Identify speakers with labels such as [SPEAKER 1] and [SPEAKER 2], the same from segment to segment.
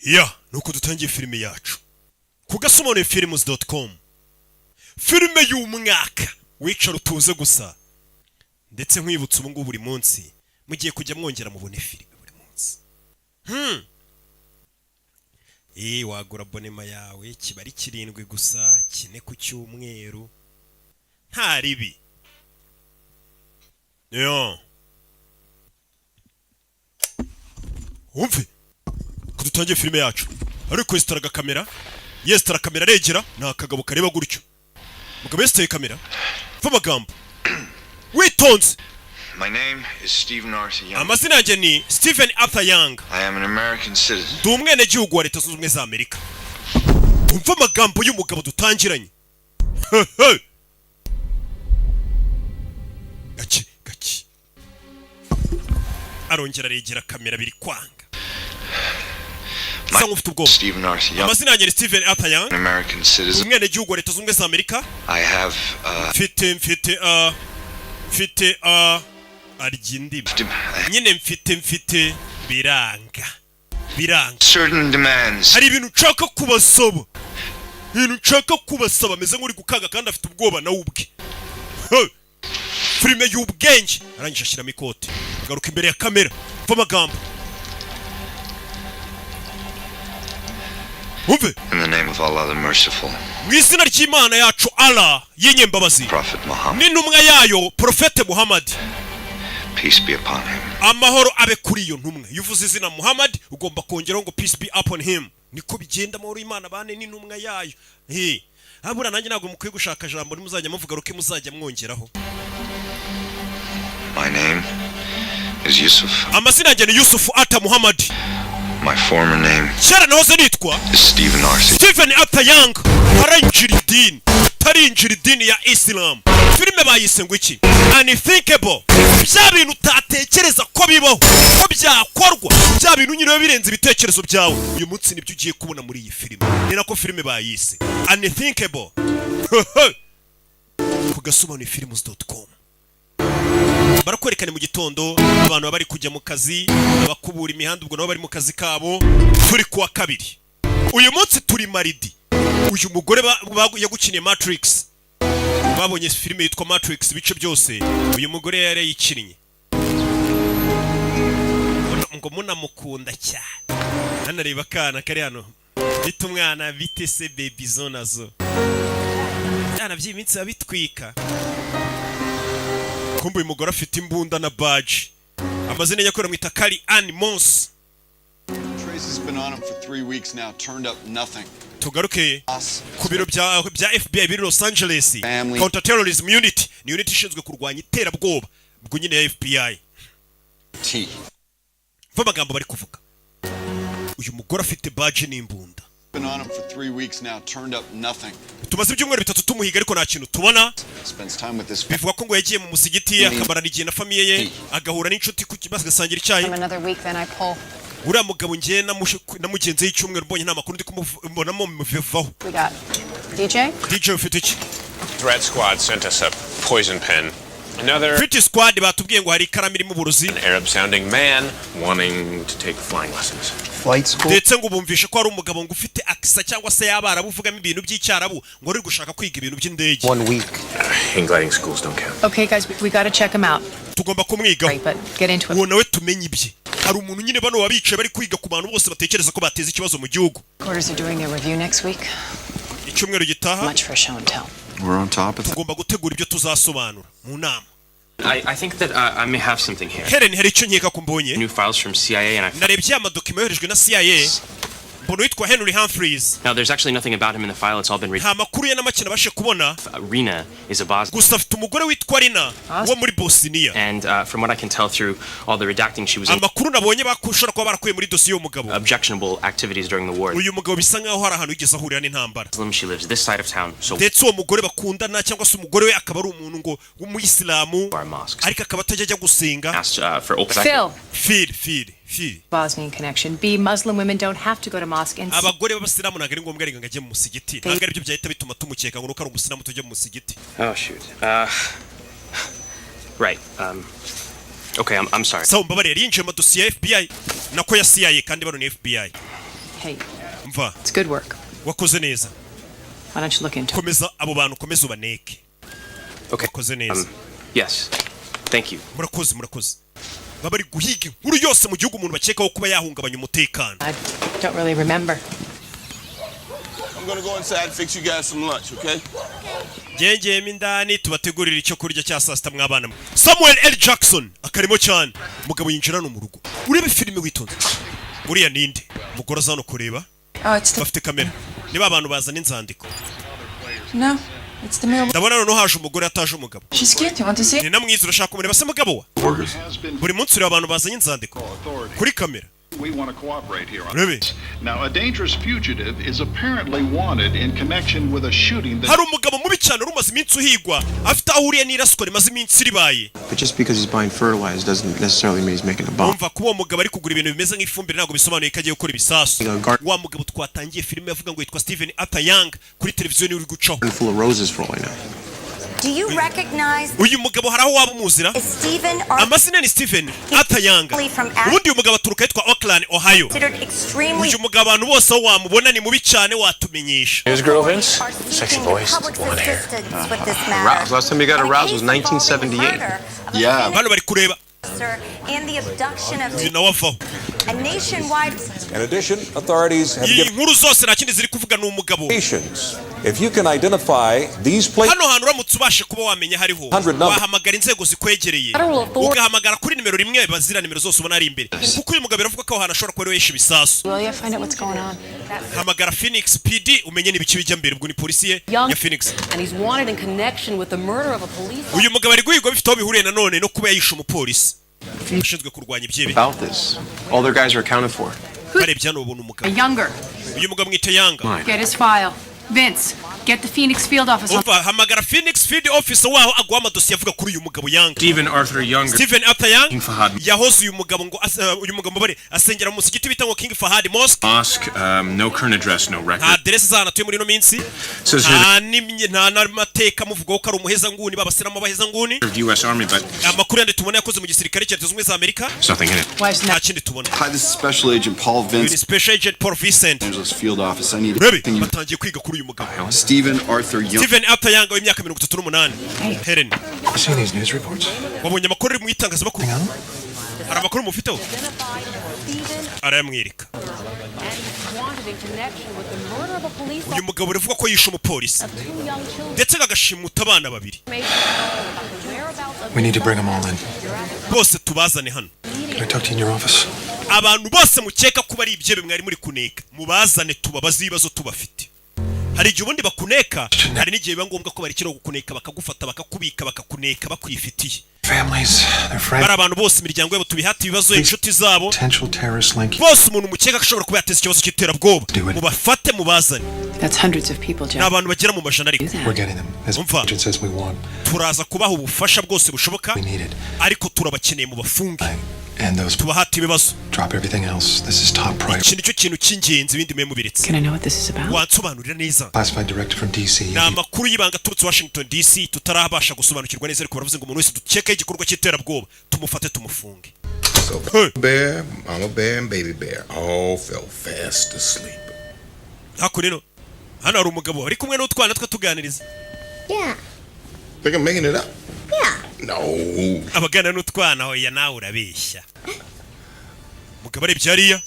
[SPEAKER 1] Ya nuko dutangiye filime yacu ku gasomone-films.com. Filime y'umwaka wicara utuze gusa, ndetse nkwibutsa ubu ngubu buri munsi mugiye kujya mwongera mubone filime buri munsi. Wagura abonema yawe kibari 7 gusa, 4 ku cyumweru nta ribi. Umve kudutangiye filime yacu ariko yestaraga kamera, yestara kamera regera nta kagabo kareba gutyo. Mugabo yestaye kamera fa magambo witonze.
[SPEAKER 2] My name is Stephen Arthur Young.
[SPEAKER 1] Amazina yanjye ni Stephen Arthur Young.
[SPEAKER 2] I am an American citizen.
[SPEAKER 1] Ndi umwenegihugu wa Leta Zunze Ubumwe za Amerika. Umva amagambo y'umugabo dutangiranye. Gaki. Arongera regera kamera biri kwanga.
[SPEAKER 2] Stephen Arthur Young.
[SPEAKER 1] Amazina yanjye ni Stephen Arthur Young.
[SPEAKER 2] An American citizen.
[SPEAKER 1] Umwenegihugu wa Leta Zunze Ubumwe za Amerika.
[SPEAKER 2] I have
[SPEAKER 1] mfite arigindi. Nyine mfite biranga.
[SPEAKER 2] Certain demands.
[SPEAKER 1] Hari ibintu nshaka kubasaba, meze nk'uri gukaga kandi afite ubwoba nawe ubwe. Filime y'ubwenge arangije ashiramo ikote, garuka imbere ya kamera fa magambo. Umve.
[SPEAKER 2] In the name of Allah the merciful.
[SPEAKER 1] Mwizina ry'Imana yacu Allah y'inyembabazi.
[SPEAKER 2] Prophet Muhammad.
[SPEAKER 1] N'intumwa yayo Profete Muhammad.
[SPEAKER 2] Peace be upon him.
[SPEAKER 1] Amahoro abe kuri iyo ntumwa. Yuvuze izina Muhammad ugomba kongeraho ngo peace be upon him. Niko bigenda amahoro y'Imana bane n'intumwa yayo. Abura nanjye ntabwo mukwiye gushaka jambo nimuzajya muvuga ruke muzajya mwongeraho.
[SPEAKER 2] My name is Yusuf.
[SPEAKER 1] Amazina yanjye ni Yusuf Arthur Muhammad.
[SPEAKER 2] My former name
[SPEAKER 1] Shara nahoze nitwa
[SPEAKER 2] Stephen Arthur.
[SPEAKER 1] Stephen Arthur Young. Tarinjira idini ya Islam. Filime bayise ngo iki? Unthinkable. Bya bintu utatekereza ko bibaho, ko byakorwa, bya bintu nyine birenze ibitekerezo byawe. Uyu munsi nibyo ugiye kubona muri iyi filime. Ni nako filime bayise Unthinkable. Ku gasomone-films.com. Barakwerekana mu gitondo abantu bari kujya mu kazi, abakubura imihanda ubwo nabo bari mu kazi kabo. Turi kuwa kabiri. Uyu munsi turi maridi. Uyu mugore yagukiniye Matrix. Babonye filime yitwa Matrix ibice byose. Uyu mugore yari yikinnye. Ngo munamukunda cyane. Nanareba kana kari hano. Bita umwana bite se baby zonazo. Yana by'iminsi abitwika. Kumbe uyu mugore afite imbunda na badge. Amazina yakora mwita Kali Ann Mons.
[SPEAKER 3] Tracy's been on him for 3 weeks now, turned up nothing.
[SPEAKER 1] Tugaruke ku biro bya FBI biri Los Angeles. Counter Terrorism Unit ni unit ishinzwe kurwanya iterabwoba bwo nyine ya FBI. Va magambo bari kuvuga. Uyu mugore afite badge n'imbunda.
[SPEAKER 3] Been on him for 3 weeks now, turned up nothing.
[SPEAKER 1] Tumaze ibyumweru 3 tumuhiga ariko nta kintu tubona.
[SPEAKER 3] Spends time with this.
[SPEAKER 1] Bivuga ko ngo yagiye mu musigiti akamarana igihe na famiye ye, agahura n'inshuti ku kibazo gasangira icyayi.
[SPEAKER 4] Another week then I pull.
[SPEAKER 1] Uriya mugabo ngiye namugenze y'icyumweru mbonye nta makuru ndi kumubonamo muvevaho.
[SPEAKER 4] We got DJ
[SPEAKER 1] ufite iki?
[SPEAKER 5] Threat Squad sent us a poison pen. Another
[SPEAKER 1] Threat Squad batubwiye ngo hari ikaramu irimo uburozi.
[SPEAKER 5] An Arab sounding man wanting to take flying lessons.
[SPEAKER 3] Flight school.
[SPEAKER 1] Ndetse ngo bumvishe ko ari umugabo ngo ufite akisa cyangwa se yabara buvugamo ibintu by'icyarabu ngo ari gushaka kwiga ibintu by'indege.
[SPEAKER 3] 1 week.
[SPEAKER 5] Gliding schools don't count.
[SPEAKER 4] Okay guys, we got to check him out.
[SPEAKER 1] Tugomba kumwigaho.
[SPEAKER 4] Right, but get into it.
[SPEAKER 1] Uwo nawe tumenye ibye. Hari umuntu nyine bano wabicaye bari kwiga ku bantu bose batekereza ko bateza ikibazo mu gihugu.
[SPEAKER 4] Quarters are doing their review next week.
[SPEAKER 1] Icyumweru gitaha.
[SPEAKER 4] Much for show and tell.
[SPEAKER 3] We're on top of it.
[SPEAKER 1] Tugomba gutegura ibyo tuzasobanura mu nama.
[SPEAKER 6] I think that I may have something here.
[SPEAKER 1] Helen hari icyo nkeka kumbonye.
[SPEAKER 6] New files from CIA and
[SPEAKER 1] narebye amadokima yoherejwe na CIA. Mbono yitwa Henry Humphreys.
[SPEAKER 6] Now there's actually nothing about him in the file, it's all been written.
[SPEAKER 1] Nta makuru ye n'amakina bashe kubona.
[SPEAKER 6] Rina is a Bosnian.
[SPEAKER 1] Gusa afite umugore witwa Rina wo muri Bosnia.
[SPEAKER 6] And from what I can tell through all the redacting she was in.
[SPEAKER 1] Amakuru nabonye bakushora kwa barakuye muri dosiye y'umugabo.
[SPEAKER 6] Objectionable activities during the war.
[SPEAKER 1] Uyu mugabo bisa nkaho hari ahantu yigeze ahurira n'intambara.
[SPEAKER 6] She lives this side of town. So
[SPEAKER 1] ndetse uwo mugore bakundana cyangwa se umugore we akaba ari umuntu ngo w'umuyisilamu ariko akaba atajya gusenga. Phil.
[SPEAKER 4] Bosnian connection. B, Muslim women don't have to go to mosque and
[SPEAKER 1] abagore b'abasilamu ntabwo ari ngombwa ngo ajye mu musigiti. Ntabwo ari byo byahita bituma tumukeka ngo nuko ari umusilamu tujye mu musigiti.
[SPEAKER 6] Oh shoot. Right. Okay, I'm sorry.
[SPEAKER 1] So mbabarira yinjiye mu dosiye ya FBI nako ya CIA kandi bano ni FBI.
[SPEAKER 4] Hey,
[SPEAKER 1] mva
[SPEAKER 4] it's good work.
[SPEAKER 1] wakoze neza
[SPEAKER 4] Why don't you look into it?
[SPEAKER 1] komeza abo bantu komeza ubaneke
[SPEAKER 6] Okay.
[SPEAKER 1] wakoze neza
[SPEAKER 6] Yes. Thank you.
[SPEAKER 1] murakoze baba bari guhiga inkuru yose mu gihugu umuntu bakekaho kuba yahungabanya umutekano.
[SPEAKER 4] I don't really remember.
[SPEAKER 7] I'm gonna go inside and fix you guys some lunch, okay?
[SPEAKER 1] Ngengeyemo indani tubategurira icyo kurya cya saa sita mwabana mwe. Samuel L. Jackson akarimo cyane umugabo yinjirana mu rugo urebe filime witonze uriya ninde umugore aza hano kureba
[SPEAKER 8] Oh, it's the...
[SPEAKER 1] bafite kamera niba abantu bazana inzandiko
[SPEAKER 8] No, it's the mail.
[SPEAKER 1] ndabona noneho haje umugore ataje umugabo
[SPEAKER 8] She's cute. You want to see?
[SPEAKER 1] ni namwiza urashaka kumureba se mugabo wa buri munsi ureba abantu bazanye inzandiko kuri kamera.
[SPEAKER 9] We want to cooperate here on
[SPEAKER 1] Really?
[SPEAKER 9] this. Now, a dangerous fugitive is apparently wanted in connection with a shooting that...
[SPEAKER 1] hari umugabo mubi cyane rumaze iminsi uhigwa afite aho ahuriye n'iraswa rimaze iminsi ribaye.
[SPEAKER 10] But just because he's buying fertilizer doesn't necessarily mean he's making a bomb.
[SPEAKER 1] umva kuba uwo mugabo ari kugura ibintu bimeze nk'ifumbire ntabwo bisobanuye ko agiye gukora ibisasu. Wa mugabo twatangiye filime yavuga ngo yitwa Stephen Arthur Young kuri televiziyo niwe uri gucaho.
[SPEAKER 10] Full of roses for all I know.
[SPEAKER 11] Do you recognize
[SPEAKER 1] uyu mugabo hari aho waba umuzira?
[SPEAKER 11] Stephen
[SPEAKER 1] amazina ni Stephen Arthur Young. ubundi uyu mugabo aturuka yitwa Oakland, Ohio. uyu mugabo abantu bose aho wamubona ni mubi cyane watumenyesha.
[SPEAKER 5] News girl, Vince? Sexy voice, blonde hair.
[SPEAKER 10] Last time you got aroused was 1978.
[SPEAKER 3] Yeah.
[SPEAKER 1] Bano bari kureba
[SPEAKER 11] and the abduction of
[SPEAKER 1] uyu nawe avaho.
[SPEAKER 11] a nationwide.
[SPEAKER 12] In addition, authorities have
[SPEAKER 1] iyi
[SPEAKER 12] given
[SPEAKER 1] nkuru zose nta kindi ziri kuvuga ni umugabo.
[SPEAKER 12] indications. If you can identify these places,
[SPEAKER 1] hano hantu uramutse ubashe kuba wamenya hariho wahamagara inzego zikwegereye ugahamagara kuri nimero rimwe bazira nimero zose ubona ari imbere kuko uyu mugabo aravuga ko aho hantu ashobora kuba ari yishe ibisasu.
[SPEAKER 4] Will you find out what's going on?
[SPEAKER 1] hamagara Phoenix PD umenye n'ibiki bijya mbere ubwo ni polisi ye ya Phoenix.
[SPEAKER 8] And he's wanted in connection with the murder of a police.
[SPEAKER 1] uyu mugabo ari guhigwa bifite aho bihuriye nanone no kuba yishe umupolisi ushinzwe kurwanya ibyebi.
[SPEAKER 10] About this, all their guys are accounted for.
[SPEAKER 1] barebye hano ubona
[SPEAKER 4] A
[SPEAKER 1] umugabo
[SPEAKER 4] younger.
[SPEAKER 1] uyu mugabo mwita Yanga.
[SPEAKER 4] Get his file. Vince, get the Phoenix field office.
[SPEAKER 1] umva hamagara Phoenix Field Officer waho aguha amadosiye avuga kuri uyu mugabo Yanga.
[SPEAKER 6] Stephen Arthur Younger.
[SPEAKER 1] Stephen Arthur Young
[SPEAKER 6] King Fahad.
[SPEAKER 1] yahoze uyu mugabo ngo uyu mugabo bare asengera mu musigiti bita ngo King Fahad Mosque.
[SPEAKER 6] Mosque, no current address, no record.
[SPEAKER 1] nta aderesi z'ahantu atuye muri ino minsi
[SPEAKER 6] Says here
[SPEAKER 1] nta n'amateka muvugaho ko ari umuhezanguni babasiramo abahezanguni.
[SPEAKER 6] the US Army, but
[SPEAKER 1] amakuru yandi tubona yakoze mu gisirikare cya Leta Zunze Ubumwe za Amerika
[SPEAKER 6] there's nothing in it.
[SPEAKER 4] Why isn't
[SPEAKER 1] nta
[SPEAKER 4] that?
[SPEAKER 1] kindi tubona.
[SPEAKER 3] Hi, this is Special Agent Paul
[SPEAKER 1] uyu ni
[SPEAKER 3] Vince,
[SPEAKER 1] Special Agent Paul Vincent.
[SPEAKER 3] Los Angeles Field Office. I need
[SPEAKER 1] urebe
[SPEAKER 3] everything you...
[SPEAKER 1] batangiye kwiga kuri uyu mugabo
[SPEAKER 3] Stephen Arthur Young.
[SPEAKER 1] Stephen Arthur Young w'imyaka 38. Helen
[SPEAKER 10] You seen these news reports?
[SPEAKER 1] wabonye amakuru ari mu itangazamakuru hari amakuru mufiteho arayamwereka.
[SPEAKER 8] Wanted in connection with the murder of a police
[SPEAKER 1] uyu mugabo uravuga ko yishe umupolisi
[SPEAKER 8] officer. 2 young children.
[SPEAKER 1] ndetse agashimuta abana babiri.
[SPEAKER 8] About the whereabouts of
[SPEAKER 10] We need to bring them all in.
[SPEAKER 1] bose tubazane hano.
[SPEAKER 10] Can I talk to you in your office?
[SPEAKER 1] abantu bose mukeka kuba ari ibyebe mwari muri kuneka mubazane tubabaze ibibazo tubafite. hari igihe ubundi bakuneka hari n'igihe biba ngombwa ko barikira gukuneka bakagufata bakakubika bakakuneka bakwifitiye.
[SPEAKER 10] Families, their friends,
[SPEAKER 1] bari abantu bose imiryango yabo tubihata ibibazo inshuti zabo
[SPEAKER 10] potential terrorist link.
[SPEAKER 1] bose umuntu mukeka ko ashobora kuba yateza ikibazo cy'iterabwoba mubafate mubazane.
[SPEAKER 4] That's hundreds of people,
[SPEAKER 1] ni
[SPEAKER 4] Joe.
[SPEAKER 1] abantu bagera mu majana ariko
[SPEAKER 10] We're getting them as
[SPEAKER 1] Umva.
[SPEAKER 10] agent says we want.
[SPEAKER 1] turaza kubaha ubufasha bwose bushoboka
[SPEAKER 10] We need it.
[SPEAKER 1] ariko turabakeneye mu bafunge
[SPEAKER 10] And those
[SPEAKER 1] tubahate ibibazo.
[SPEAKER 10] drop everything else. This is top priority.
[SPEAKER 1] iki nicyo kintu cy'ingenzi ibindi mwe mubiretse.
[SPEAKER 4] Can I know what this is about?
[SPEAKER 1] wansobanurira neza.
[SPEAKER 10] Classified director from DC.
[SPEAKER 1] ni amakuru y'ibanga aturutse Washington DC tutarabasha gusobanukirwa neza ariko baravuze ngo umuntu wese dukekaho igikorwa cy'iterabwoba tumufate tumufunge.
[SPEAKER 13] Bear, Mama Bear, and Baby Bear all fell fast asleep.
[SPEAKER 1] hakurino hano hari umugabo ari kumwe n'utwana twe tuganiriza.
[SPEAKER 11] Yeah.
[SPEAKER 13] Think I'm making it up?
[SPEAKER 11] Yeah.
[SPEAKER 13] No.
[SPEAKER 1] abagana n'utwana hoya nawe urabeshya. mugabo arebye hariya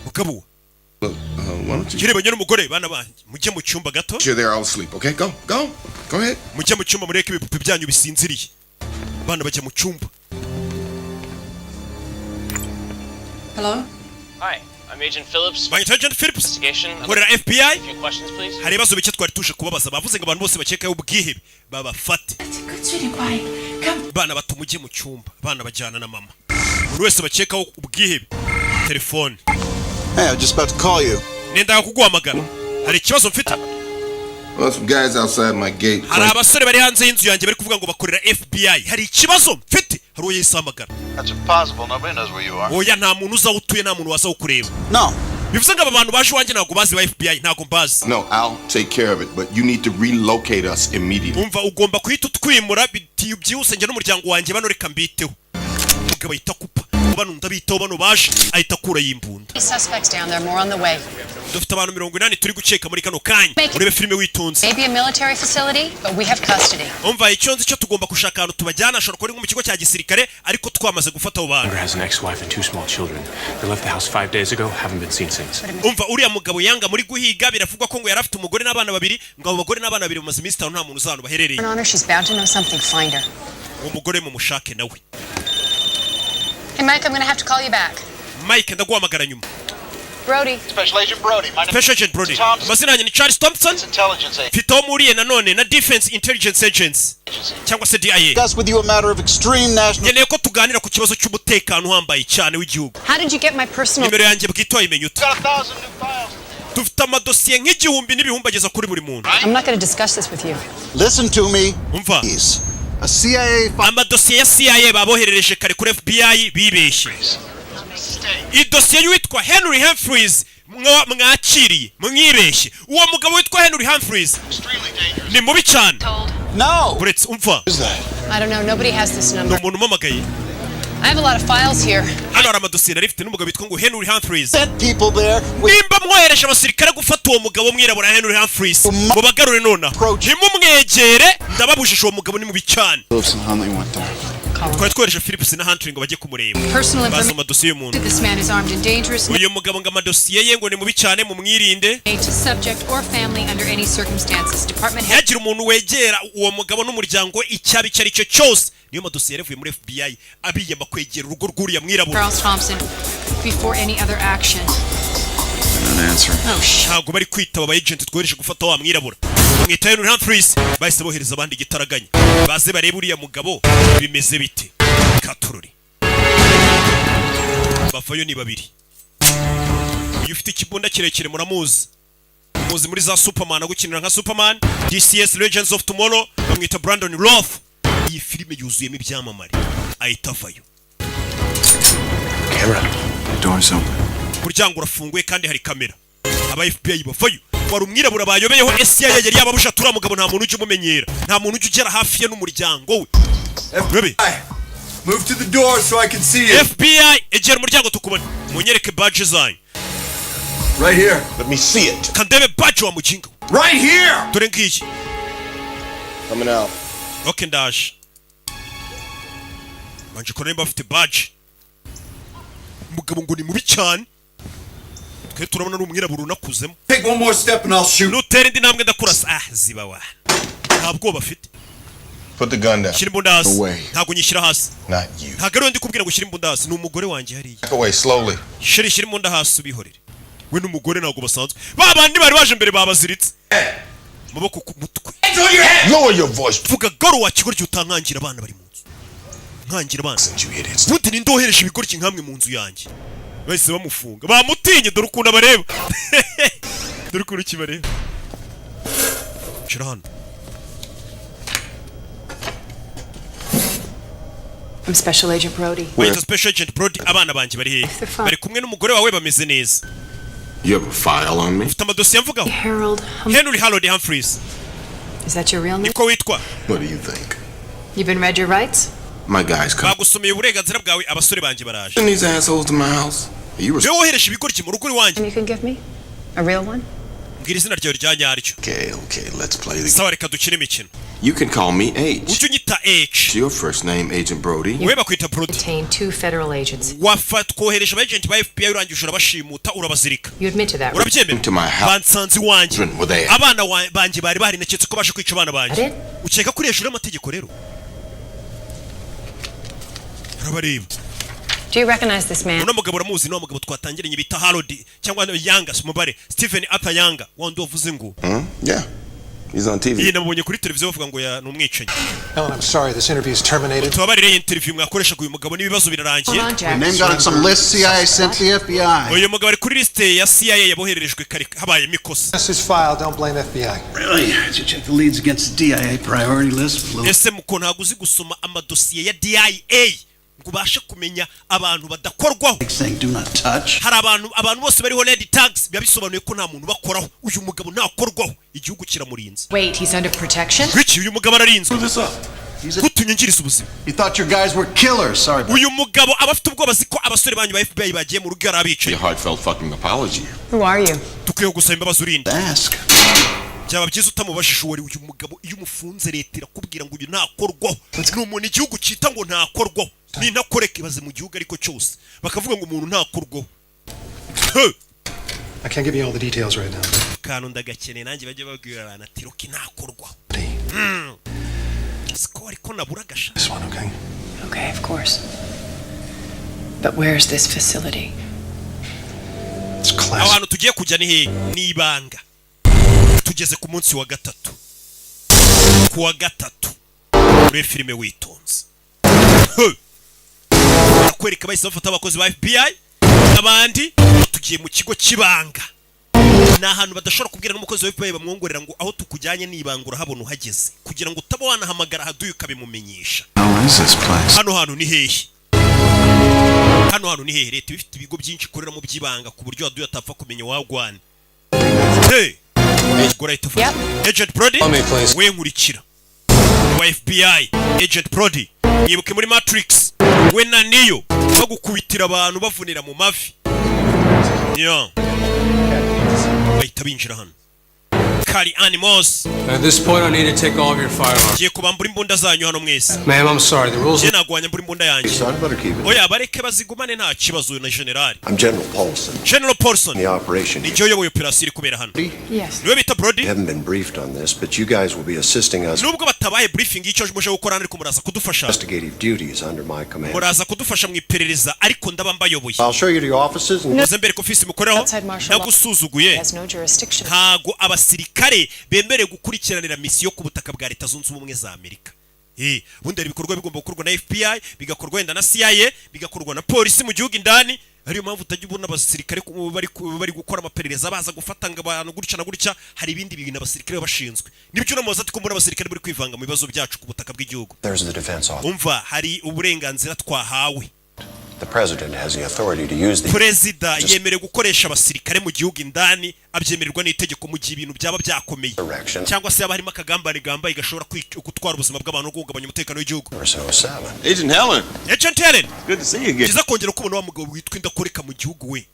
[SPEAKER 1] mugabo
[SPEAKER 13] Why don't you?
[SPEAKER 1] kirebanye n'umugore bana banjye mujye mu cyumba gato
[SPEAKER 13] Sure, they're all asleep. Okay, go ahead.
[SPEAKER 1] mujye mu cyumba mureke ibipupe byanyu bisinziriye. bana bajya mu cyumba.
[SPEAKER 8] Hello?
[SPEAKER 6] Hi, I'm Agent Phillips.
[SPEAKER 1] banyita Agent Phillips
[SPEAKER 6] Investigation.
[SPEAKER 1] nkorera FBI.
[SPEAKER 6] few questions, please.
[SPEAKER 1] hari ibibazo bike twari tuje kubabaza bavuze ngo abantu bose bakekaho ubwihebe babafate.
[SPEAKER 8] Good sweetie pie. Come.
[SPEAKER 1] bana bato mujye mu cyumba bana bajyana na mama. buri wese bakekaho ubwihebe telefone.
[SPEAKER 3] Hey, I'm just about to call you.
[SPEAKER 1] nenda kuguhamagara hari ikibazo mfite.
[SPEAKER 13] Well, some guys outside my gate.
[SPEAKER 1] hari abasore bari hanze y'inzu yanjye bari kuvuga ngo bakorera FBI. hari ikibazo mfite hari uwo yisamagara.
[SPEAKER 7] That's impossible. Nobody knows where you are.
[SPEAKER 1] oya nta muntu uza utuye nta muntu waza kukureba.
[SPEAKER 3] No.
[SPEAKER 1] bivuze ngo aba bantu baje iwanjye ntabwo bazi ba FBI ntabwo mbazi.
[SPEAKER 13] No, I'll take care of it, but you need to relocate us immediately.
[SPEAKER 1] umva ugomba kuhita utwimura byihuse njye n'umuryango wanjye bano reka mbiteho. umugabo ahita akupa bano ndabitaho bano baje ahita akura yimbunda.
[SPEAKER 8] Suspects down there, more on the way.
[SPEAKER 1] Dufite abantu 80 turi guceka muri kano kanya. Urebe filime witonze.
[SPEAKER 8] Maybe a military facility, but we have custody.
[SPEAKER 1] Umva icyo nzi cyo tugomba kushaka ahantu tubajyana ashobora kuba ari mu kigo cya gisirikare ariko twamaze gufata abo bantu.
[SPEAKER 5] Has an ex-wife and 2 small children. They left the house 5 days ago, haven't been seen since.
[SPEAKER 1] Umva uriya mugabo yanga muri guhiga biravugwa ko ngo yari afite umugore n'abana babiri ngo abo bagore n'abana babiri bamaze iminsi 5 nta muntu uzano baherereye.
[SPEAKER 8] Honor, she's bound to know something. Find her.
[SPEAKER 1] Umugore mu mushake nawe.
[SPEAKER 8] Hey Mike, I'm going to have to call you back.
[SPEAKER 1] Mike ndaguhamagara nyuma.
[SPEAKER 8] Brody.
[SPEAKER 7] Special Agent Brody. My name
[SPEAKER 1] Special Agent Brody. Mazina yanjye ni Charles Thompson.
[SPEAKER 7] Intelligence Agent.
[SPEAKER 1] Fito muriye nanone na Defense Intelligence Agents. Cyangwa se DIA.
[SPEAKER 7] Discuss with you a matter of extreme national.
[SPEAKER 1] Ngeneye ko tuganira ku kibazo cy'umutekano uhambaye cyane w'igihugu.
[SPEAKER 8] How did you get my personal?
[SPEAKER 1] Nimero yanjye bwito imenye ute.
[SPEAKER 7] Got 1,000 new files.
[SPEAKER 1] Dufite amadosiye nk'igihumbi n'ibihumbi ageza kuri buri muntu.
[SPEAKER 8] I'm not going to discuss this with you.
[SPEAKER 7] Listen to me.
[SPEAKER 1] Umva.
[SPEAKER 7] A CIA
[SPEAKER 1] amadosiye ya CIA baboherereje kare kuri FBI bibeshye. Idosiye y'uwitwa Henry Humphreys mwakiriye mwibeshye. Uwo mugabo witwa Henry Humphreys ni mubi cyane.
[SPEAKER 7] No.
[SPEAKER 1] Buretse umva.
[SPEAKER 8] I don't know. Nobody has this number.
[SPEAKER 1] Umuntu umamagaye.
[SPEAKER 8] I have a lot of files here.
[SPEAKER 1] Hano hari amadosiye nari mfite n'umugabo witwa ngo Henry Humphreys.
[SPEAKER 7] Sent people there.
[SPEAKER 1] Nimba mwohereje abasirikare gufata uwo mugabo mwirabura Henry Humphreys ngo bagarure nona. Ntimumwegere ndababujije uwo mugabo ni mubi cyane. Twari twohereje Phillips na Hunter ngo bajye kumureba.
[SPEAKER 8] Personal
[SPEAKER 1] Bazo amadosiye y'umuntu.
[SPEAKER 8] This man is armed and dangerous.
[SPEAKER 1] Uyu mugabo ngo amadosiye ye ngo ni mubi cyane mu mwirinde.
[SPEAKER 8] To subject or family under any circumstances. Department head.
[SPEAKER 1] Yagira umuntu wegera uwo mugabo n'umuryango icyabi cyari cyo cyose. Niyo madosiye yavuye muri FBI abiyamba kwegera urugo rw'uriya mwirabura.
[SPEAKER 8] Charles Thompson before any other action.
[SPEAKER 1] Ntabwo bari kwitaba aba agent twohereje gufata wa mwirabura. Mwita Henry Humphreys bahise bohereza abandi gitaraganya. Baze barebe uriya mugabo bimeze bite. Katururi. Bafayo ni babiri. Iyo ufite ikibunda kirekire muramuzi. Muzi muri za Superman agukinira nka Superman, DCS Legends of Tomorrow, bamwita Brandon Roth. Iyi filime yuzuyemo ibyamamare. Ayitavayo.
[SPEAKER 2] Camera. The door's open.
[SPEAKER 1] Muryango urafunguye kandi hari kamera. Aba FBI bavayo. Wari umwirabura bayobeyeho SCI yari yababusha tura mugabo nta muntu uje umumenyera. Nta muntu uje ugera hafi ye n'umuryango we. FBI.
[SPEAKER 7] Move to the door so I can see you.
[SPEAKER 1] FBI egera umuryango tukubona. Munyereke badge zanyu.
[SPEAKER 7] Right here. Let me see it.
[SPEAKER 1] Kandebe badge wa mujinga.
[SPEAKER 7] Right here.
[SPEAKER 1] Dore ngiyi.
[SPEAKER 7] Coming out.
[SPEAKER 1] Okay ndaje. Manje koremba afite badge. Mugabo ngo ni mubi cyane. Twe turabona n'umwirabura unakuzemo.
[SPEAKER 7] Take one more step and I'll shoot.
[SPEAKER 1] Nutera indi ntambwe ndakurasa. Ziba wa. Ntabwo bafite.
[SPEAKER 13] Put the gun down.
[SPEAKER 1] Shira imbunda hasi. Ntabwo nyishyira hasi.
[SPEAKER 13] Not you.
[SPEAKER 1] Ntabwo ari ndi kubwira ngo shira imbunda hasi. Ni umugore wanjye hariya.
[SPEAKER 13] Back away slowly.
[SPEAKER 1] Shira imbunda hasi ubihorere. We n'umugore ntabwo basanzwe. Babandi bari baje mbere babaziritse. Maboko ku mutwe.
[SPEAKER 13] Lower your voice.
[SPEAKER 1] Vuga garo wa kigori cyutankangira abana bari mu nzu. Nkangira abana. Buti ni ndohereje ibigori kinkamwe mu nzu yanjye. Bahise bamufunga. Bamutinye dore ukuntu abareba. Dore ukuntu kibareba. Shira hano.
[SPEAKER 4] I'm Special Agent Brody.
[SPEAKER 1] Wait, Special Agent Brody abana banje bari hehe? Bari kumwe n'umugore wawe bameze neza.
[SPEAKER 13] You have a file on me?
[SPEAKER 1] Ufite amadosiye mvugaho. Henry Humphreys.
[SPEAKER 4] Is that your real name?
[SPEAKER 1] Niko witwa.
[SPEAKER 13] What do you think?
[SPEAKER 4] You've been read your rights?
[SPEAKER 13] My guys come.
[SPEAKER 1] Bagusomeye uburenganzira bwawe abasore banje baraje.
[SPEAKER 13] Send these assholes to my house. You
[SPEAKER 1] Wewe wohereje ibigori mu rugo iwanjye.
[SPEAKER 4] And you can give me a real one?
[SPEAKER 1] Mbwira izina ryawe rya nyaryo.
[SPEAKER 13] Okay, let's play the.
[SPEAKER 1] Sawa reka dukine imikino.
[SPEAKER 13] You can call me H.
[SPEAKER 1] Ujye unyita H.
[SPEAKER 13] Your first name, Agent Brody.
[SPEAKER 1] Wewe bakwita Brody.
[SPEAKER 4] Detained 2 federal agents.
[SPEAKER 1] Wafatwohereje aba agent ba FBI urangije urabashimuta urabazirika.
[SPEAKER 4] You admit to that?
[SPEAKER 1] Urabyemera?
[SPEAKER 13] To my house.
[SPEAKER 1] Bansanze iwanjye.
[SPEAKER 13] Were they?
[SPEAKER 1] Abana banje bari bahari naketse ko bashe kwica abana banje. Ukeka kuri hejuru y'amategeko rero. Urabareba.
[SPEAKER 4] Do you recognize this man?
[SPEAKER 1] Uno mugabo uramuzi no mugabo twatangiranye bita Harold cyangwa Yanga mubare Stephen Arthur Yanga wandi wavuze ngo.
[SPEAKER 13] Yeah. He's on TV.
[SPEAKER 1] Iyi nabonye kuri televiziyo bavuga ngo ya numwicanyi.
[SPEAKER 14] Helen, I'm sorry, this interview is terminated.
[SPEAKER 1] Tubabarire interview mwakoresha uyu mugabo n'ibibazo birarangiye.
[SPEAKER 7] Your name got on some list CIA sent the FBI.
[SPEAKER 1] Uyu mugabo ari kuri liste ya CIA yabohererejwe kare habaye mikosa.
[SPEAKER 14] This is file, don't blame FBI.
[SPEAKER 7] Really? Did you check the leads against the DIA priority list?
[SPEAKER 1] Ese muko ntago uzi gusoma amadosiye ya DIA ngo ubashe kumenya abantu badakorwaho.
[SPEAKER 7] Do not touch.
[SPEAKER 1] Hari abantu bose bariho red tags bisobanuye ko nta muntu bakoraho. Uyu mugabo ntakorwaho igihugu kiramurinze.
[SPEAKER 4] Wait, he's under protection?
[SPEAKER 1] Wiki uyu mugabo ararinzwe. kutunyingiriza ubuzima.
[SPEAKER 14] You thought your guys were killers. Sorry.
[SPEAKER 1] Uyu mugabo abafite ubwoba ziko abasore banyu ba FBI bagiye mu rugo arabicaye.
[SPEAKER 13] A heartfelt fucking apology.
[SPEAKER 8] Who are you?
[SPEAKER 1] Tukwiye gusaba imbabazi urinde.
[SPEAKER 14] Ask.
[SPEAKER 1] Byaba byiza utamubajije uwo ari uyu mugabo iyo umufunze leta irakubwira ngo uyu ntakorwaho. Ni umuntu igihugu cyita ngo ntakorwaho. Ni ntakoreke baze mu gihugu ariko cyose. Bakavuga ngo umuntu ntakorwaho.
[SPEAKER 14] I can't give you all the details right now.
[SPEAKER 1] Kantu ndagakeneye nanjye bajye babwira abantu ati roki ntakorwaho. Siko ariko nabura gasha.
[SPEAKER 14] This one, okay?
[SPEAKER 4] Okay, of course. But where's this facility?
[SPEAKER 14] It's classic.
[SPEAKER 1] Ahantu tugiye kujya ni he? Ni ibanga. Tugeze ku munsi wa gatatu. Ku wa gatatu. Muri filime witonze. Nakwereka bahise bafata abakozi ba FBI n'abandi tugiye mu kigo kibanga. Ni ahantu badashobora kubwira n'umukozi wa FBI bamwongorera ngo aho tukujyanye n'ibanga urahabona uhageze kugira ngo utaba wanahamagara haduye ukabimumenyesha. Hano hantu ni hehe? Hano hantu ni hehe? Leta bifite ibigo byinshi ikorera mu byibanga ku buryo haduye atapfa kumenya wagwane. Hey! Yep. Agent Brody, we nkurikira. Wa FBI, Agent Brody, yibuke muri Matrix, we na Neo bagukubitira abantu bavunira mu mavi. Yeah. Bahita binjira hano. Kari Animals.
[SPEAKER 10] At this point, I need to take all of your firearms.
[SPEAKER 1] Giye kubambura imbunda zanyu hano mwese.
[SPEAKER 10] Ma'am, I'm sorry. The rules.
[SPEAKER 1] Nagwanya mbura imbunda yanjye. Oya bareke bazigumane nta kibazo na general.
[SPEAKER 15] I'm General Paulson.
[SPEAKER 1] General Paulson.
[SPEAKER 15] The operation.
[SPEAKER 1] Ni joyo yo operation kubera hano.
[SPEAKER 4] Yes.
[SPEAKER 1] Niwe bita Brody.
[SPEAKER 15] We haven't been briefed on this, but you guys will be assisting us.
[SPEAKER 1] Nubwo batabaye briefing icyo muje gukora ariko muraza kudufasha.
[SPEAKER 15] Investigative duties under my command.
[SPEAKER 1] Muraza kudufasha mu iperereza ariko ndaba mbayoboye.
[SPEAKER 15] I'll show you the offices and
[SPEAKER 1] Muze mbere ko office mukoraho. Nagusuzuguye. Ntago abasirikare bemere gukurikiranira misiyo ku butaka bwa Leta Zunze Ubumwe za Amerika. Bundi ari bikorwa bigomba gukorwa na FBI, bigakorwa wenda na CIA, bigakorwa na polisi mu gihugu indani. Ariyo mpamvu utajya ubona abasirikare bari gukora amaperereza baza gufata abantu gutya na gutya. Hari ibindi bintu abasirikare bashinzwe. Nibyo namuza ati ko mbona abasirikare bari kwivanga mu bibazo byacu ku butaka bw'igihugu.
[SPEAKER 15] There's the defense office.
[SPEAKER 1] Umva hari uburenganzira twahawe.
[SPEAKER 15] The president has the authority to use the
[SPEAKER 1] Perezida yemerewe gukoresha abasirikare mu gihugu indani abyemererwa n'itegeko mu gihe ibintu byaba byakomeye cyangwa se yaba harimo akagambane gamba igashobora gutwara ubuzima bw'abantu no kugabanya umutekano w'igihugu.
[SPEAKER 7] Agent Helen.
[SPEAKER 1] Agent Helen.
[SPEAKER 7] Good to see you again.
[SPEAKER 1] Kiza kongera kubona wa mugabo witwa indakoreka mu gihugu we.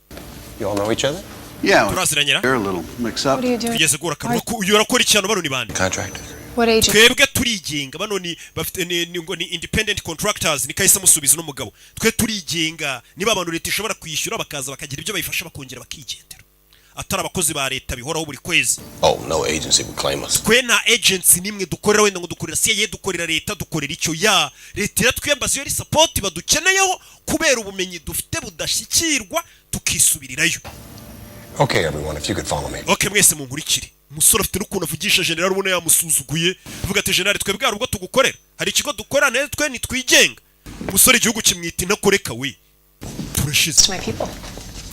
[SPEAKER 15] You all know each other?
[SPEAKER 14] Yeah.
[SPEAKER 1] Turaziranyira.
[SPEAKER 14] They're a little mixed up.
[SPEAKER 8] What are you doing?
[SPEAKER 1] Tugeze gura kanwa uyu arakora ikintu bano ni bande?
[SPEAKER 15] Contractors.
[SPEAKER 8] What agent?
[SPEAKER 1] Twebwe turigenga bano ni bafite ni independent contractors ni kahise musubiza no mugabo. Twe turigenga niba abantu leta ishobora kwishyura bakaza bakagira ibyo bayifasha bakongera bakigendera. Atari abakozi ba leta bihoraho buri kwezi.
[SPEAKER 15] Oh, no agency would claim us.
[SPEAKER 1] Twe na agency nimwe dukorera wenda ngo dukorera CIA dukorera leta dukorera icyo ya leta iratwembaza yo support badukeneyeho kubera ubumenyi dufite budashyikirwa tukisubirirayo.
[SPEAKER 15] Okay, everyone, if you could follow me.
[SPEAKER 1] Okay, mwese munkurikire. Umusore afite n'ukuntu avugisha general ubona yamusuzuguye avuga ati general twebwe hari ubwo tugukorera hari ikigo dukorana neza twe nitwigenga. Umusore igihugu kimwita intakoreka we. Turashize.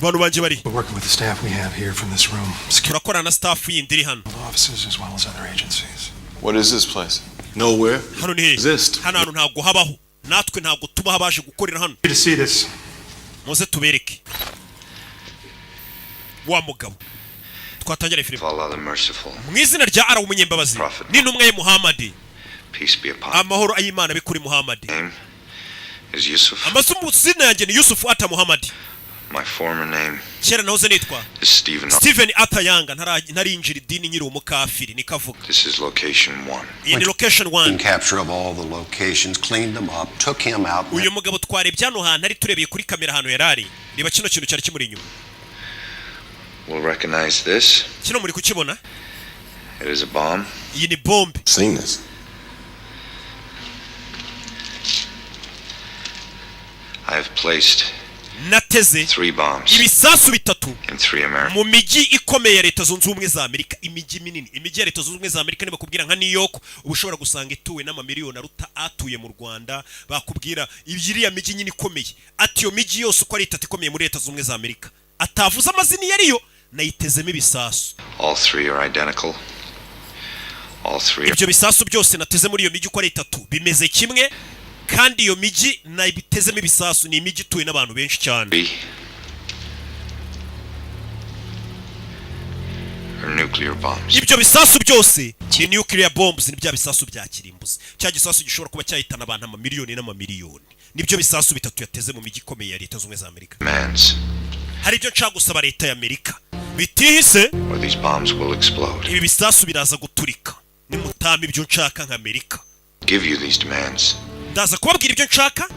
[SPEAKER 1] Bantu banje bari.
[SPEAKER 14] We're working with the staff we have here from this room.
[SPEAKER 1] Turakorana na staff yindi iri hano.
[SPEAKER 14] Offices as well as other agencies.
[SPEAKER 7] What is this place? Nowhere.
[SPEAKER 1] Hano ni exist. Hano ntago habaho. Natwe ntago tuba habaje gukorera hano.
[SPEAKER 14] To see this.
[SPEAKER 1] Muze tubereke. Wa mugabo. Twatangira filime.
[SPEAKER 2] Allah the merciful.
[SPEAKER 1] Mu izina rya Ara umunyembabazi. Ni numwe ye Muhammad.
[SPEAKER 2] Peace be upon.
[SPEAKER 1] Amahoro ayimana bikuri Muhammad.
[SPEAKER 2] Name is Yusuf.
[SPEAKER 1] Amasumu zina yanjye ni Yusuf ata Muhammad.
[SPEAKER 2] My former name
[SPEAKER 1] Kera nahoze nitwa Steven Atayanga ntarinjira idini nyiri umukafiri nikavuga.
[SPEAKER 2] This is location 1.
[SPEAKER 1] In location 1.
[SPEAKER 15] Capture of all the locations, cleaned them up, took him out.
[SPEAKER 1] Uyu mugabo twarebye hano hantu ari turebeye kuri kamera hano yarari. Niba kino kintu cyari kimuri inyuma.
[SPEAKER 2] We'll recognize this.
[SPEAKER 1] Kino muri kukibona?
[SPEAKER 2] It is a bomb.
[SPEAKER 1] Iyi ni bombe.
[SPEAKER 13] Seen this.
[SPEAKER 2] I have placed
[SPEAKER 1] nateze
[SPEAKER 2] 3 bombs
[SPEAKER 1] ibisasu bitatu
[SPEAKER 2] in 3 America.
[SPEAKER 1] mu miji ikomeye ya Leta Zunze Ubumwe za Amerika. Imiji minini, imiji ya Leta Zunze Ubumwe za Amerika niba kubwira nka New York ubushobora gusanga ituwe n'amamiliyoni aruta atuye mu Rwanda. Bakubwira ibyiriya miji nyine ikomeye ati yo miji yose uko ari itatu ikomeye muri Leta Zunze Ubumwe za Amerika atavuze amazina yariyo nayitezemo ibisasu.
[SPEAKER 2] All 3 are identical. All 3.
[SPEAKER 1] Ibyo bisasu byose nateze muri iyo miji uko ari itatu bimeze kimwe kandi iyo miji nayibitezemo ibisasu ni imiji ituwe n'abantu benshi cyane.
[SPEAKER 2] Nuclear bombs.
[SPEAKER 1] Ibyo bisasu byose ni nuclear bombs, ni bya bisasu bya kirimbuzi. Cya gisasu gishobora kuba cyahitana abantu amamiliyoni n'amamiliyoni. Nibyo bisasu bitatu yateze mu miji ikomeye ya Leta Zunze za Amerika. Hari ibyo nshaka gusaba Leta ya Amerika bitihise, ibi bisasu biraza guturika nimutama ibyo nshaka nka Amerika. Ndaza kubabwira ibyo nshaka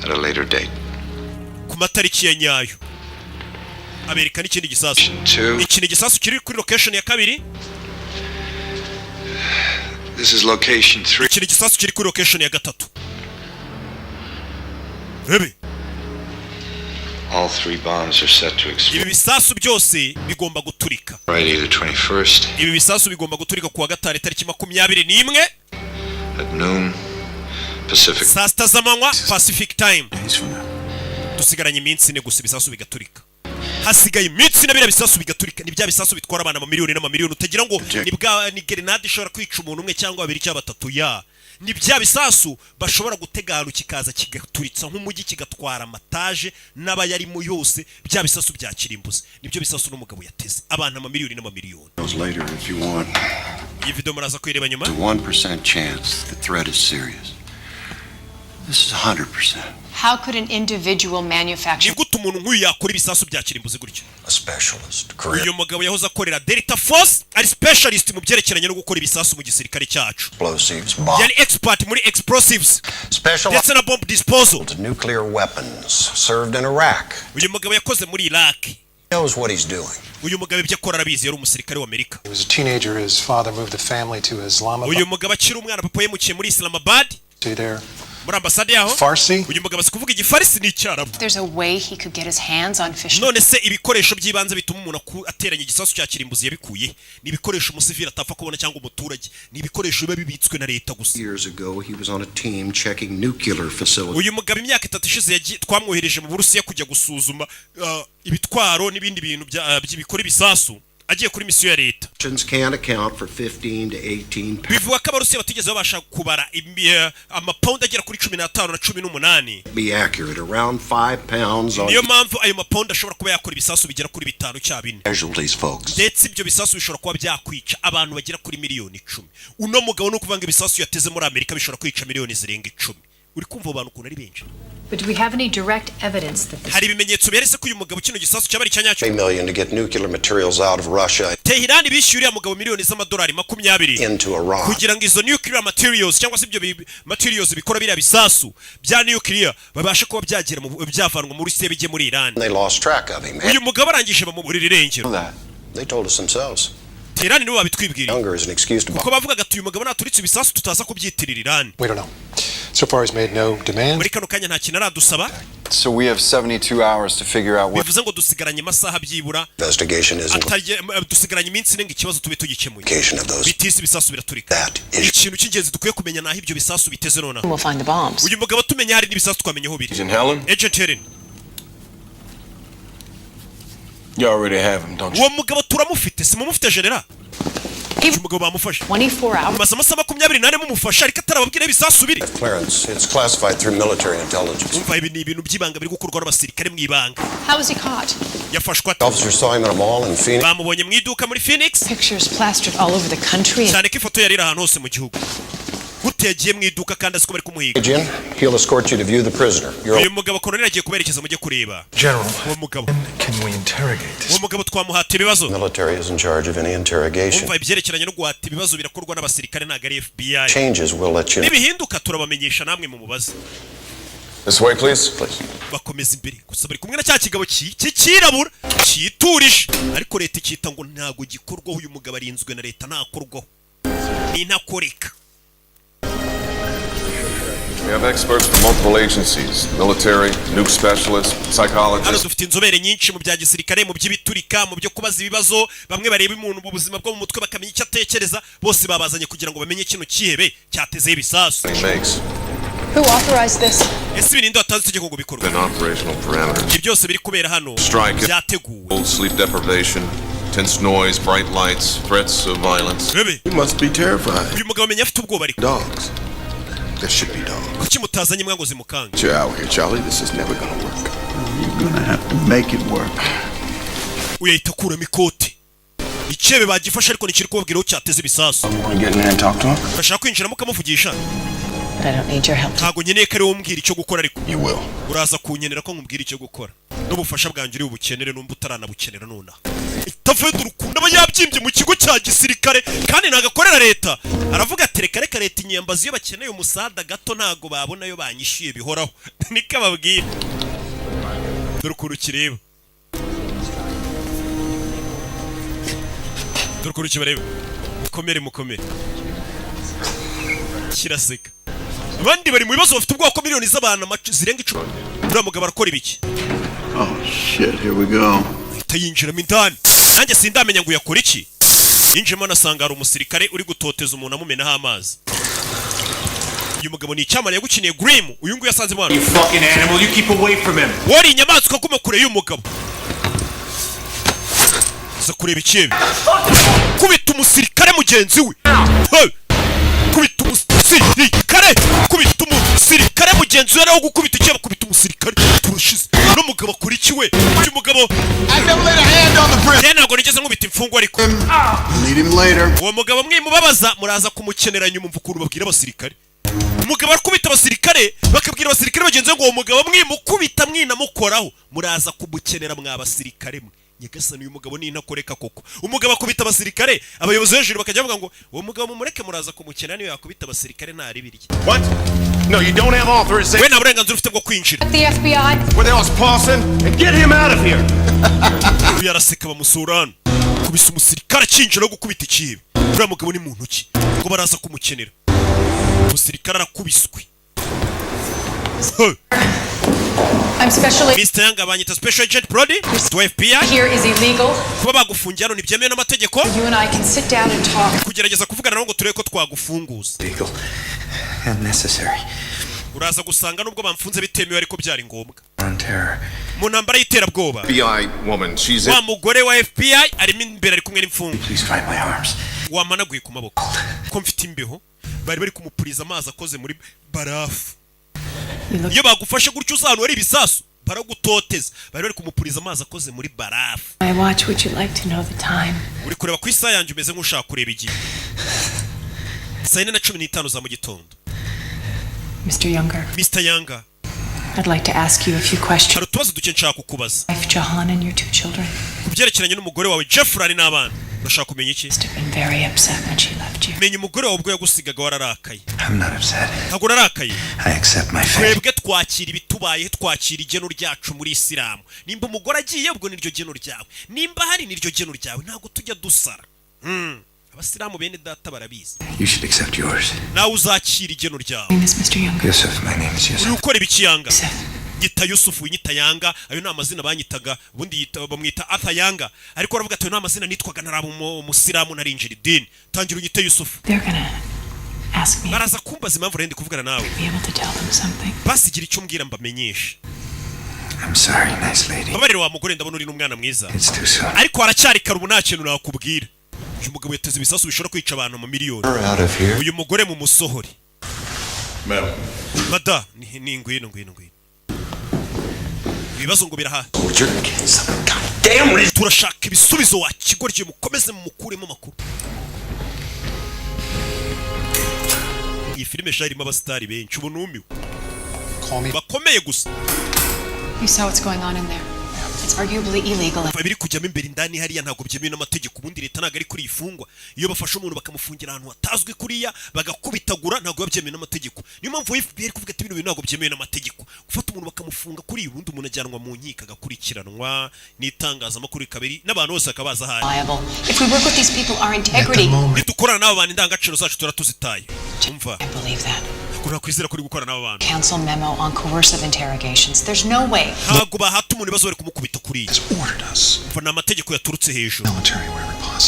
[SPEAKER 2] at a later date.
[SPEAKER 1] Ku matariki ya nyayo. Amerika n'ikindi gisasu. Iki ni gisasu kiri kuri location ya kabiri.
[SPEAKER 2] This is location 3.
[SPEAKER 1] Iki ni gisasu kiri kuri location ya gatatu. Rebe.
[SPEAKER 2] All 3 bombs are set to explode.
[SPEAKER 1] Ibi bisasu byose bigomba guturika.
[SPEAKER 2] Friday the 21st.
[SPEAKER 1] Ibi bisasu bigomba guturika kuwa gatanu tariki 21
[SPEAKER 2] at noon Pacific.
[SPEAKER 1] Saa sita z'amanywa Pacific time. Dusigaranye iminsi ine gusa ibisasu bigaturika. Hasigaye iminsi ine bisasu bigaturika. Ni bya bisasu bitwara abantu amamiliyoni n'amamiliyoni, utagira ngo ni grenade ishobora kwica umuntu umwe cyangwa babiri cyangwa batatu ya. Ni bya bisasu bashobora gutega ahantu kikaza kigaturitsa nk'umujyi kigatwara amataje n'abayarimo yose, bya bisasu bya kirimbuzi. Nibyo bisasu n'umugabo yateze abantu amamiliyoni n'amamiliyoni. Iyi video muraza kwireba nyuma.
[SPEAKER 15] 1% chance the threat is serious. This is 100%.
[SPEAKER 4] How could an individual manufacture?
[SPEAKER 1] Nigute umuntu nk'uyu yakora ibisasu bya kirimbuzi gutyo?
[SPEAKER 15] A specialist.
[SPEAKER 1] Uyu mugabo yahoze akorera Delta Force, ari specialist mu byerekeranye no gukora ibisasu mu gisirikare cyacu.
[SPEAKER 15] Explosives,
[SPEAKER 1] yani expert muri explosives. Specialized
[SPEAKER 15] in
[SPEAKER 1] bomb disposal.
[SPEAKER 15] Nuclear weapons served in Iraq.
[SPEAKER 1] Uyu mugabo yakoze muri Iraq.
[SPEAKER 15] Knows what he's doing.
[SPEAKER 1] Uyu mugabo ibyo akora arabizi, yari umusirikare wa Amerika.
[SPEAKER 14] He was a teenager. His father moved the family to Islamabad.
[SPEAKER 1] Uyu mugabo akiri umwana, papa yemukiye muri Islamabad.
[SPEAKER 14] There.
[SPEAKER 1] Muri ambasade yaho.
[SPEAKER 14] Farsi.
[SPEAKER 1] Uyu mugabo si kuvuga igifarisi n'icyarabu.
[SPEAKER 4] There's a way he could get his hands on fish.
[SPEAKER 1] None se ibikoresho by'ibanze bituma umuntu ateranya igisasu cya kirimbuzi yabikuye? Ni ibikoresho umusivili atapfa kubona cyangwa umuturage. Ni ibikoresho biba bibitswe na leta gusa.
[SPEAKER 15] Years ago he was on a team checking nuclear facilities.
[SPEAKER 1] Uyu mugabo imyaka 3 ishize twamwohereje mu Burusiya kujya gusuzuma ibitwaro n'ibindi bintu by'ibikora ibisasu. Agiye kuri misiyo ya leta.
[SPEAKER 15] Can't account for 15 to 18
[SPEAKER 1] bivuga ko Abarusiya batigeze babasha kubara amapound agera kuri 15 na 18.
[SPEAKER 15] Be accurate around 5 pounds on.
[SPEAKER 1] Niyo mpamvu ayo mapound ashobora kuba yakora ibisasu bigera kuri 5 cya 4.
[SPEAKER 15] Casualties folks.
[SPEAKER 1] Ndetse ibyo bisasu bishobora kuba byakwica abantu bagera kuri miliyoni 10. Uno mugabo no kuvanga ibisasu yateze muri Amerika bishobora kwica miliyoni zirenga 10. Uri kumva abantu ukuntu ari benshi.
[SPEAKER 8] But do we have any direct evidence that this...
[SPEAKER 1] Hari ibimenyetso byeretse ko uyu mugabo kino gisasu cyabari cyanyacyo.
[SPEAKER 15] $1 million to get nuclear materials out of Russia.
[SPEAKER 1] Tehran bishyuriye mugabo miliyoni z'amadolari 20
[SPEAKER 15] into Iran.
[SPEAKER 1] Kugira ngo izo nuclear materials cyangwa se ibyo materials bikora biriya bisasu bya nuclear babashe kuba byagera mu byavanwa mu Rusiya bijye muri Iran.
[SPEAKER 15] They lost track of him.
[SPEAKER 1] Uyu mugabo arangije bamuburira irengero.
[SPEAKER 15] They told us themselves.
[SPEAKER 1] Tehran nibo babitwibwiriye.
[SPEAKER 15] Hunger is an excuse to.
[SPEAKER 1] Kuko bavugaga ati uyu mugabo naturitse ibisasu tutaza kubyitirira Iran.
[SPEAKER 14] We don't know. So far he's made no demand.
[SPEAKER 1] Muri kano kanya nta kintu aradusaba.
[SPEAKER 3] So we have 72 hours to figure out what.
[SPEAKER 1] Bivuze ngo dusigaranye amasaha byibura.
[SPEAKER 15] Investigation isn't.
[SPEAKER 1] Dusigaranye iminsi nenga ikibazo tube tugikemuye.
[SPEAKER 15] Those.
[SPEAKER 1] Bitisi ibisasu biraturika. Ikintu cy'ingenzi dukwiye kumenya naho ibyo bisasu biteze nona.
[SPEAKER 4] We'll find the bombs.
[SPEAKER 1] Uyu mugabo tumenya hari n'ibisasu twamenye aho biri.
[SPEAKER 3] Agent Helen?
[SPEAKER 1] Agent Helen.
[SPEAKER 3] You already have him, don't you?
[SPEAKER 1] Uwo mugabo turamufite, simumufite general. Uyu mugabo bamufashe.
[SPEAKER 4] 24 hours.
[SPEAKER 1] Maze amasaha 28 mumufasha ariko atarababwira ibisasu biri.
[SPEAKER 15] Clearance. It's classified through military intelligence.
[SPEAKER 1] Umva ibi ni ibintu by'ibanga biri gukorwa n'abasirikare mu ibanga.
[SPEAKER 4] How was he caught?
[SPEAKER 1] Yafashwe.
[SPEAKER 15] Officers saw him at a mall in Phoenix.
[SPEAKER 1] Bamubonye mu iduka muri Phoenix.
[SPEAKER 4] Pictures plastered all over the country.
[SPEAKER 1] Cyane ko ifoto yari ahantu hose mu gihugu. Gutegiye mu iduka kandi asiko bari kumuhiga.
[SPEAKER 15] Agent, he'll escort you to view the prisoner.
[SPEAKER 1] Uyu mugabo Colonel agiye kuberekeza mujye kureba.
[SPEAKER 14] General,
[SPEAKER 1] uwo mugabo.
[SPEAKER 14] Can we interrogate this?
[SPEAKER 1] Uwo mugabo twamuhata ibibazo.
[SPEAKER 15] Military is in charge of any interrogation.
[SPEAKER 1] Umva ibyerekeranye no guhata ibibazo birakorwa n'abasirikare ntago ari FBI.
[SPEAKER 15] Changes will let you.
[SPEAKER 1] Nibihinduka turabamenyesha namwe mu mubazi.
[SPEAKER 3] This way, please.
[SPEAKER 1] Bakomeza imbere gusa bari kumwe na cya kigabo cyirabura cyiturije ariko leta ikita ngo ntago gikorwaho uyu mugabo arinzwe na leta ntakorwaho. Ni ntakoreka.
[SPEAKER 3] We have experts from multiple agencies, military, nuke specialists, psychologists.
[SPEAKER 1] Dufite inzobere nyinshi mu bya gisirikare, mu by'ibiturika, mu byo kubaza ibibazo, bamwe bareba umuntu mu buzima bwo mu mutwe bakamenya icyo atekereza, bose babazanye kugira ngo bamenye kino kihebe cyateze ibisasu.
[SPEAKER 4] Who authorized this?
[SPEAKER 1] Ese ibintu atazi itegeko ngo bikorwe.
[SPEAKER 3] An operational parameter.
[SPEAKER 1] Ibyo byose biri kubera hano.
[SPEAKER 3] Byateguwe. Sleep deprivation, tense noise, bright lights, threats of violence.
[SPEAKER 13] You must be terrified.
[SPEAKER 1] Uyu mugabo amenya afite ubwoba ariko.
[SPEAKER 13] Dogs. There should be dogs.
[SPEAKER 1] Kuki mutazanye mwango zimukanga?
[SPEAKER 13] You're out here, Charlie. This is never gonna work. You're gonna have to make it work.
[SPEAKER 1] Uyahita kuramo ikote. icyebe bagifashe ariko nikiri kubabwira aho cyateze ibisasu. Bashaka kwinjiramo ukamuvugisha. Ntago nkeneye ko ari wowe umbwira icyo gukora ariko. Uraza kunyenera ko nkubwira icyo gukora. N'ubufasha bwanjye uri ubukenere n'umbu utaranabukenera nona. Itafete urukundo aba yabyimbye mu kigo cya gisirikare kandi nagakorera leta. Aravuga ati reka leta inyambazi iyo bakeneye umusada gato ntago babona yo banyishyuye bihoraho. Niko ababwira. Dore ukuntu kireba. Dore ukuntu kibareba. Mukomere. Kiraseka. Abandi bari mu bibazo bafite ubwoko miliyoni z'abantu zirenga 10. Uriya mugabo arakora ibiki?
[SPEAKER 15] Oh shit, here we go.
[SPEAKER 1] Tayinjiramo indani. Nanjye sindamenya ngo yakora iki. Yinjemo nasanga hari umusirikare uri gutoteza umuntu amumenaho amazi. Uyu mugabo ni icyamara yagukiniye Grim. Uyu nguyu yasanze mwana.
[SPEAKER 16] You fucking animal, you keep away from him.
[SPEAKER 1] Wari inyamaswa kuma kure y'uyu mugabo. Za kureba icyebe. Kubita umusirikare mugenzi we. Kubita umusirikare. Kubita umusirikare mugenzi we naho gukubita icyebe kubita umusirikare. Turushize. No mugabo akora iki we? Uyu mugabo
[SPEAKER 15] I never laid a hand on the prison.
[SPEAKER 1] Ntabwo nigeze nkubita imfungwa ariko.
[SPEAKER 15] Need him later.
[SPEAKER 1] Uwo mugabo mwimubabaza muraza kumukenera nyuma mvuga ukuntu babwira abasirikare. Umugabo akubita abasirikare bakabwira abasirikare bagenzi ngo uwo mugabo mwimukubita mwinamukoraho muraza kumukenera mw'abasirikare mwe. Nyagasani uyu mugabo ni intakoreka koko. Umugabo akubita abasirikare abayobozi hejuru bakajya bavuga ngo uwo mugabo mumureke muraza kumukena niyo yakubita abasirikare ntari birye.
[SPEAKER 16] What? No, you don't have authorization.
[SPEAKER 1] We nta burenganzira ufite bwo kwinjira.
[SPEAKER 8] The FBI.
[SPEAKER 16] Where the hell's Paulson? And get him out of here.
[SPEAKER 1] Yaraseka bamusurana. Kubisa umusirikare akinjira no gukubita ikibi. Uriya mugabo ni muntu ki? Ngo baraza kumukenera. Umusirikare arakubiswe.
[SPEAKER 8] I'm specially
[SPEAKER 1] Mr. Yanga banyita Special Agent Brody to FBI.
[SPEAKER 8] Here is illegal.
[SPEAKER 1] Kuba bagufungiye hano ntibyemewe n'amategeko.
[SPEAKER 8] You and I can sit down and talk.
[SPEAKER 1] Kugerageza kuvugana nawe ngo turebe ko twagufunguza.
[SPEAKER 15] Legal and necessary.
[SPEAKER 1] Uraza gusanga nubwo bamfunze bitemewe ariko byari ngombwa.
[SPEAKER 15] On terror.
[SPEAKER 1] Mu ntambara y'iterabwoba.
[SPEAKER 3] FBI woman, she's
[SPEAKER 1] Wa mugore wa FBI arimo imbere ari kumwe n'imfungu.
[SPEAKER 15] Please find my arms.
[SPEAKER 1] Wamanaguye ku maboko. Ko mfite imbeho bari kumupuriza amazi akoze muri barafu. Iyo bagufashe gutyo uzantu ari ibisasu baragutoteza bari kumupuriza amazi akoze muri barafu.
[SPEAKER 4] My watch, would you like to know the time?
[SPEAKER 1] Uri kureba ku isaha yanjye umeze nk'ushaka kureba igihe. 4:15 za mu gitondo.
[SPEAKER 4] Mr. Younger.
[SPEAKER 1] Mr. Younger.
[SPEAKER 4] I'd like to ask you a few questions.
[SPEAKER 1] Hari utubazo duke nshaka kukubaza.
[SPEAKER 4] Wife Jahan and your 2 children.
[SPEAKER 1] Kubyerekeranye n'umugore wawe Jeffrey n'abana. Ndashaka kumenya iki?
[SPEAKER 4] Must have been very upset when she left you.
[SPEAKER 1] Menya umugore wawe ubwo yagusigaga wararakaye.
[SPEAKER 15] I'm not upset.
[SPEAKER 1] Ntabwo narakaye.
[SPEAKER 15] I accept my fate.
[SPEAKER 1] Twebwe twakira ibitubaye twakira igeno ryacu muri Isilamu. Nimba umugore agiye ubwo niryo geno ryawe. Nimba hari niryo geno ryawe ntabwo tujya dusara. Abasilamu bene data barabizi.
[SPEAKER 15] You should accept yours.
[SPEAKER 1] Nawe uzakira igeno ryawe.
[SPEAKER 4] My name is Mr. Younger.
[SPEAKER 15] Yusuf, my name is Yusuf.
[SPEAKER 1] Uri ukora ibiki Yanga?
[SPEAKER 4] Yusuf.
[SPEAKER 1] Gita Yusuf winyita Yanga, ayo ni amazina banyitaga, ubundi bamwita Arthur Yanga, ariko aravuga ati ayo ni amazina nitwaga narabo umusilamu narinjira idini. Tangira unyite Yusuf.
[SPEAKER 4] They're gonna ask me.
[SPEAKER 1] Baraza kumbaza impamvu rendi kuvugana nawe.
[SPEAKER 4] Be able to tell them something.
[SPEAKER 1] Basigira icyo mbwira mbamenyesha.
[SPEAKER 15] I'm sorry, nice lady.
[SPEAKER 1] Babarira wa mugore ndabona uri n'umwana mwiza.
[SPEAKER 15] It's too soon.
[SPEAKER 1] Ariko haracyari karubu nta kintu nakubwira. Uyu mugabo yateze ibisasu bishobora kwica abantu mu miliyoni.
[SPEAKER 15] Out of here.
[SPEAKER 1] Uyu mugore mu musohori.
[SPEAKER 3] Madam.
[SPEAKER 1] Mada, ni ngwino. Ibibazo ngo biraha. Turashaka ibisubizo wa kigorye mukomeze mukuremo makuru. Iyi filime irimo abasitari benshi ubu numiwe. Bakomeye gusa.
[SPEAKER 8] You saw what's going on in there. It's arguably illegal.
[SPEAKER 1] Babiri kujyamo imbere indani hariya ntago byemewe n'amategeko ubundi leta ntago ari kuri ifungwa. Iyo bafashe umuntu bakamufungira ahantu hatazwi kuriya bagakubitagura ntago byemewe n'amategeko. Niyo mpamvu FBI kuvuga ati ibintu ntago byemewe n'amategeko. Gufata umuntu bakamufunga kuri ubundi umuntu ajyanwa mu nkiko agakurikiranwa n'itangazamakuru kabiri n'abantu bose akabaza hari.
[SPEAKER 8] If we work with these people, our integrity.
[SPEAKER 1] Nidukorana n'abo bantu indangagaciro zacu turatuzitaye. Umva.
[SPEAKER 8] I believe that.
[SPEAKER 1] Kuna kwizera kuri gukorana n'abo bantu.
[SPEAKER 8] Council memo on coercive interrogations. There's no way.
[SPEAKER 1] Ntago bahata umuntu bazore kumukubita kuri. Mva na amategeko yaturutse hejuru.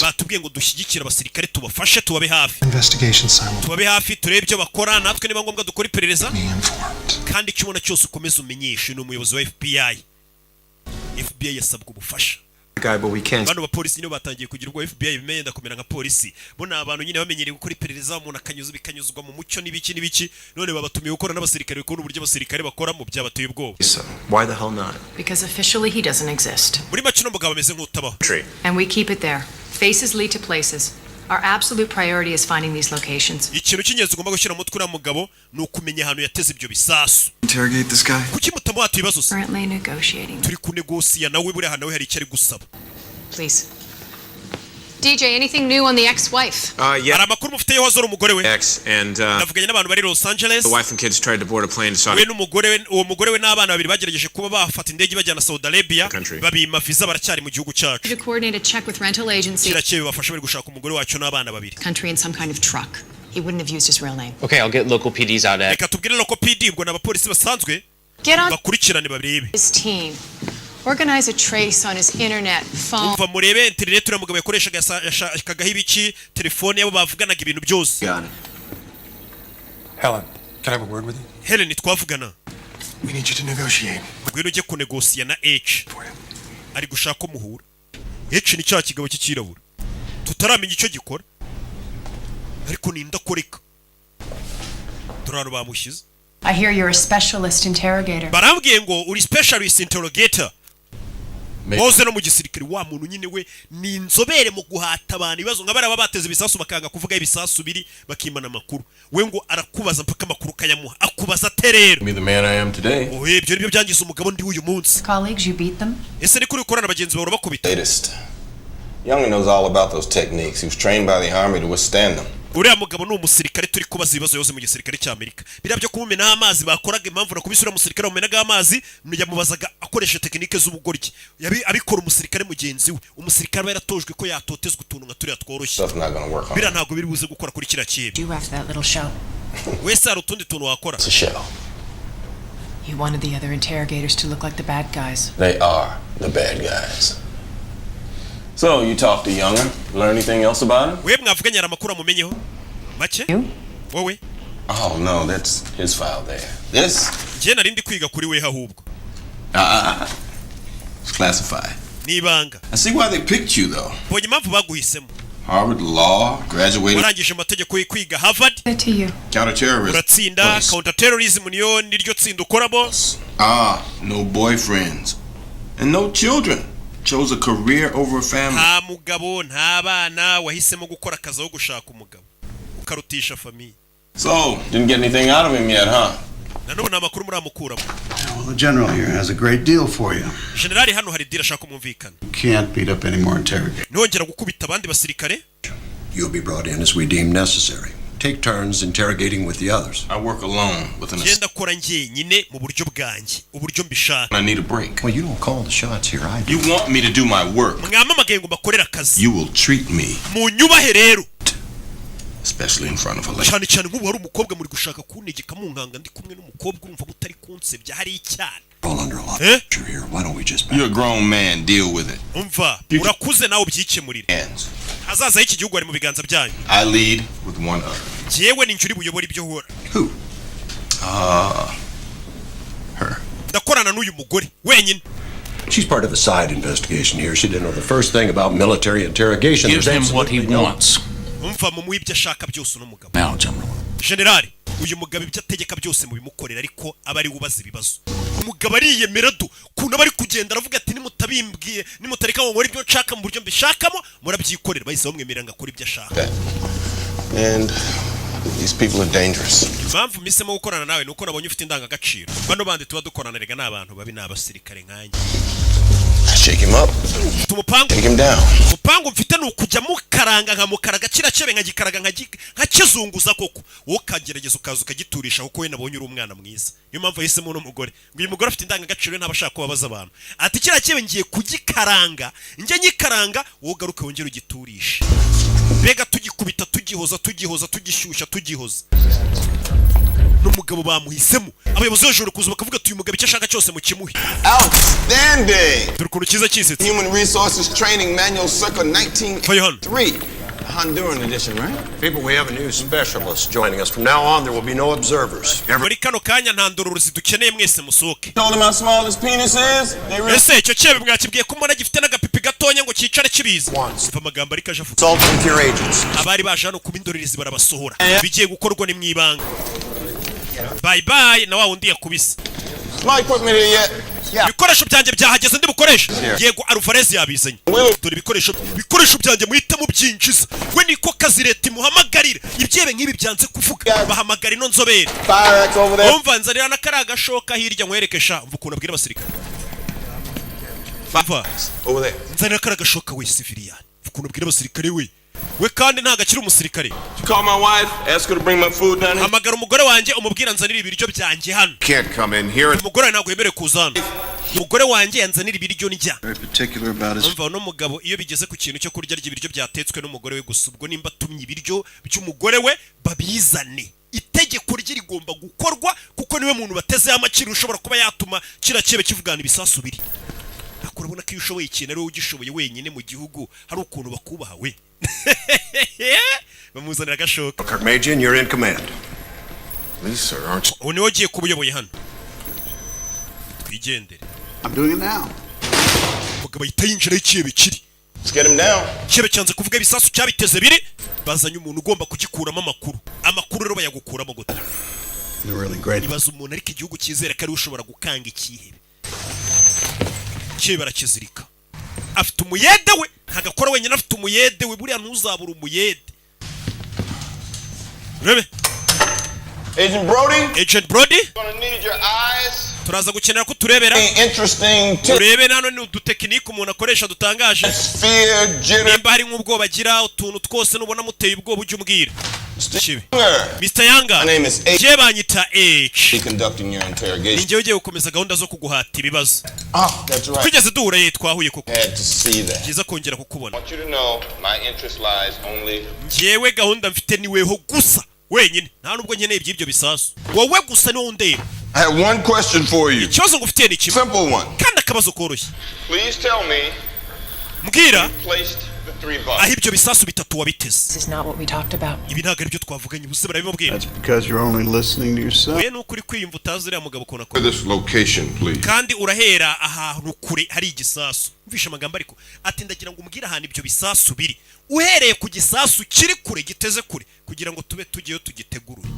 [SPEAKER 1] Batubwiye ngo dushyigikira abasirikare tubafashe tubabe hafi. Tubabe hafi turebe ibyo bakora natwe niba ngombwa dukora iperereza. Kandi icyo ubona cyose ukomeza umenyeshe ni umuyobozi wa FBI. FBI yasabwa ubufasha. Bano bapolisi nibo batangiye kugira ubwo FBI bimenye ndakomera nka polisi. Bona abantu nyine bamenyereye gukora iperereza umuntu bikanyuzwa mu mucyo n'ibiki none babatumiye gukora n'abasirikare kubona uburyo abasirikare bakora mu byabateye ubwoba.
[SPEAKER 10] Why the hell not?
[SPEAKER 8] Because officially he doesn't exist.
[SPEAKER 1] Muri make no mugabo ameze nk'utabaho.
[SPEAKER 8] And we keep it there.
[SPEAKER 4] Faces lead to places. Our absolute priority is finding these locations.
[SPEAKER 1] ikintu cy'ingenzi ugomba gushyira mu mutwe uriya mugabo ni ukumenya ahantu yateze ibyo bisasu.
[SPEAKER 15] Interrogate this guy?
[SPEAKER 1] Kuki mutamuhata ibibazo se?
[SPEAKER 4] Currently negotiating.
[SPEAKER 1] Turi kunegosiya nawe buriya nawe hari icyo ari gusaba.
[SPEAKER 4] Please. DJ, anything new on the ex-wife?
[SPEAKER 1] Hari amakuru mufiteyeho azora umugore we.
[SPEAKER 5] And
[SPEAKER 1] Navuganye n'abantu bari Los Angeles.
[SPEAKER 5] the wife and kids tried to board a plane to Saudi.
[SPEAKER 1] We n'umugore uwo mugore we n'abana babiri bagerageje kuba bafata indege bajyana Saudi Arabia. Babima visa baracyari mu gihugu cyacu.
[SPEAKER 4] To coordinate a check with rental agency.
[SPEAKER 1] Kirakeye bafasha bari gushaka umugore wacu n'abana babiri.
[SPEAKER 4] Country in some kind of truck. He wouldn't have used his real name.
[SPEAKER 6] Okay, I'll get local PDs out at.
[SPEAKER 1] Reka tubwire local PD ubwo n'abapolisi basanzwe.
[SPEAKER 4] Get on
[SPEAKER 1] bakurikirane babirebe.
[SPEAKER 4] His team. Organize a trace on his internet phone.
[SPEAKER 1] Umva murebe internet uriya mugabo yakoreshaga yashakagaho ibiki telefone yabo bavuganaga ibintu byose.
[SPEAKER 14] Helen, can I have a word with you?
[SPEAKER 1] Helen twavugana.
[SPEAKER 14] We need you to negotiate.
[SPEAKER 1] Ngwino ujye kunegosiya na H. Ari gushaka umuhura. H ni cya kigabo cy'ikirabura. Tutaramenya icyo gikora. Ariko ninda koreka. Turano bamushize.
[SPEAKER 4] I hear you're a specialist interrogator.
[SPEAKER 1] Barambwiye ngo uri specialist interrogator. Moze no mu gisirikare wa muntu nyine we ni inzobere mu guhata abantu ibibazo nk'abari abateze ibisasu bakanga kuvuga ibisasu biri bakimana amakuru. We ngo arakubaza mpaka amakuru kayamuha. Akubaza terero.
[SPEAKER 3] Me the man I am today.
[SPEAKER 1] Ibyo nibyo byangiza umugabo ndi uyu munsi.
[SPEAKER 4] Colleagues, you beat them?
[SPEAKER 1] Ese ni kuri ukorana bagenzi bawe bakubita.
[SPEAKER 13] Latest. Young knows all about those techniques. He was trained by the army to withstand them.
[SPEAKER 1] Uriya mugabo ni umusirikare turi kubaza ibibazo yose mu gisirikare cy'Amerika. Birabyo kumumena amazi bakoraga impamvu na kubisura umusirikare mumenaga amazi yamubazaga akoresha tekinike z'ubugoryi. Abikora umusirikare mugenzi we. Umusirikare yaratojwe ko yatotezwa utuntu nka turiya tworoshye. Bira ntago biri buze gukora kuri kira kibi.
[SPEAKER 4] You after that little show.
[SPEAKER 1] Wese hari utundi tuntu wakora.
[SPEAKER 13] It's a show.
[SPEAKER 4] You wanted the other interrogators to look like the bad guys.
[SPEAKER 13] They are the bad guys. So, you talked to Younger? Learn anything else about him?
[SPEAKER 1] We mwavuganye aramakuru amumenyeho. Make? Wowe?
[SPEAKER 13] Oh, no, that's his file there. This?
[SPEAKER 1] Je narindi kwiga kuri we ahubwo.
[SPEAKER 13] It's classified.
[SPEAKER 1] Nibanga.
[SPEAKER 13] I see why they picked you, though.
[SPEAKER 1] Bonye impamvu baguhisemo.
[SPEAKER 13] Harvard Law, graduated.
[SPEAKER 1] Warangije amategeko kwiga Harvard.
[SPEAKER 4] To you.
[SPEAKER 13] Counterterrorism.
[SPEAKER 1] Uratsinda counterterrorism niyo niryo tsinda ukoramo.
[SPEAKER 13] No boyfriends. And no children. Chose a career over a family.
[SPEAKER 1] Nta mugabo nta bana wahisemo gukora akazi aho gushaka umugabo. Ukarutisha famille.
[SPEAKER 13] So, didn't get anything out of him yet, huh?
[SPEAKER 1] Nanone amakuru muramukuramo.
[SPEAKER 17] Well, the general here has a great deal for you.
[SPEAKER 1] Generali hano hari deal ashaka kumvikana.
[SPEAKER 17] You can't beat up any more interrogators.
[SPEAKER 1] Nongera gukubita abandi basirikare.
[SPEAKER 15] You'll be brought in as we deem necessary. Take turns interrogating with the others.
[SPEAKER 13] I work alone with an
[SPEAKER 1] Genda kora njyenyine mu buryo bwanjye, uburyo mbishaka.
[SPEAKER 13] I need a break.
[SPEAKER 15] Well, you don't call the shots here, I do.
[SPEAKER 13] You want me to do my work.
[SPEAKER 1] Mwamamagaye ngo bakorera akazi.
[SPEAKER 13] You will treat me.
[SPEAKER 1] Mu nyubahe rero.
[SPEAKER 13] Especially in front of a lady.
[SPEAKER 1] Cyane cyane nk'ubu hari umukobwa muri gushaka kuntegeka mu nkanga ndi kumwe n'umukobwa urumva gutari kunsebya hari icyane.
[SPEAKER 15] All under a lot of pressure here. Why don't we just back?
[SPEAKER 13] You're a grown man, deal with it.
[SPEAKER 1] Umva, urakuze nawe ubyikemurire. Hazaza y'iki gihugu ari mu biganza byanyu.
[SPEAKER 13] I lead with one other.
[SPEAKER 1] Jewe ni njuri buyobora ibyo hora.
[SPEAKER 15] Who?
[SPEAKER 13] Her.
[SPEAKER 1] Ndakorana n'uyu mugore wenyine.
[SPEAKER 15] She's part of a side investigation here. She didn't know the first thing about military interrogation.
[SPEAKER 14] Give him what he wants.
[SPEAKER 1] Umva mu ibyo ashaka byose no mugabo.
[SPEAKER 14] Now, General.
[SPEAKER 1] General, uyu mugabo ibyo ategeka byose mu bimukorera ariko abari ubaza ibibazo. Umugabo ariyemera du kuna bari kugenda aravuga ati nimutabimbwiye nimutareka ngo nkore ibyo nshaka mu buryo mbishakamo murabyikorera bahise bamwemerera ngo akore ibyo ashaka.
[SPEAKER 13] And these people are dangerous.
[SPEAKER 1] Impamvu misemo gukorana nawe nuko nabonye ufite indangagaciro. Bano bandi tuba dukorana rega n'abantu babi n'abasirikare nkanjye.
[SPEAKER 13] Shake him up. Take him down.
[SPEAKER 1] Mupango mfite nukujya mukaranga nka mukaraga kiracebe nka gikaraga nka kizunguza koko. Wo kagerageza ukaza ukagiturisha kuko we nabonye uri umwana mwiza. Niyo mpamvu yahisemo no mugore. Ngo uyu mugore afite indangagaciro ntabashaka kubabaza abantu. Ati kiracebe ngiye kugikaranga. Njye nyikaranga wo garuke wongera ugiturisha. Bega tugikubita tugishyushya tugihoza. N'umugabo bamuhisemo abayobozi b'ejuru kuza bakavuga ati uyu mugabo icyo ashaka cyose mu kimuhi.
[SPEAKER 13] Outstanding.
[SPEAKER 1] Turukuntu kiza kisetse.
[SPEAKER 13] Human Resources Training Manual circa 1903. Honduran edition, right?
[SPEAKER 15] People, we have a new specialist joining us. From now on, there will be no observers.
[SPEAKER 1] Muri kano kanya nta ndororezi dukeneye mwese musohoke.
[SPEAKER 13] Told them how small his penis is.
[SPEAKER 1] Ese icyo cyebe mwakibwiye ko mbona gifite n'agapipi gatonya ngo cyicare kibiza. Mva amagambo ari kaje avuga.
[SPEAKER 15] Consult with your agents.
[SPEAKER 1] Abari baje hano kuba indorerezi barabasohora. Bigiye gukorwa ni mwibanga. Bye bye na wa wundi yakubise.
[SPEAKER 13] Small equipment here yet?
[SPEAKER 1] ibikoresho byanjye byahageze ndi bukoresha. Yego Alvarez yabizanye. Dore ibikoresho byanjye muhitamo byinjiza. We niko kazi leta imuhamagarira. Ibyebe nk'ibi byanze kuvuga bahamagara ino nzobere. Umva nzanira na karaga shoka hirya nkwerekesha mva ukuntu abwira abasirikare. Mva nzanira karaga shoka we civilian. Ukuntu abwira abasirikare we kandi ntago akiri umusirikare.
[SPEAKER 16] Call my wife, ask her to bring my food down here.
[SPEAKER 1] Hamagara umugore wanjye umubwira nzanira ibiryo byanjye hano.
[SPEAKER 16] Can't come in here.
[SPEAKER 1] Umugore ntago yemerewe kuza hano. Umugore wanjye yanzanira ibiryo njya.
[SPEAKER 17] Very particular about his.
[SPEAKER 1] Umva no mugabo iyo bigeze ku kintu cyo kurya ry'ibiryo byatetswe n'umugore we gusa ubwo nimba tumye ibiryo by'umugore we babizane. Itegeko rye rigomba gukorwa kuko niwe muntu bateze amakiri ushobora kuba yatuma kira cyebe kivugana ibisasu biri. Akurabona ko iyo ushoboye ikintu ari ugishoboye wenyine mu gihugu hari ukuntu bakubaha we. Bamuzanira gashoka.
[SPEAKER 16] Major, you're in command.
[SPEAKER 3] Please, sir, aren't you?
[SPEAKER 1] Ubu niwe ugiye kubuyoboye hano. Twigendere.
[SPEAKER 17] I'm doing it now.
[SPEAKER 1] Mugabo yitayinjira ikibe kiri.
[SPEAKER 16] Let's get him down.
[SPEAKER 1] Kibe cyanze kuvuga ibisasu cyabiteze biri. Bazanye umuntu ugomba kugikuramo amakuru. Amakuru rero bayagukuramo gute.
[SPEAKER 17] You're really great.
[SPEAKER 1] Ibaza umuntu ariko igihugu cyizera ko ari ushobora gukanga ikihebe. Kibe barakizirika. Afite umuyede we ntagakora wenyine afite umuyede we buriya ntuzabura umuyede. Rebe Agent Brody
[SPEAKER 16] Gonna need your eyes.
[SPEAKER 1] turaza gukenera ko turebera
[SPEAKER 16] Interesting.
[SPEAKER 1] turebe nano ni udutekinike umuntu akoresha dutangaje nimba hari nk'ubwoba agira utuntu twose nubona muteye ubwoba ujye umbwira. Mr. Yanga je banyita H
[SPEAKER 16] Conducting your interrogation.
[SPEAKER 1] ninjye ugiye gukomeza gahunda zo kuguhata ibibazo.
[SPEAKER 16] That's right.
[SPEAKER 1] Twigeze duhura ye twahuye koko.
[SPEAKER 16] Had to see that.
[SPEAKER 1] Byiza kongera kukubona.
[SPEAKER 16] I want you to know my interest lies only.
[SPEAKER 1] Njyewe gahunda mfite niweho gusa wenyine nta nubwo nkeneye iby'ibyo bisasu wowe gusa niwo ndeba.
[SPEAKER 16] I have one question for you.
[SPEAKER 1] Ikibazo ngufitiye ni kimwe.
[SPEAKER 16] Simple one.
[SPEAKER 1] Kandi akabazo koroshye.
[SPEAKER 16] Please tell me.
[SPEAKER 1] Mbwira
[SPEAKER 16] Placed the 3 bucks.
[SPEAKER 1] aho ibyo bisasu bitatu wabiteze.
[SPEAKER 4] This is not what we talked about.
[SPEAKER 1] Ibi ntabwo aribyo twavuganye ubuse barabimubwira.
[SPEAKER 17] That's because you're only listening to yourself.
[SPEAKER 1] We nukuri kwiyumva utazi uriya mugabo kona ko.
[SPEAKER 3] This location, please.
[SPEAKER 1] Kandi urahera ahantu kure hari igisasu. Mvisha amagambo ariko ati ndagira ngo umbwire ahantu ibyo bisasu biri. Uhereye ku gisasu kiri kure giteze kure kugira ngo tube tugiyeyo tugitegurure.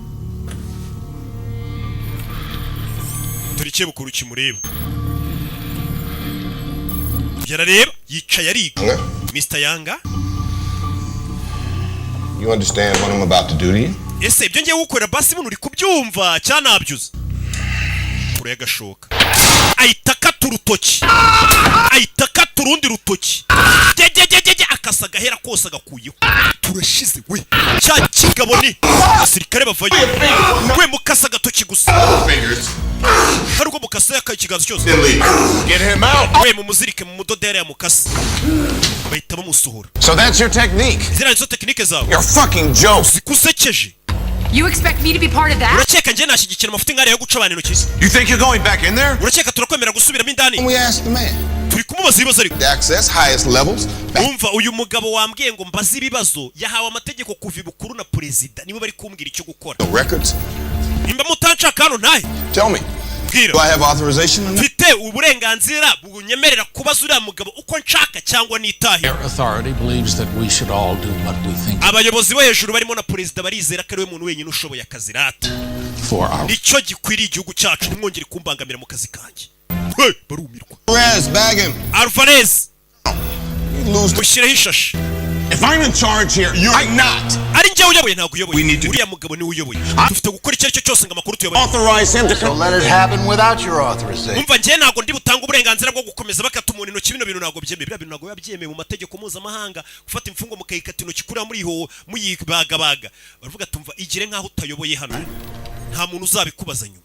[SPEAKER 1] Turikiye bukuru kimureba. Yarareba yicaye ariga. Mr. Yanga.
[SPEAKER 16] You understand what I'm about to do to you?
[SPEAKER 1] Ese ibyo ngiye gukorera basi buno uri kubyumva cyanabyuze. Kure yagashoka. Ahita kata urutoki. Ahita kata urundi rutoki. Jejejeje akasa gahera kose agakuyeho. Turashize we. Cya kigabo ni abasirikare bavayo. We mukasa gatoki gusa. Hari ubwo mukasa yakakigazo cyose.
[SPEAKER 16] Get him out.
[SPEAKER 1] We mumuzirike mu mudodere ya mukasa. Bahita bamusohora.
[SPEAKER 16] So that's your technique.
[SPEAKER 1] Zira nizo tekinike zawe.
[SPEAKER 16] You're fucking joke.
[SPEAKER 1] Zikusekeje.
[SPEAKER 8] You expect me to be part of that?
[SPEAKER 1] Urakeka nje nashyigikira amafuti ngare yo guca abantu intoki.
[SPEAKER 16] You think you're going back in there?
[SPEAKER 1] Urakeka turakwemera gusubiramo indani?
[SPEAKER 16] We asked the man.
[SPEAKER 1] Turi kumubaza ibibazo ariko.
[SPEAKER 16] The access highest levels.
[SPEAKER 1] Umva uyu mugabo wambwiye ngo mbaze ibibazo yahawe amategeko kuva ibukuru na president nibo bari kumbwira icyo gukora.
[SPEAKER 16] The records.
[SPEAKER 1] Imba mutanshaka hano ntahe.
[SPEAKER 16] Tell me. Do I have authorization?
[SPEAKER 1] Mfite uburenganzira bunyemerera kubaza uriya mugabo uko nshaka cyangwa nitahe.
[SPEAKER 14] Authority believes that we should all do what we think.
[SPEAKER 1] Abayobozi bo hejuru barimo na president barizera ko ari we muntu wenyine ushoboye akazi rata.
[SPEAKER 14] For our
[SPEAKER 1] Nicyo gikwiriye igihugu cyacu nimwongere kumbangamira mu kazi kanjye. Hey, barumirwa.
[SPEAKER 16] Alvarez, bag him.
[SPEAKER 1] Alvarez.
[SPEAKER 16] You lose.
[SPEAKER 1] Mushireho ishashi.
[SPEAKER 16] If I'm in charge here, you're not.
[SPEAKER 1] Ari njye uyoboye ntabwo uyoboye. Uriya mugabo ni uyoboye. Dufite gukora icyo cyose ngo amakuru tuyoboye.
[SPEAKER 16] Authorize him to
[SPEAKER 17] So let it happen without your authorization.
[SPEAKER 1] Umva njye ntabwo ndi butanga uburenganzira bwo gukomeza bakata umuntu intoki bino bintu ntabwo byemeye. Biriya bintu ntabwo yabyemeye mu mategeko mpuzamahanga gufata imfungo mukayikata intoki kuriya muri ho muyibagabaga. Baravuga tumva igire nkaho utayoboye hano. Nta muntu uzabikubaza nyuma.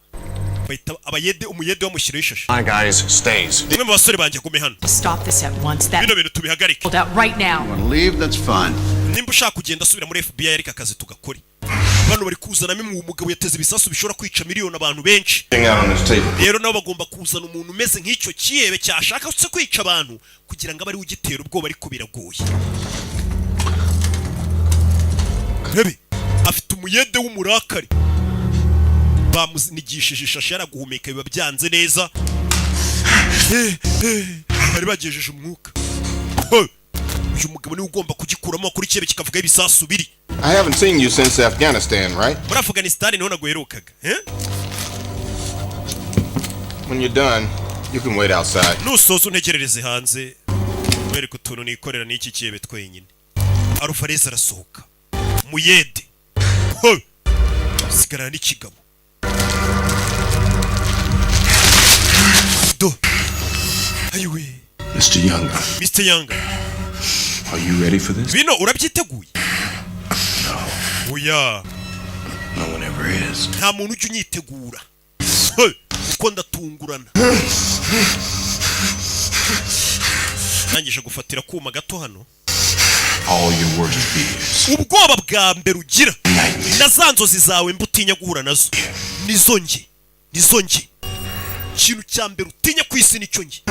[SPEAKER 1] Bahita abayede umuyede wamushyiraho ishashi.
[SPEAKER 16] My guys stays.
[SPEAKER 1] Nimwe mu basore banjye gume hano.
[SPEAKER 8] Stop this at once. That
[SPEAKER 1] Bino bintu tubihagarike.
[SPEAKER 8] hold out right now.
[SPEAKER 17] Want to leave? That's fine.
[SPEAKER 1] Nimba ushaka kugenda asubira muri FBI ariko akazi tugakore. Bano bari kuzanamo umugabo yateze ibisasu bishobora kwica miliyoni abantu benshi. Rero nabo bagomba kuzana umuntu umeze nk'icyo kiyebe cyashaka se kwica abantu kugira ngo abari ugitera ubwoba ariko biragoye. Rebe afite umuyede w'umurakari. Bamunigishije ishashi yaraguhumeka biba byanze neza. Bari bagejeje umwuka. Uyu mugabo ni ugomba kugikuramo kuri cyebe kikavuga ibisasu biri.
[SPEAKER 16] I haven't seen you since Afghanistan, right?
[SPEAKER 1] Muri Afghanistan niho naguherukaga.
[SPEAKER 16] When you're done, You can wait outside.
[SPEAKER 1] Nusoza untegerereze hanze. Wereka utuntu nikorera n'iki kiyebe twenyine. Alvarez arasohoka. Muyede. Ho. Sigarana n'ikigabo. Do. Ayiwe.
[SPEAKER 14] Mr. Younger.
[SPEAKER 1] Mr. Younger.
[SPEAKER 14] Are you ready for this?
[SPEAKER 1] Bino urabyiteguye?
[SPEAKER 14] No.
[SPEAKER 1] Oya.
[SPEAKER 14] No one ever is.
[SPEAKER 1] Nta muntu ujya unyitegura. Ko ndatungurana. Nangije gufatira kuma gato hano.
[SPEAKER 14] All your worst fears.
[SPEAKER 1] Ubwoba bwa mbere ugira. Nazanzozi zawe mbutinya guhura nazo. Nizonge. Kintu cya mbere utinya kwisi nicyo nge.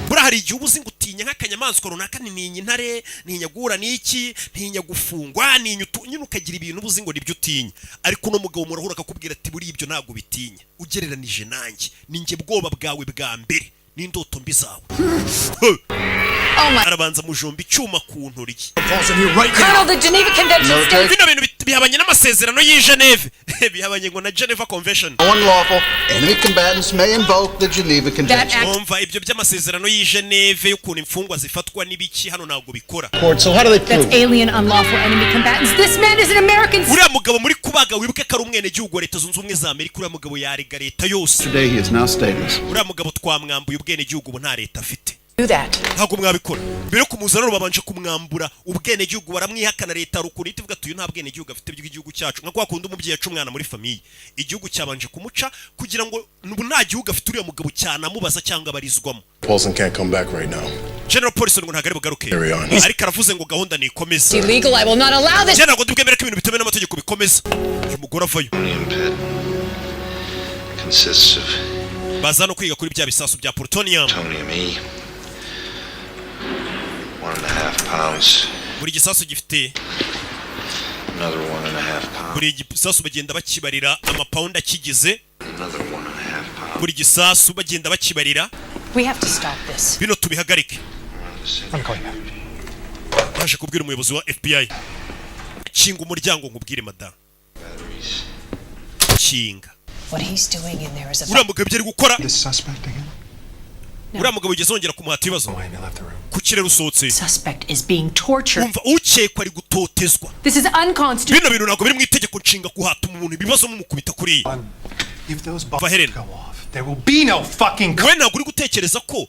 [SPEAKER 1] Bura hari igihe ubuzi ngutinya nk'akanyamaswa runaka ninyinya intare, ninya guhura n'iki, ntinya gufungwa, ninya nyine ukagira ibintu ubuzi ngo nibyo utinya. Ariko no mugabo murahura akakubwira ati buri ibyo ntago bitinya. Ugereranije nanjye, ninjye bwoba bwawe bwa mbere. N'indoto mbi zawe. Arabanza mujomba icyuma ku ntoryi.
[SPEAKER 8] Colonel, the Geneva Convention states
[SPEAKER 1] Bino bintu bihabanye n'amasezerano y'i Geneve. Bihabanye ngo na Geneva Convention.
[SPEAKER 17] Unlawful enemy combatants may invoke the Geneva Convention.
[SPEAKER 1] Umva ibyo by'amasezerano y'i Geneve y'ukuntu imfungwa zifatwa n'ibiki hano ntago bikora.
[SPEAKER 17] So how do they prove?
[SPEAKER 8] that's alien, unlawful enemy combatants. This man is an American.
[SPEAKER 1] Uriya mugabo muri kubaga wibuke ko ari umwene gihugu Leta Zunze Ubumwe za Amerika. Uriya mugabo yarega leta yose.
[SPEAKER 17] Today he is now stateless.
[SPEAKER 1] Uriya mugabo twamwambuye ubwene gihugu ubu nta leta afite.
[SPEAKER 8] Do that.
[SPEAKER 1] Ntago mwabikora. Mbere yo kumuzana babanje kumwambura ubwene gihugu baramwihakana leta rukuri itivuga tuyu nta bwene gihugu afite by'igihugu cyacu. Nka kwa kundi umubyeyi yacu umwana muri famille. Igihugu cyabanje kumuca kugira ngo nta gihugu afite uriya mugabo cyane amubaza cyangwa barizwamo.
[SPEAKER 14] Paulson can't come back right now.
[SPEAKER 1] General Paulson ngo ntagari bugaruke. Ariko aravuze ngo gahunda ni ikomeza.
[SPEAKER 8] Illegal. I will not allow this.
[SPEAKER 1] General ngo dubwemere ko ibintu bitemewe n'amategeko bikomeza. Uyu mugore avayo.
[SPEAKER 2] Consists of
[SPEAKER 1] Baza no kwiga kuri bya bisasu bya plutonium.
[SPEAKER 2] plutonium E, 1.5 pounds,
[SPEAKER 1] Buri gisasu gifite
[SPEAKER 2] another 1.5 pounds,
[SPEAKER 1] buri gisasu bagenda bakibarira amapawundi akigize.
[SPEAKER 2] another 1.5 pounds.
[SPEAKER 1] Buri gisasu bagenda bakibarira.
[SPEAKER 8] We have to stop this.
[SPEAKER 1] Bino tubihagarike.
[SPEAKER 8] I'm going back.
[SPEAKER 1] Naje kubwira umuyobozi wa FBI. Kinga umuryango nkubwire madam. Kinga.
[SPEAKER 8] What he's doing in there is a
[SPEAKER 1] Uriya mugabo ibyo ari gukora.
[SPEAKER 14] This suspect again?
[SPEAKER 1] Uriya mugabo ugeze wongera kumuhata ibibazo. Ku kirere usohotse.
[SPEAKER 8] suspect is being tortured.
[SPEAKER 1] Umva ukekwa ari gutotezwa.
[SPEAKER 8] This is unconstitutional.
[SPEAKER 1] Bino bintu ntabwo biri mu itegeko nshinga guhata umuntu ibibazo mumukubita kuri.
[SPEAKER 14] If those
[SPEAKER 1] bombs
[SPEAKER 14] go off, there will be no fucking.
[SPEAKER 1] Wowe ntabwo uri gutekereza ko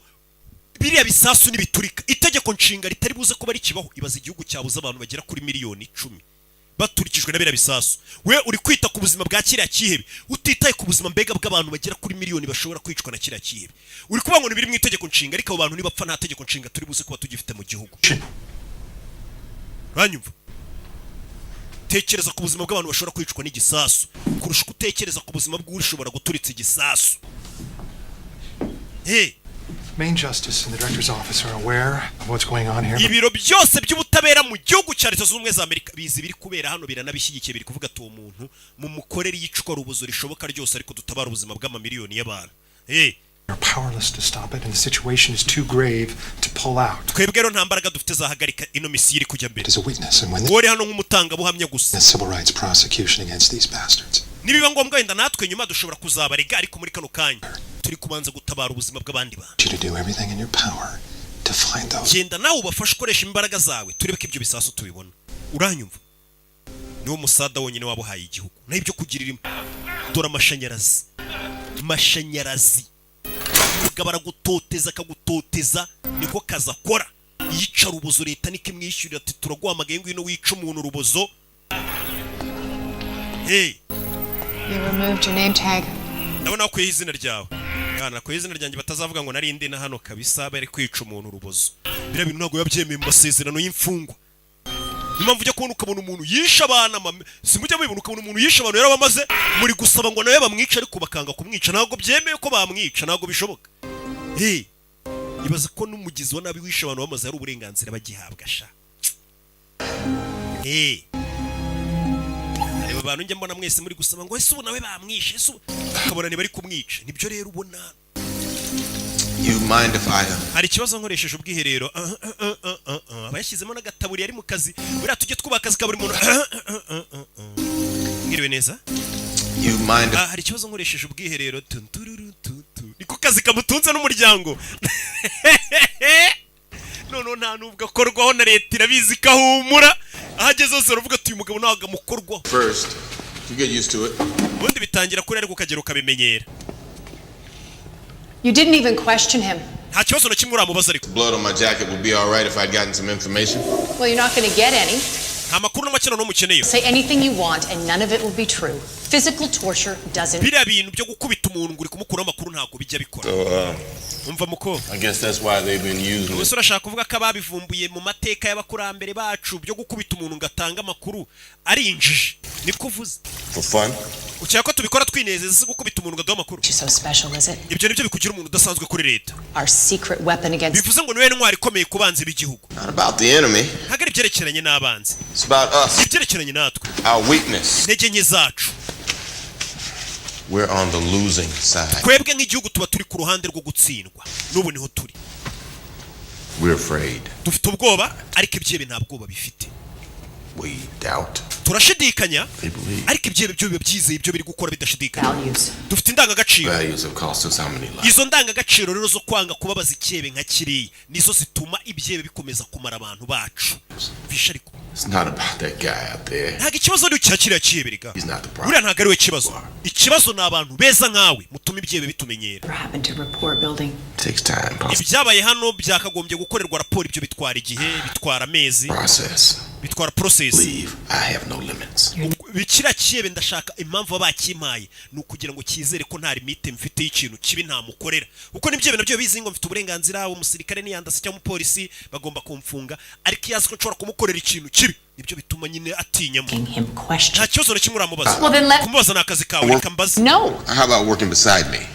[SPEAKER 1] biriya bisasu nibiturika itegeko nshinga ritari buze ko bari kibaho. Ibaza igihugu cyabuze abantu bagera kuri miliyoni 10 baturikijwe na biriya bisasu. We uri kwita ku buzima bwa kiriya kihebe utitaye ku buzima mbega bw'abantu bagera kuri miliyoni bashobora kwicwa na kiriya kihebe. Uri kuvuga ngo biri mu itegeko nshinga ariko abo bantu nibapfa nta tegeko nshinga turi buze kuba tugifite mu gihugu. Ranyumva. Tekereza ku buzima bw'abantu bashobora kwicwa n'igisasu kurusha gutekereza ku buzima bw'ushobora guturitsa igisasu.
[SPEAKER 14] Main Justice and the Director's Office are aware of what's going on here.
[SPEAKER 1] Ibiro byose by'ubutabera mu gihugu cya Leta Zunze Ubumwe za Amerika bizi biri kubera hano biranabishyigikiye biri kuvuga ati uwo muntu mu mukorere yicwa rubuzo rishoboka ryose ariko dutabara ubuzima bw'amamiliyoni y'abantu.
[SPEAKER 14] We're powerless to stop it and the situation is too grave to pull out.
[SPEAKER 1] Twebwe rero nta mbaraga dufite zahagarika ino misi iri kujya mbere.
[SPEAKER 14] As a witness and when
[SPEAKER 1] Wori hano nk'umutanga buhamya gusa.
[SPEAKER 14] the civil rights prosecution against these bastards.
[SPEAKER 1] Nibiba ngombwa wenda natwe nyuma dushobora kuzabarega ariko muri kano kanya turi kubanza gutabara ubuzima bw'abandi bantu.
[SPEAKER 14] You to do everything in your power to find those.
[SPEAKER 1] Genda nawe ubafashe ukoresha imbaraga zawe turebe ko ibyo bisasu tubibona. Uranyumva? Niwo musada wonyine wabuhaye igihugu. Na ibyo kugirira dora amashanyarazi. Mashanyarazi. Ugabara gutoteza akagutoteza niko kaza akora. Yica rubozo leta niko imwishyurira ati turaguhamagaye ngwino wica umuntu rubozo.
[SPEAKER 4] You removed your name tag.
[SPEAKER 1] Ndabona ko izina ryawe. Yana ko izina ryanjye batazavuga ngo nari ndi na hano kabisa bari kwica umuntu rubozo. Bira bintu ntago yabyemeye mu masezerano y'imfungwa. Impamvu ujya kubona ukabona umuntu yisha abana simujya mubibona ukabona umuntu yisha abantu yarabamaze muri gusaba ngo nawe bamwica ariko bakanga kumwica ntago byemeye ko bamwica ntago bishoboka. Ibaza ko n'umugizi wa nabi wisha abantu bamaze ari uburenganzira bagihabwa sha. Areba abantu njye mbona mwese muri gusaba ngo ese ubu nawe bamwishe ese akabona bari kumwica nibyo rero ubona.
[SPEAKER 13] You mind if I
[SPEAKER 1] Hari ikibazo nkoresheje ubwiherero abayashyizemo n'agataburi yari mu kazi buriya tujye twubaha akazi ka buri muntu. Ngiriwe neza.
[SPEAKER 13] You mind
[SPEAKER 1] Hari ikibazo nkoresheje ubwiherero niko akazi kamutunze n'umuryango none nta nubwo akorwaho na leta irabizi kahumura ahageze hose uravuga ati uyu mugabo ntabwo amukorwaho.
[SPEAKER 16] First, you get used to it.
[SPEAKER 1] Ubundi bitangira kuri ariko ukagera ukabimenyera.
[SPEAKER 4] You didn't even question him.
[SPEAKER 1] Nta kibazo na kimwe uramubaza ariko.
[SPEAKER 16] Blood on my jacket would be all right if I'd gotten some information.
[SPEAKER 4] Well, you're not going to get any.
[SPEAKER 1] Nta makuru n'amakino no mukeneye.
[SPEAKER 4] Say anything you want and none of it will be true. Physical torture doesn't.
[SPEAKER 1] Biriya bintu byo gukubita umuntu nguri kumukura amakuru ntabwo bijya bikora. Umva muko.
[SPEAKER 13] I guess that's why they've been using it.
[SPEAKER 1] Ubwo urashaka kuvuga ko ababivumbuye mu mateka y'abakurambere bacu byo gukubita umuntu ngatanga amakuru ari injiji. Niko uvuze.
[SPEAKER 16] For fun?
[SPEAKER 1] Ucyaka ko tubikora twinezeza gukubita umuntu ngadaho amakuru.
[SPEAKER 4] So special is it?
[SPEAKER 1] Ibyo nibyo bikugira umuntu udasanzwe kuri leta.
[SPEAKER 4] Our secret weapon against.
[SPEAKER 1] Bivuze ngo niwe ntwari ikomeye kubanza b'igihugu.
[SPEAKER 16] Not about the enemy.
[SPEAKER 1] Hagari byerekeranye n'abanzi.
[SPEAKER 16] It's about us.
[SPEAKER 1] Ibyerekeranye natwe.
[SPEAKER 16] Our weakness.
[SPEAKER 1] Intege nke zacu.
[SPEAKER 16] We're on the losing side.
[SPEAKER 1] Twebwe nk'igihugu tuba turi ku ruhande rwo gutsindwa. N'ubu niho turi.
[SPEAKER 16] We're afraid.
[SPEAKER 1] Dufite ubwoba ariko ibyebe nta bwoba bifite.
[SPEAKER 16] We doubt.
[SPEAKER 1] Turashidikanya ariko ibyebe byo biba byizeye ibyo biri gukora bidashidikanya. Dufite indangagaciro.
[SPEAKER 16] Values have cost us how many lives?
[SPEAKER 1] Izo ndangagaciro rero zo kwanga kubabaza icyebe nka kiriya nizo zituma ibyebe bikomeza kumara abantu bacu. Bisha ariko.
[SPEAKER 16] It's not about that guy out there.
[SPEAKER 1] Ntabwo ikibazo ari cyakiriya cyebe riga.
[SPEAKER 16] He's not the problem.
[SPEAKER 1] Buriya ntabwo ari we kibazo. Ikibazo ni abantu beza nkawe mutuma ibyebe bitumenyera.
[SPEAKER 16] Takes time.
[SPEAKER 1] Ibyabaye hano byakagombye gukorerwa raporo, ibyo bitwara igihe, bitwara amezi.
[SPEAKER 16] Process.
[SPEAKER 1] Bitwara process.
[SPEAKER 16] Leave. I have no limits.
[SPEAKER 1] Bikira cyebe ndashaka impamvu bakimpaye ni ukugira ngo kizere ko nta limite mfite y'ikintu kibi ntamukorera. Uko nibyebe nabyo bizi ngo mfite uburenganzira umusirikare n'iyandase cyangwa umupolisi bagomba kumfunga ariko yazi ko nshobora kumukorera ikintu kibi. Nibyo bituma nyine atinyamo. Nta kibazo na kimwe uramubaza. Kumubaza ni akazi kawe reka mbaze.
[SPEAKER 16] No. How about working beside me?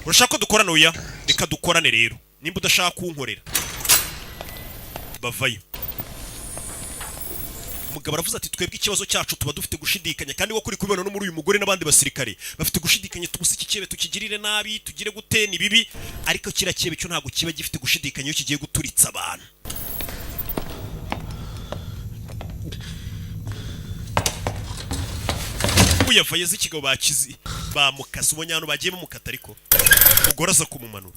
[SPEAKER 1] Urashaka ko dukorana oya? Reka dukorane rero. Nimba udashaka kunkorera. Bavayo. Umugabo aravuze ati twebwe ikibazo cyacu tuba dufite gushidikanya kandi wo kuri kubibona no muri uyu mugore n'abandi basirikare bafite gushidikanya tubuse iki cyebe tukigirire nabi tugire gute ni bibi ariko kira cyebe cyo ntago kiba gifite gushidikanya iyo kigiye guturitsa abantu. Uyavaye z'ikigabo bakizi bamukasa ubonyano bagiye bamukata ariko umugore aza kumumanura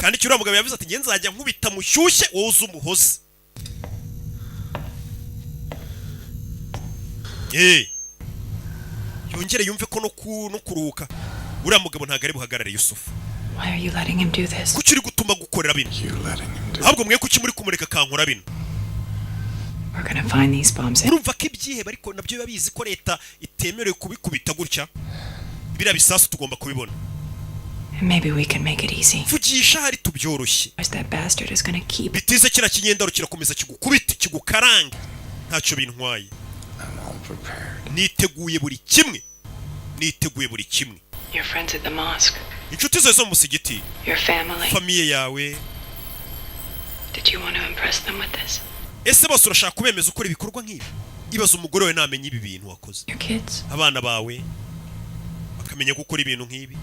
[SPEAKER 1] kandi icyo uriya mugabo yavuze ati ngenza nzajya nkubita mushyushye wowe uzi umuhozi. Yongere yumve ko no kuruhuka uriya mugabo ntago ari buhagarare Yusufu.
[SPEAKER 4] Why are you letting him do this?
[SPEAKER 1] Kuki uri gutuma gukorera bino? Ahubwo mwe kuki muri kumureka kankora bino?
[SPEAKER 4] We're going to find these bombs.
[SPEAKER 1] Urumva ko ibyihebe ariko nabyo babizi ko leta itemerewe kubikubita gutya. Bira bisasu tugomba kubibona.
[SPEAKER 4] Maybe we can make it easy.
[SPEAKER 1] Vugisha hari tubyoroshye.
[SPEAKER 4] That bastard is going to keep.
[SPEAKER 1] Bitize kira kinyendaro kirakomeza kigukubita kigukaranga. Ntacyo bintwaye. Niteguye buri kimwe. Niteguye buri kimwe.
[SPEAKER 4] Your friends at the mosque.
[SPEAKER 1] Inshuti zawe zo mu musigiti.
[SPEAKER 4] Your family.
[SPEAKER 1] Famiye yawe.
[SPEAKER 4] Did you want to impress them with this?
[SPEAKER 1] Ese bose urashaka kubemeza ukora ibikorwa nk'ibi? Ibaza umugore we namenye ibi bintu wakoze.
[SPEAKER 4] Your kids.
[SPEAKER 1] Abana bawe bakamenya gukora ibintu nk'ibi.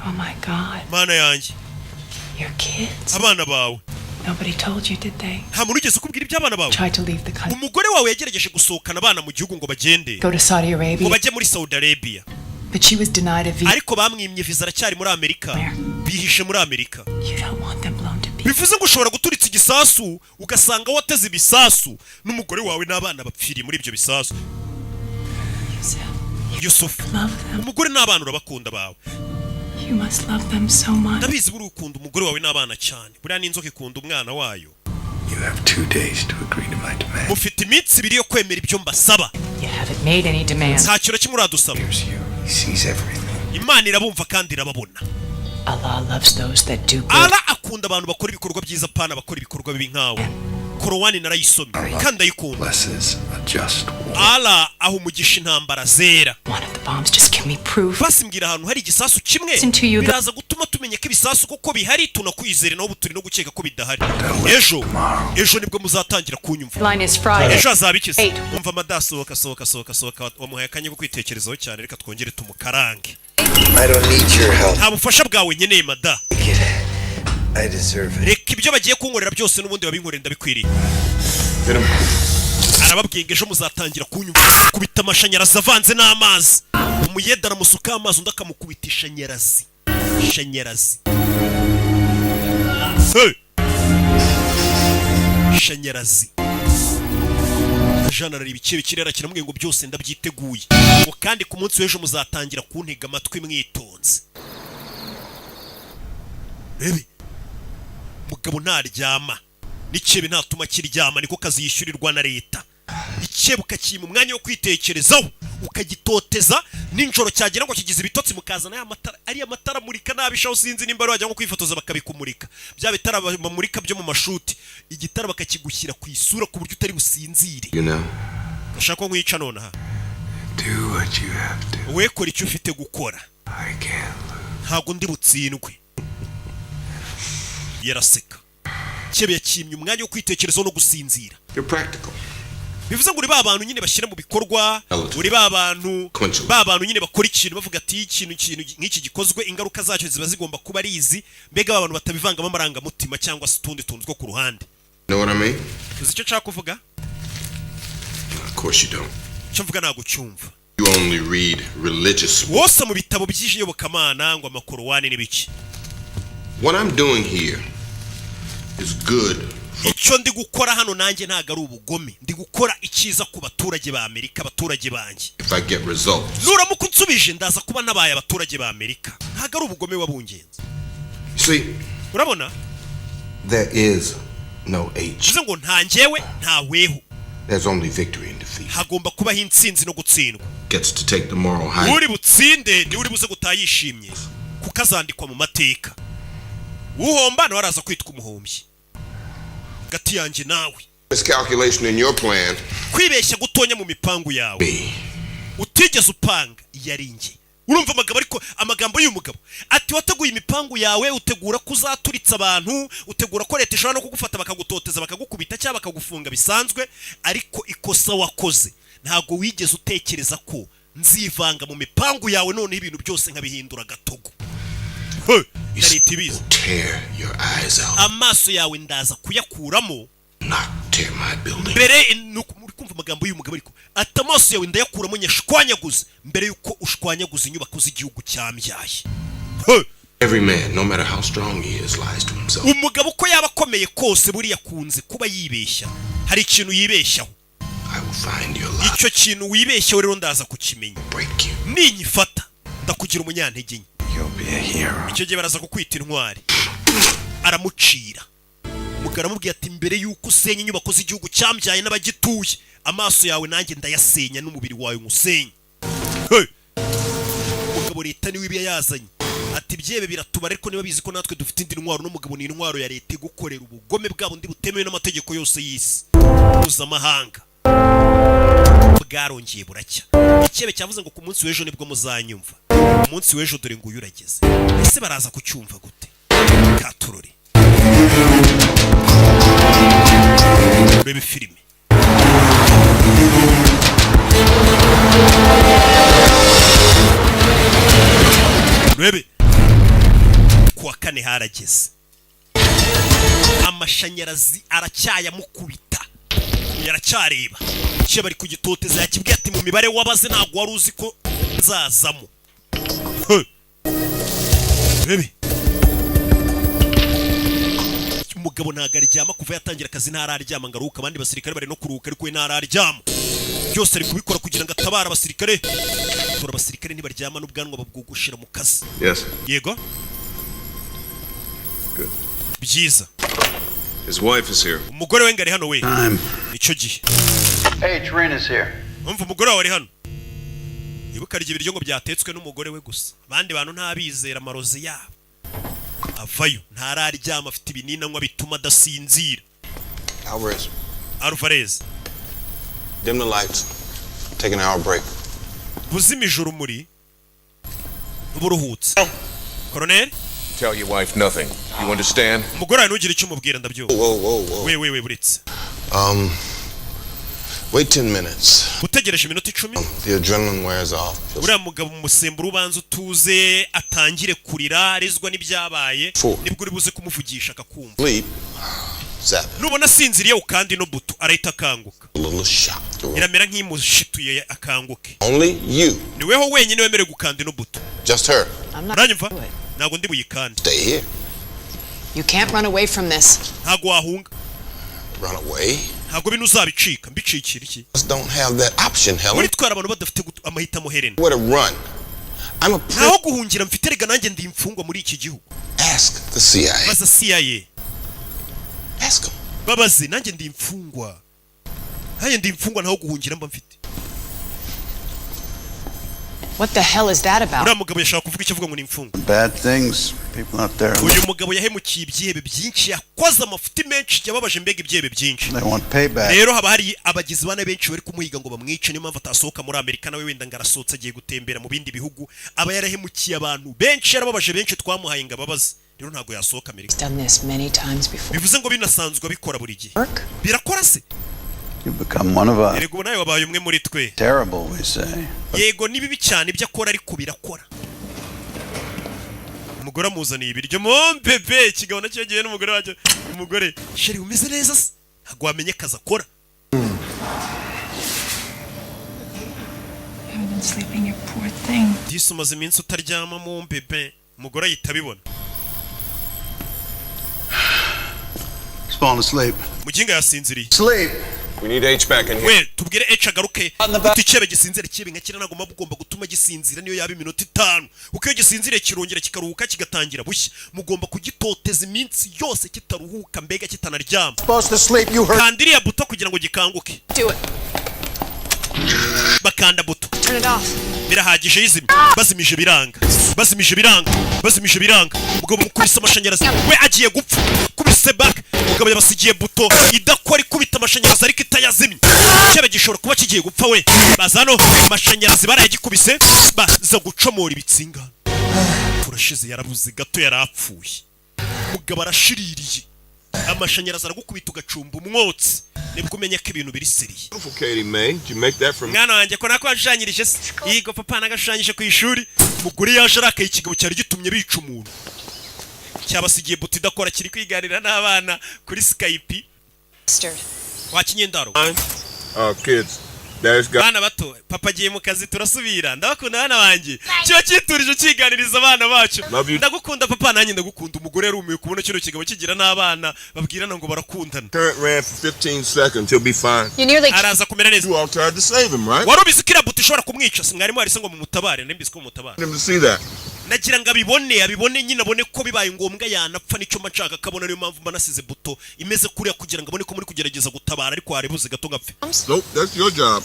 [SPEAKER 4] Oh my God.
[SPEAKER 1] Mana yanjye.
[SPEAKER 4] Your kids.
[SPEAKER 1] Abana bawe.
[SPEAKER 4] Nobody told you, did they?
[SPEAKER 1] Nta muntu ugeze kubwira iby'abana bawe.
[SPEAKER 4] Tried to leave the country.
[SPEAKER 1] Umugore wawe yagerageje gusohokana abana mu gihugu ngo bagende.
[SPEAKER 4] Go to Saudi Arabia.
[SPEAKER 1] Ngo bajye muri Saudi Arabia.
[SPEAKER 4] But she was denied a visa.
[SPEAKER 1] Ariko bamwimye visa aracyari muri Amerika. Bihishe muri Amerika.
[SPEAKER 4] You don't want them blown to pieces.
[SPEAKER 1] Bivuze ngo ushobora guturitsa igisasu ugasanga wateze ibisasu n'umugore wawe n'abana bapfiriye muri ibyo bisasu. Yusuf. Umugore n'abana urabakunda bawe.
[SPEAKER 4] You must love them so much.
[SPEAKER 1] Ndabizi buri ukunda umugore wawe n'abana cyane. Buriya n'inzoka ikunda umwana wayo.
[SPEAKER 15] You have 2 days to agree to my demand.
[SPEAKER 1] Mufite iminsi 2 yo kwemera ibyo mbasaba.
[SPEAKER 4] You haven't made any demands.
[SPEAKER 1] Nta kintu kimwe uradusaba.
[SPEAKER 15] He sees everything.
[SPEAKER 1] Imana irabumva kandi irababona.
[SPEAKER 4] Allah loves those that do good.
[SPEAKER 1] Allah akunda abantu bakora ibikorwa byiza pana bakora ibikorwa bibi nkawe. Korowani narayisomye kandi ayikunda.
[SPEAKER 15] Blesses a just war.
[SPEAKER 1] Allah aho umugisha intambara zera.
[SPEAKER 4] One of the bombs just give me proof.
[SPEAKER 1] Basimbwira ahantu hari igisasu kimwe. Biraza gutuma tumenya ko ibisasu koko bihari tunakwizere naho buturi no gukeka ko bidahari. Ejo nibwo muzatangira kunyumva.
[SPEAKER 4] Line is Friday.
[SPEAKER 1] Ejo azabikize. Umva amadasohoka sohoka wamuhaye akanya ko kwitekerezaho cyane reka twongere tumukarange.
[SPEAKER 15] I don't need your help.
[SPEAKER 1] Nta bufasha bwawe nkeneye mada.
[SPEAKER 15] I deserve it.
[SPEAKER 1] Reka ibyo bagiye kunkorera byose n'ubundi babinkorera ndabikwiriye. Arababwinga ejo muzatangira kunyumva kubita amashanyarazi avanze n'amazi. Umuyeda aramusuka amazi undi akamukubitisha nyarazi. shanyarazi. Hey! Shanyarazi. Jana rari bikiye bikirera kiramubwiye ngo byose ndabyiteguye. Ngo kandi ku munsi w'ejo muzatangira kuntega amatwi mwitonze. Rebe. Mugabo ntaryama. N'ikebe ntatuma kiryama niko kazi yishyurirwa na leta. Ikebe ukakima umwanya wo kwitekerezaho ukagitoteza ninjoro cyagera ngo kigize ibitotsi mukazana ya matara ari amatara murika nabishaho sinzi nimba bajya ngo kwifotoza bakabikumurika bya bitara bamurika byo mu mashuti igitara bakakigushyira ku isura ku buryo utari businzire. Ushaka nkwica none ha do what you have to. We kora icyo ufite gukora. I can't. Ntago ndi butsindwe. Yaraseka. Kebe yakimye umwanya wo kwitekerezaho no gusinzira.
[SPEAKER 16] You're practical.
[SPEAKER 1] Bivuze ngo uri babantu nyine bashyira mu bikorwa, uri babantu nyine bakora ikintu bavuga ati ikintu nk'iki gikozwe ingaruka zacyo ziba zigomba kuba ari izi, mbega abantu batabivangamo amarangamutima cyangwa se utundi tuntu two ku ruhande.
[SPEAKER 16] Know what I mean?
[SPEAKER 1] Uzi icyo nshaka kuvuga?
[SPEAKER 16] Of course you don't.
[SPEAKER 1] Icyo mvuga ntabwo cyumva.
[SPEAKER 16] You only read religious.
[SPEAKER 1] Wose mu bitabo by'iyobokamana ngo amakorowani n'ibiki.
[SPEAKER 16] What I'm doing here is good.
[SPEAKER 1] Icyo ndi gukora hano nanjye ntago ari ubugome, ndi gukora icyiza ku baturage ba Amerika, abaturage banjye.
[SPEAKER 16] If I get results.
[SPEAKER 1] Nuramuka unsubije ndaza kuba nabaye abaturage ba Amerika. Ntago ari ubugome wabungenze.
[SPEAKER 16] See?
[SPEAKER 1] Urabona?
[SPEAKER 16] There is no H.
[SPEAKER 1] Bivuze ngo nta njyewe nta weho.
[SPEAKER 16] There's only victory and defeat.
[SPEAKER 1] Hagomba kubaho intsinzi no gutsindwa.
[SPEAKER 16] Gets to take the moral high.
[SPEAKER 1] Uri butsinde ni uri buze gutayishimye. Kukazandikwa mu mateka. Uhomba no araza kwitwa umuhombyi. Gati yanje nawe.
[SPEAKER 16] This calculation in your plan.
[SPEAKER 1] Kwibeshya gutonya mu mipangu yawe. Utigeze upanga yaringe. Urumva amagambo y'umugabo. Ati wateguye imipangu yawe utegura kuzaturitsa abantu, utegura ko leta ishobora no kugufata bakagutoteza bakagukubita cyangwa bakagufunga bisanzwe, ariko ikosa wakoze ntago wigeze utekereza ko nzivanga mu mipangu yawe none ibintu byose nkabihindura gatogo. Leta ibizi.
[SPEAKER 16] Tear your eyes out.
[SPEAKER 1] Amaso yawe ndaza kuyakuramo.
[SPEAKER 16] Not tear my building.
[SPEAKER 1] Mbere muri kumva amagambo y'umugabo ariko ati amaso yawe ndayakuramo nyashwanyaguze mbere yuko ushwanyaguze inyubako z'igihugu cyambyaye.
[SPEAKER 16] Every man, no matter how strong he is, lies to himself.
[SPEAKER 1] Umugabo ko yaba akomeye kose buri yakunze kuba yibeshya. Hari ikintu yibeshyaho.
[SPEAKER 16] I will find your lie.
[SPEAKER 1] Icyo kintu wibeshyaho rero ndaza kukimenya.
[SPEAKER 16] Break you.
[SPEAKER 1] Ninyifata ndakugira umunyantege nke.
[SPEAKER 16] You'll be a hero.
[SPEAKER 1] Icyo gihe baraza kukwita intwari. Aramucira. Mugara mubwiye ati mbere yuko usenya inyubako z'igihugu cyambyaye n'abagituye amaso yawe nanjye ndayasenya n'umubiri wawe ngusenye. Mugabo leta niwe ibiya yazanye. Ati byebe biratubara ariko niba bizi ko natwe dufite indi ntwaro n'umugabo ni intwaro ya leta gukorera ubugome bwabo ndi butemewe n'amategeko yose y'isi. Mpuzamahanga. Bwarongeye buracya. Ikebe cyavuze ngo ku munsi w'ejo nibwo muzanyumva. Umunsi w'ejo dore ngo uyurageze. Ese baraza kucyumva gute? Katurore. Urebe filime. Urebe. Kuwa kane harageze. Amashanyarazi aracyayamukubita. Yaracyareba. Cye bari kugitoteza yakibwiye ati mu mibare wabaze ntago wari uzi ko nzazamo. Urebe. Umugabo ntago aryama kuva yatangira akazi ntararyama ngaruka abandi basirikare bari no kuruhuka ariko we ntararyama. Byose ari kubikora kugira ngo atabara abasirikare. Tora abasirikare ntibaryama n'ubwanwa babwugushira mu kazi.
[SPEAKER 3] Yes.
[SPEAKER 1] Yego.
[SPEAKER 3] Good.
[SPEAKER 1] Byiza.
[SPEAKER 3] His wife is here.
[SPEAKER 1] Umugore we ngari hano we. Icyo gihe.
[SPEAKER 17] Hey, Trin is here.
[SPEAKER 1] Umva umugore wawe ari hano. Ibuka rye ibiryo ngo byatetswe n'umugore we gusa. Abandi bantu ntabizera amarozi yabo. Avayo ntararyama afite ibinini anywa bituma adasinzira. Alvarez.
[SPEAKER 13] Dim the lights. Take an hour break.
[SPEAKER 1] Buzima ijoro muri. Uburuhutse. Colonel?
[SPEAKER 3] Tell your wife nothing. You understand?
[SPEAKER 1] Umugore ntugire icyo umubwira ndabyumva. We buritse.
[SPEAKER 13] Wait 10 minutes.
[SPEAKER 1] Utegereje iminota 10.
[SPEAKER 13] The adrenaline wears off.
[SPEAKER 1] Uriya mugabo umusemburo ubanza utuze atangire kurira arizwa n'ibyabaye nibwo uri buze kumuvugisha akakumva.
[SPEAKER 13] Sleep.
[SPEAKER 1] Nubona sinziriye ukandi no buto arahita akanguka. Iramera nk'imushituye akanguke.
[SPEAKER 13] Only you.
[SPEAKER 1] Niweho wenyine wemere gukanda no buto.
[SPEAKER 13] Just her.
[SPEAKER 1] Uranyumva? ntago ndi buyikande.
[SPEAKER 15] Stay here.
[SPEAKER 4] You can't run away from this.
[SPEAKER 1] Ntago wahunga.
[SPEAKER 15] Run away?
[SPEAKER 1] Ntago bino uzabicika, mbicikira iki?
[SPEAKER 15] Don't have that option, Helen.
[SPEAKER 1] Muri twara abantu badafite amahitamo Helen.
[SPEAKER 15] Where to run? I'm a
[SPEAKER 1] naho guhungira mfite rega nanjye ndi imfungwa muri iki gihugu.
[SPEAKER 15] Ask the CIA.
[SPEAKER 1] Baza CIA.
[SPEAKER 15] Ask them.
[SPEAKER 1] Babazi nanjye ndi imfungwa. Nanjye ndi imfungwa naho guhungira mba mfite.
[SPEAKER 4] What the hell is that about?
[SPEAKER 1] Uriya mugabo yashaka kuvuga icyo avuga ngo ni imfungwa.
[SPEAKER 17] Bad things, people out there.
[SPEAKER 1] Uyu mugabo yahemukiye ibyebe byinshi, yakoze amafuti menshi, yababaje mbega ibyebe byinshi.
[SPEAKER 17] They want payback.
[SPEAKER 1] Rero haba hari abagizi bane benshi bari kumuhiga ngo bamwice, niyo mpamvu atasohoka muri Amerika nawe wenda ngarasohotse agiye gutembera mu bindi bihugu. Aba yarahemukiye abantu benshi, yarababaje benshi twamuhaye ngo ababaze. Rero ntago yasohoka Amerika.
[SPEAKER 4] Done this many times before.
[SPEAKER 1] Bivuze ngo binasanzwe abikora buri gihe. Birakora se?
[SPEAKER 17] You become one of us.
[SPEAKER 1] Yego nawe wabaye umwe muri twe.
[SPEAKER 17] Terrible, we say.
[SPEAKER 1] Yego ni bibi cyane ibyo akora ariko birakora. Umugore amuzaniye ibiryo mo bebe ikigabo nacyo gihe n'umugore wacyo. Umugore sheri umeze neza se? Ntago wamenye kaza akora.
[SPEAKER 18] Sleeping, you poor thing.
[SPEAKER 1] Disumaze iminsi utaryama mo bebe. Umugore yitabibona.
[SPEAKER 17] He's falling asleep.
[SPEAKER 1] Muginga yasinziriye.
[SPEAKER 17] Sleep.
[SPEAKER 3] We need H back in here.
[SPEAKER 1] We tubwire H agaruke. Tuticebe gisinzira kibe nka kira nagomba bugomba gutuma gisinzira niyo yaba iminota 5. Uko iyo gisinzire kirongera kikaruhuka kigatangira bushya. Mugomba kugitoteza iminsi yose kitaruhuka mbega kitanaryama.
[SPEAKER 17] Supposed to sleep, you heard.
[SPEAKER 1] Kandiriya buto kugira ngo gikanguke.
[SPEAKER 4] Do it.
[SPEAKER 1] Bakanda buto.
[SPEAKER 4] Turn it off.
[SPEAKER 1] Birahagije yizimye. Bazimije biranga. Bazimije biranga. Bazimije biranga. Mugabo mukubise amashanyarazi. We agiye gupfa. Kubise back. Mugabo yabasigiye buto idakora ikubita amashanyarazi ariko itayazimye. Cyebe gishobora kuba kigiye gupfa we. Bazano amashanyarazi barayagikubise baza gucomora ibitsinga. Turashize yarabuze gato yarapfuye. Mugabo arashiririye. Amashanyarazi aragukubita ugacumba umwotsi. Nibwo umenya ko ibintu biri seriye.
[SPEAKER 7] Katie May, did you make that from?
[SPEAKER 1] Mwana wanjye ko nako washushanyirije se. Yigo papa nagashushanyije ku ishuri. Mugore yaje arakaye ikigabo cyari gitumye bica umuntu. Cyabasigiye buti idakora kiri kwiganira n'abana kuri Skype. Wakinyendaro.
[SPEAKER 7] Kids. There's got.
[SPEAKER 1] Bana bato, papa agiye mu kazi turasubira. Ndabakunda bana banjye. Cyo kiturije ukiganiriza abana bacu. Ndagukunda papa nanjye ndagukunda. Umugore yarumiye kubona kino kigabo kigira n'abana babwirana ngo barakundana.
[SPEAKER 7] Current ran for 15 seconds. He'll be fine.
[SPEAKER 1] Araza kumera neza.
[SPEAKER 7] You all tried to save him, right?
[SPEAKER 1] Warubizi kira buti ishobora kumwica. Mwarimu arise ngo mumutabare. Ndembizi ko mumutabare.
[SPEAKER 7] Him to see that.
[SPEAKER 1] Nagira ngo abibone nyine abone ko bibaye ngombwa yanapfa nicyo macaka kabona niyo mpamvu manasize buto imeze kuriya kugira ngo abone ko muri kugerageza gutabara ariko harebuze gato gapfe.
[SPEAKER 7] Nope, that's your job.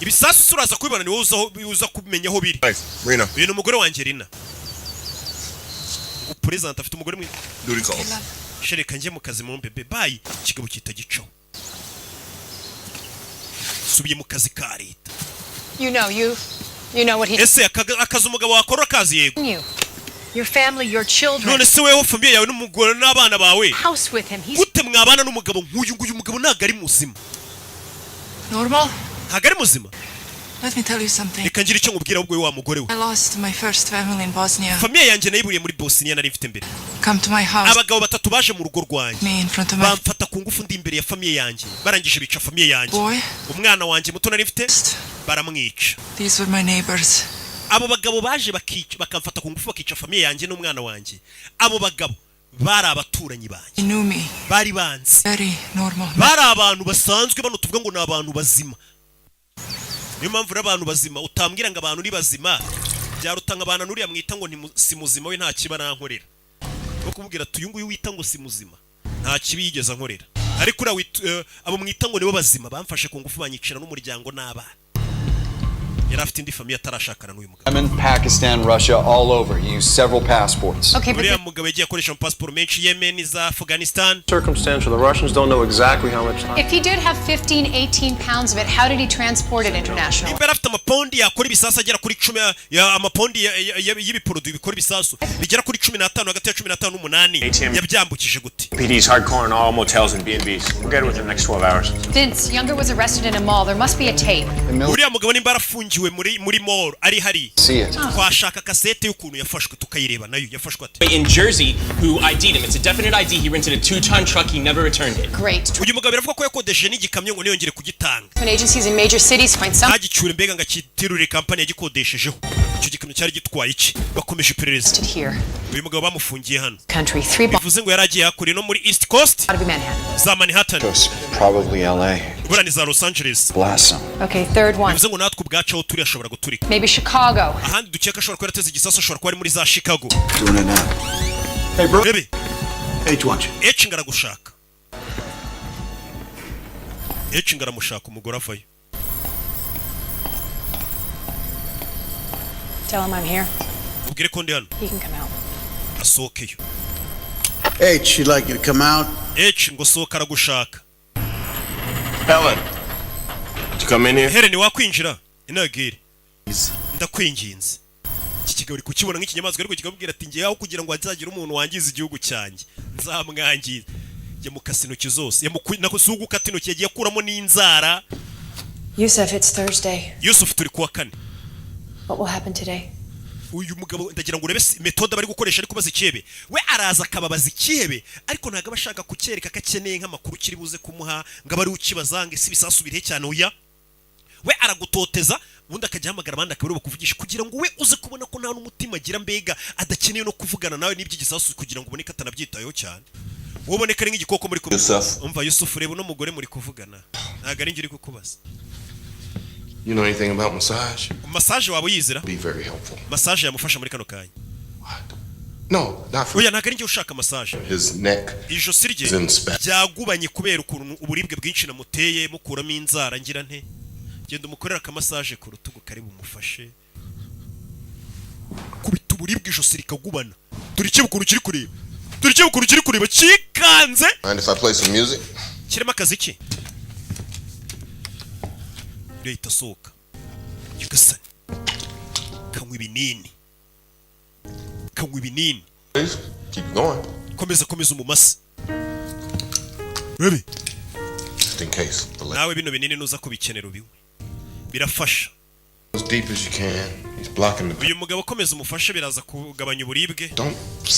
[SPEAKER 1] Ibisasu suraza kubibona ni wowe uza kumenya aho biri.
[SPEAKER 7] Rina.
[SPEAKER 1] Uyu ni umugore wanjye Rina. President afite umugore mwe.
[SPEAKER 7] Duty call.
[SPEAKER 1] Shereka nje mu kazi mu bebe bye kigabo kitagicaho. Subiye mu kazi ka leta.
[SPEAKER 8] You know what he.
[SPEAKER 1] Ese akazi umugabo wakora kazi yego.
[SPEAKER 8] Your family, your children.
[SPEAKER 1] None se wewe family yawe n'umugore n'abana bawe.
[SPEAKER 8] House with him. He's
[SPEAKER 1] gute mwabana n'umugabo nk'uyu mugabo nagari muzima.
[SPEAKER 18] Normal?
[SPEAKER 1] Hagari muzima.
[SPEAKER 18] Let me tell you something.
[SPEAKER 1] Reka ngira icyo nkubwira ubwo wa mugore we.
[SPEAKER 18] I lost my first family in Bosnia.
[SPEAKER 1] Family yanjye nayiburiye muri Bosnia nari mfite mbere.
[SPEAKER 18] Come to my house.
[SPEAKER 1] Abagabo batatu baje mu rugo rwanjye.
[SPEAKER 18] Me in front of my.
[SPEAKER 1] Bamfata ku ngufu ndi imbere ya family yanjye. Barangije bica family yanjye.
[SPEAKER 18] Boy.
[SPEAKER 1] Umwana wanjye muto nari mfite baramwica.
[SPEAKER 18] These were my neighbors.
[SPEAKER 1] Abo bagabo baje bakamfata ku ngufu bakica famille yanjye n'umwana wanjye. Abo bagabo bari abaturanyi banjye.
[SPEAKER 18] Knew me.
[SPEAKER 1] Bari banzi.
[SPEAKER 18] Very normal.
[SPEAKER 1] Bari abantu basanzwe bano tuvuga ngo ni abantu bazima. Niyo mpamvu n'abantu bazima utambwira ngo abantu ni bazima. Byarutanga abana nuriya mwita ngo si muzima we nta kiba nankorera. No kumubwira tuyu nguyu wita ngo si muzima. Nta kibi yigeze ankorera. Ariko abo mwita ngo nibo bazima bamfashe ku ngufu banyicira n'umuryango n'abana. Yari afite indi famille atarashakana n'uyu mugabo.
[SPEAKER 19] Yemen, Pakistan, Russia, all over. He used several passports.
[SPEAKER 8] Okay, but
[SPEAKER 1] uriya mugabo yagiye akoresha passport menshi Yemen za Afghanistan.
[SPEAKER 10] Circumstantial. The Russians don't know exactly how much time.
[SPEAKER 8] if he did have 15, 18 pounds of it, how did he transport it internationally?
[SPEAKER 1] Niba afite amapondi yakora ibisasu agera kuri 10 ya amapondi y'ibiporoduwi bikora ibisasu bigera kuri 15 hagati ya 15 n'umunani yabyambukije gute?
[SPEAKER 5] PD's hardcore in all motels and B&Bs. We'll get it within the next 12 hours.
[SPEAKER 8] Vince, Younger was arrested in a mall. There must be a tape.
[SPEAKER 1] Uriya mugabo nimba arafungiwe afungiwe muri mall ari hari twashaka kasete y'ukuntu yafashwe tukayireba nayo yafashwe ate
[SPEAKER 20] in Jersey who ID'd him. It's a definite ID. He rented a 2-ton truck. He never returned it.
[SPEAKER 8] Great.
[SPEAKER 1] uyu mugabo biravuga ko yakodeje n'igikamyo ngo niyongere kugitanga
[SPEAKER 8] Agencies in major cities find some.
[SPEAKER 1] agicura mbega ngo akitirure kampani yagikodeshejeho icyo gikamyo cyari gitwaye iki bakomeje iperereza uyu mugabo bamufungiye hano bivuze ngo yari agiye hakuri no muri East Coast za Manhattan
[SPEAKER 19] Probably LA.
[SPEAKER 1] burani za Los Angeles
[SPEAKER 19] Blossom.
[SPEAKER 8] Okay, third one.
[SPEAKER 1] bivuze ngo natwe ubwacu turi ashobora guturika
[SPEAKER 8] Maybe Chicago.
[SPEAKER 1] ahandi dukeka ashobora kuba yarateze igisasu ashobora kuba ari muri za Chicago
[SPEAKER 17] Doing it now. Hey, bro.
[SPEAKER 1] Bebe
[SPEAKER 17] H wants you.
[SPEAKER 1] H ngaragushaka H ngaramushaka umugore avayo
[SPEAKER 8] Tell him I'm here.
[SPEAKER 1] ubwire ko ndi hano
[SPEAKER 8] He can come out.
[SPEAKER 1] asohokeyo
[SPEAKER 17] H, she'd like you to come out.
[SPEAKER 1] H ngo sohoka aragushaka
[SPEAKER 13] Helen, did you come in here?
[SPEAKER 1] Helen wakwinjira inagire ndakwinginze iki kigabo uri kukibona nk'ikinyamaswa ariko kikabwira ati ngiye aho kugira ngo hazagire umuntu wangiza igihugu cyanjye nzamwangiza yamukase intoki zose yamusugu ukata intoki yagiye kuramo n'inzara
[SPEAKER 4] Yusuf, it's Thursday.
[SPEAKER 1] Yusuf turi kuwa kane
[SPEAKER 4] What will happen today?
[SPEAKER 1] uyu mugabo ndagira ngo urebe metode bari gukoresha ariko bazi ikihebe we araza akababaza ikihebe ariko ntago abashaka kucyereka kakeneye nk'amakuru kiri buze kumuha ngo abari ukibazange si bisasu birihe cyane uya we aragutoteza ubundi akajya hamagara abandi akabura kuvugisha kugira ngo we uze kubona ko nta n'umutima agira mbega adakeneye no kuvugana nawe n'iby'igisasu kugira ngo uboneke atanabyitayeho cyane uboneka ari nk'igikoko muri umva Yusuf reba no mugore muri kuvugana ntago ari ngiri kukubaza
[SPEAKER 3] You know anything about massage?
[SPEAKER 1] Massage waba uyizira?
[SPEAKER 3] Be very helpful.
[SPEAKER 1] Massage yamufasha muri kano kanya.
[SPEAKER 3] No, not for.
[SPEAKER 1] Oya ntago ari njye ushaka massage.
[SPEAKER 3] His neck.
[SPEAKER 1] Ijosi rye byagubanye kubera ukuntu uburibwe bwinshi namuteye mukuramo inzara ngira nte. Genda umukorera ka massage ku rutugu kari bumufashe. Kubita uburibwe ijosi rikagubana. Turi cyo bukuru kiri kureba. Turi cyo bukuru kiri kureba kikanze.
[SPEAKER 3] Mind if I play some music?
[SPEAKER 1] Kirema kazi ki? Leta soka yugasani kanywa ibinini
[SPEAKER 3] keep going
[SPEAKER 1] komeza umumasa Rebi
[SPEAKER 3] just in case
[SPEAKER 1] nawe bino binini nuza kubikenera ubiwe birafasha
[SPEAKER 3] as deep as you can he's blocking the
[SPEAKER 1] uyu mugabo komeza umufashe biraza kugabanya uburibwe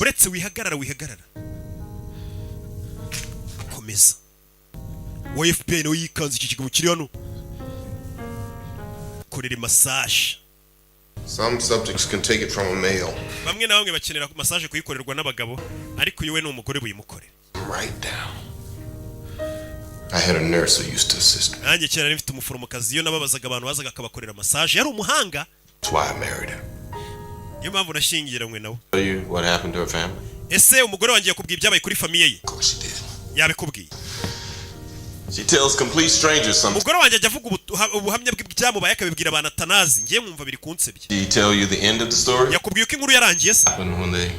[SPEAKER 1] uretse wihagarara komeza WFP no yikanze iki kigabo kiri hano korera massage.
[SPEAKER 3] Some subjects can take it from a male.
[SPEAKER 1] Bamwe na bamwe bakenera massage kuyikorerwa n'abagabo ariko yewe n'umugore buyimukorera.
[SPEAKER 3] Right down. I had a nurse who used to assist me.
[SPEAKER 1] Nanjye cyane mfite umuforomokazi iyo nababazaga abantu bazaga akabakorera massage yari umuhanga.
[SPEAKER 3] That's why I married her.
[SPEAKER 1] Niyo mpamvu nashyingiranywe nawe.
[SPEAKER 3] Tell you what happened to her family?
[SPEAKER 1] Ese umugore wanjye yakubwiye ibyabaye kuri famiye ye?
[SPEAKER 3] Of course she did.
[SPEAKER 1] Yabikubwiye.
[SPEAKER 3] She tells complete strangers something.
[SPEAKER 1] Umugore wanjye ajya avuga ubuhamya bw'ibyamubaye akabibwira abantu atanazi ngiye mwumva biri kunsebye.
[SPEAKER 3] Did he tell you the end of the story?
[SPEAKER 1] Yakubwiye ko inkuru yarangiye se?
[SPEAKER 3] When they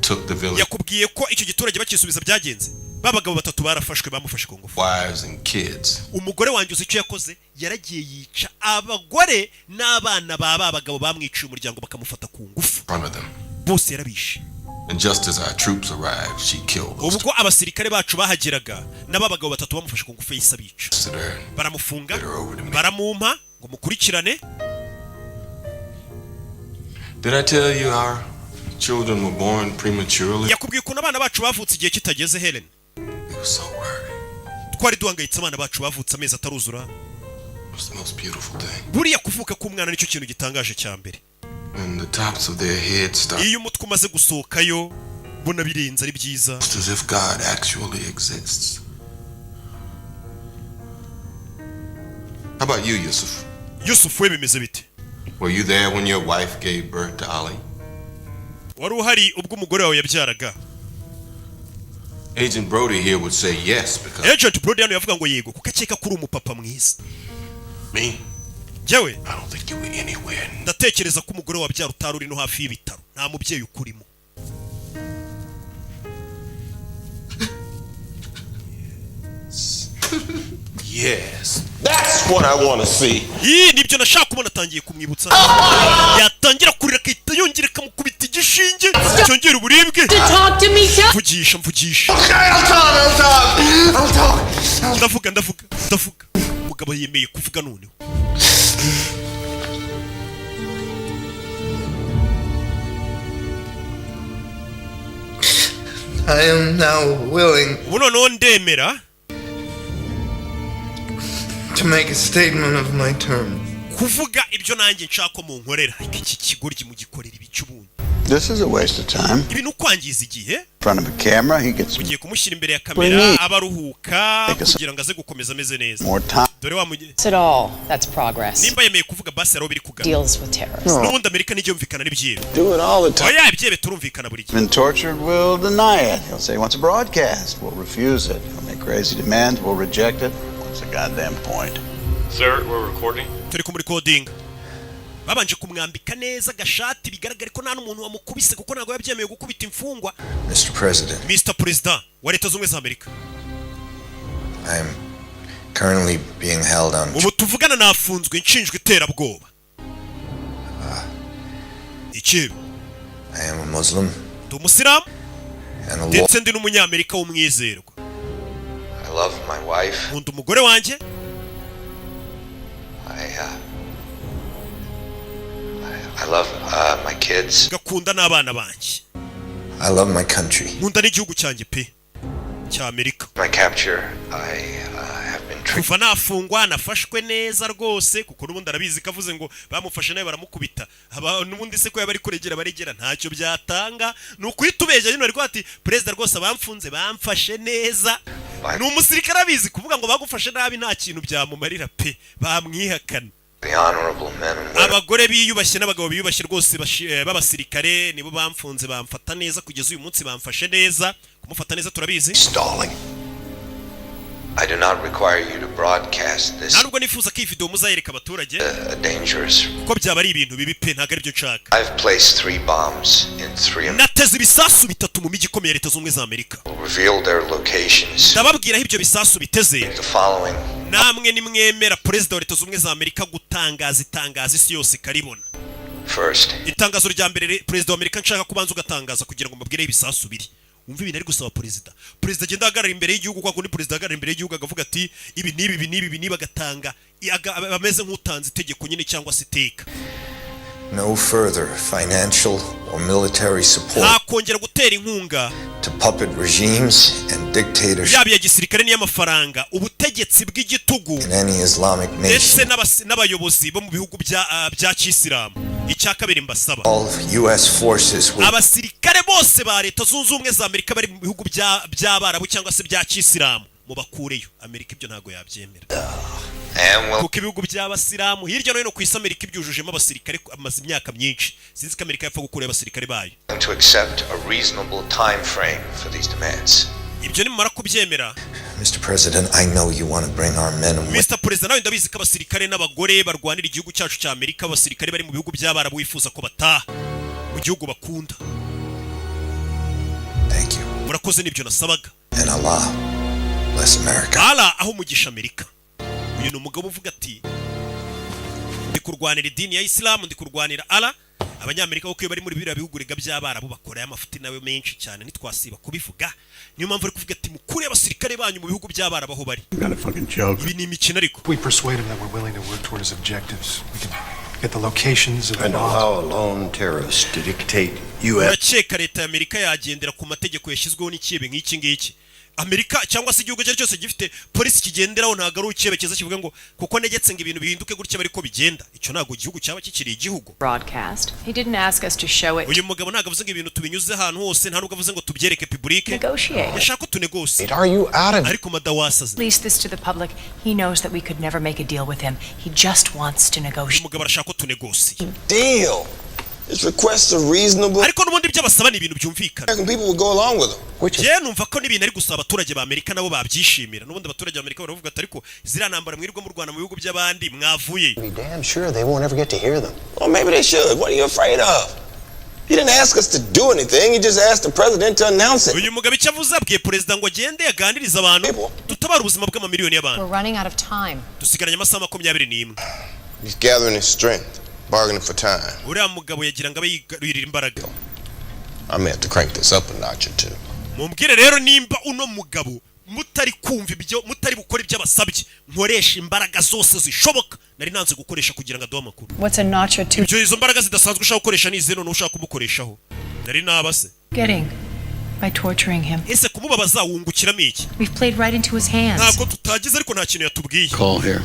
[SPEAKER 3] took the village.
[SPEAKER 1] Yakubwiye ko icyo giturage bakisubiza byagenze. Babagabo batatu barafashwe bamufashe ku ngufu.
[SPEAKER 3] Wives and kids.
[SPEAKER 1] Umugore wanjye uzi icyo yakoze yaragiye yica abagore n'abana babagabo bamwiciye umuryango bakamufata ku ngufu. Bose yarabishe.
[SPEAKER 3] And just as our troops arrived, she killed those.
[SPEAKER 1] Ubwo abasirikare bacu bahageraga n'ababagabo batatu bamufashe ku ngufu yisabica. Baramufunga, baramumpa ngo mukurikirane.
[SPEAKER 3] Did I tell you our children were born prematurely?
[SPEAKER 1] Yakubwiye ko abana bacu bavutse igihe kitageze Helen.
[SPEAKER 3] We were so worried.
[SPEAKER 1] Twari duhangayitse abana bacu bavutse amezi ataruzura.
[SPEAKER 3] It was the most beautiful thing.
[SPEAKER 1] Buriya kuvuka k'umwana nicyo kintu gitangaje cya mbere.
[SPEAKER 3] And the tops of their heads start.
[SPEAKER 1] Iyo umutwe umaze gusohokayo bona birenze ari byiza.
[SPEAKER 3] It's as if God actually exists. How about you, Yusuf?
[SPEAKER 1] Yusuf we bimeze bite?
[SPEAKER 3] Were you there when your wife gave birth to Ali?
[SPEAKER 1] Wari uhari ubwo umugore wawe yabyaraga?
[SPEAKER 3] Agent Brody here would say yes because
[SPEAKER 1] Agent Brody hano yavuga ngo yego kuko akeka kuri umupapa mwiza.
[SPEAKER 3] Me?
[SPEAKER 1] Jewe?
[SPEAKER 3] I don't think you were anywhere.
[SPEAKER 1] Ndatekereza ko umugore wabyara utari uri no hafi y'ibitaro. Nta mubyeyi ukurimo.
[SPEAKER 3] Yes. That's what I want to see.
[SPEAKER 1] Nibyo nashaka kubona atangiye kumwibutsa. Yatangira kurira kita yongera kamukubita igishinge. Cyongera uburibwe. Mvugisha.
[SPEAKER 3] Okay, I'll talk.
[SPEAKER 1] Ndavuga. Umugabo yemeye kuvuga noneho.
[SPEAKER 21] I am now willing
[SPEAKER 1] ubu noneho ndemera
[SPEAKER 21] to make a statement of my terms.
[SPEAKER 1] kuvuga ibyo nanjye nshaka mu nkorera iki kigoryi mu gikorera ibicubundi.
[SPEAKER 17] This is a waste of time.
[SPEAKER 1] Ibintu kwangiza igihe.
[SPEAKER 17] In front of a camera, he gets
[SPEAKER 1] ugiye kumushyira imbere ya kamera abaruhuka kugira ngo aze gukomeza ameze neza.
[SPEAKER 17] more time.
[SPEAKER 1] Dore wa mugiye.
[SPEAKER 4] At all, that's progress.
[SPEAKER 1] Nimba yemeye kuvuga basi aro biri kugana.
[SPEAKER 4] Deals with terrorists.
[SPEAKER 1] N'ubundi Amerika nijye yumvikana n'ibyibe.
[SPEAKER 17] Do it all the time.
[SPEAKER 1] Oya ibyebe turumvikana buri gihe.
[SPEAKER 17] Been tortured, will deny it. He'll say he wants a broadcast. We'll refuse it. He'll make crazy demands. We'll reject it. What's the goddamn point?
[SPEAKER 5] Sir, we're recording.
[SPEAKER 1] Turi ku recording. Babanje kumwambika neza gashati bigaragara ko nta n'umuntu wamukubise kuko ntago yabyemeye gukubita imfungwa.
[SPEAKER 15] Mr. President,
[SPEAKER 1] Mr. President wa Leta Zunze za Amerika.
[SPEAKER 15] I am currently being held on.
[SPEAKER 1] Ubu tuvugana nafunzwe nshinjwe iterabwoba. Iki?
[SPEAKER 15] I am a Muslim.
[SPEAKER 1] Ndi Umusilamu.
[SPEAKER 15] And a
[SPEAKER 1] ndetse ndi n'umunyamerika w'umwizerwa.
[SPEAKER 15] I love my wife.
[SPEAKER 1] Nkunda umugore wanjye.
[SPEAKER 15] I love my kids.
[SPEAKER 1] Gakunda n'abana banjye.
[SPEAKER 15] I love my country.
[SPEAKER 1] Nkunda n'igihugu cyanjye pe cya Amerika.
[SPEAKER 15] My capture, I have been tricked.
[SPEAKER 1] Kuva nafungwa nafashwe neza rwose kuko n'ubundi arabizi kavuze ngo bamufashe nawe baramukubita. N'ubundi se ko yabari kuregera baregera ntacyo byatanga. Nukwita ubeje nyine ariko ati president rwose abamfunze bamfashe neza. Ni umusirikare abizi kuvuga ngo bagufashe nabi nta kintu byamumarira pe bamwihakana. Abagore biyubashye n'abagabo biyubashye rwose b'abasirikare nibo bamfunze bamfata neza kugeza uyu munsi bamfashe neza kumufata neza turabizi.
[SPEAKER 15] Stalling. I do not require you to broadcast this.
[SPEAKER 1] Ntabwo nifuza ko iyi video muzayereka abaturage.
[SPEAKER 15] Dangerous.
[SPEAKER 1] Kuko byaba ari ibintu bibi pe ntago ari byo nshaka.
[SPEAKER 15] I've placed 3 bombs in 3 of
[SPEAKER 1] nateze ibisasu bitatu mu miji ikomeye Leta Zunze za Amerika.
[SPEAKER 15] reveal their locations.
[SPEAKER 1] Ndababwira aho ibyo bisasu biteze.
[SPEAKER 15] The following.
[SPEAKER 1] Namwe nimwemera President wa Leta Zunze za Amerika gutangaza itangazo isi yose karibona.
[SPEAKER 15] First.
[SPEAKER 1] Itangazo rya mbere President wa Amerika nshaka kubanza ugatangaza kugira ngo mbabwire ibisasu biri. Umva ibintu ari gusaba President. President agenda ahagarara imbere y'igihugu kwa kundi President ahagarara imbere y'igihugu agavuga ati ibi nibi bagatanga bameze nk'utanze itegeko nyine cyangwa se iteka.
[SPEAKER 15] No further financial or military support.
[SPEAKER 1] Hakongera gutera inkunga
[SPEAKER 15] to puppet regimes and dictatorships.
[SPEAKER 1] Yabi ya gisirikare n'iy'amafaranga ubutegetsi bw'igitugu.
[SPEAKER 15] In any Islamic nation.
[SPEAKER 1] Ndetse n'abayobozi bo mu bihugu bya Kisilamu. Icyakabiri mbasaba.
[SPEAKER 15] All US forces will.
[SPEAKER 1] Abasirikare bose ba Leta Zunze Ubumwe za Amerika bari mu bihugu by'Abarabu cyangwa se bya Kisilamu mubakureyo. Amerika ibyo ntago yabyemera. Kuko ibihugu by'abasilamu hirya no hino ku isi Amerika ibyujujemo abasirikare amaze imyaka myinshi. Sinzi ko Amerika yapfa gukura abasirikare bayo.
[SPEAKER 15] To accept a reasonable time frame for these demands.
[SPEAKER 1] Ibyo nimara kubyemera.
[SPEAKER 15] Mr. President, I know you want to bring our men and women.
[SPEAKER 1] Mr. President, nawe ndabizi ko abasirikare n'abagore barwanira igihugu cyacu cya Amerika, abasirikare bari mu bihugu by'Abarabu wifuza ko bataha mu gihugu bakunda.
[SPEAKER 15] Thank you.
[SPEAKER 1] Murakoze nibyo nasabaga.
[SPEAKER 15] And Allah bless America.
[SPEAKER 1] Allah aho umugisha Amerika. Uyu ni umugabo uvuga ati ndi kurwanira idini ya Islam, ndi kurwanira Allah. Abanyamerika kuko bari muri biriya bihugu rega by'Abarabu bakora amafuti nawe menshi cyane nitwasiba kubivuga. Niyo mpamvu ari kuvuga ati mukure abasirikare banyu mu bihugu by'Abarabu aho bari. Ibi ni imikino ariko.
[SPEAKER 14] We persuade him that we're willing to work toward his objectives. We can get the locations of the
[SPEAKER 15] I know how a lone terrorist to dictate US.
[SPEAKER 1] Urakeka leta ya Amerika yagendera ku mategeko yashyizweho n'ikibe nk'iki ngiki. Amerika cyangwa se igihugu cyose gifite polisi kigenderaho ntago ari ukebekeza kivuga ngo kuko negetse ngo ibintu bihinduke gutya bari ko bigenda. Icyo ntago igihugu cyaba kikiri igihugu.
[SPEAKER 4] Broadcast. He didn't ask us to show it.
[SPEAKER 1] Uyu mugabo ntago avuze ngo ibintu tubinyuze ahantu hose, nta nubwo avuze ngo tubyereke public.
[SPEAKER 4] Negotiate.
[SPEAKER 1] Yashaka tunegotiate.
[SPEAKER 15] Are you out of?
[SPEAKER 1] Ariko madawasaze.
[SPEAKER 4] Release this to the public. He knows that we could never make a deal with him. He just wants to negotiate.
[SPEAKER 1] Umugabo arashaka tunegotiate.
[SPEAKER 13] Deal. His requests are reasonable.
[SPEAKER 1] Ariko n'ubundi by'abasaba ni ibintu byumvikana.
[SPEAKER 13] People will go along with them.
[SPEAKER 1] Je numva ko n'ibintu ari gusaba abaturage ba Amerika nabo babyishimira. N'ubundi abaturage ba Amerika baravuga ati ariko zira ntambara mwirirwa mu Rwanda mu bihugu by'abandi mwavuye.
[SPEAKER 15] Be damn sure they won't ever get to hear them.
[SPEAKER 13] Well, maybe they should. What are you afraid of? He didn't ask us to do anything. He just asked the president to announce it.
[SPEAKER 1] Uyu mugabo icyo avuze abwiye president ngo agende yaganiriza abantu tutabara ubuzima bw'amamiliyoni y'abantu.
[SPEAKER 4] We're running out of time.
[SPEAKER 1] Dusigaranye amasaha 21.
[SPEAKER 13] He's gathering his strength, bargaining for time.
[SPEAKER 1] Uriya mugabo yagira ngo abayirira imbaraga.
[SPEAKER 13] I may have to crank this up a notch or two.
[SPEAKER 1] Mumbwire rero nimba uno mugabo mutari kumva ibyo mutari bukora iby'abasabye nkoresha imbaraga zose zishoboka nari nanze gukoresha kugira ngo aduhe amakuru.
[SPEAKER 4] What's a notch or two?
[SPEAKER 1] Ibyo izo mbaraga zidasanzwe ushaka gukoresha ni zero no ushaka kumukoreshaho. Nari nabase.
[SPEAKER 4] Getting. by torturing him.
[SPEAKER 1] ese kumubabaza wungukiramo iki?
[SPEAKER 4] We've played right into his hands.
[SPEAKER 1] Ntabwo tutagize ariko nta kintu yatubwiye.
[SPEAKER 9] Call here.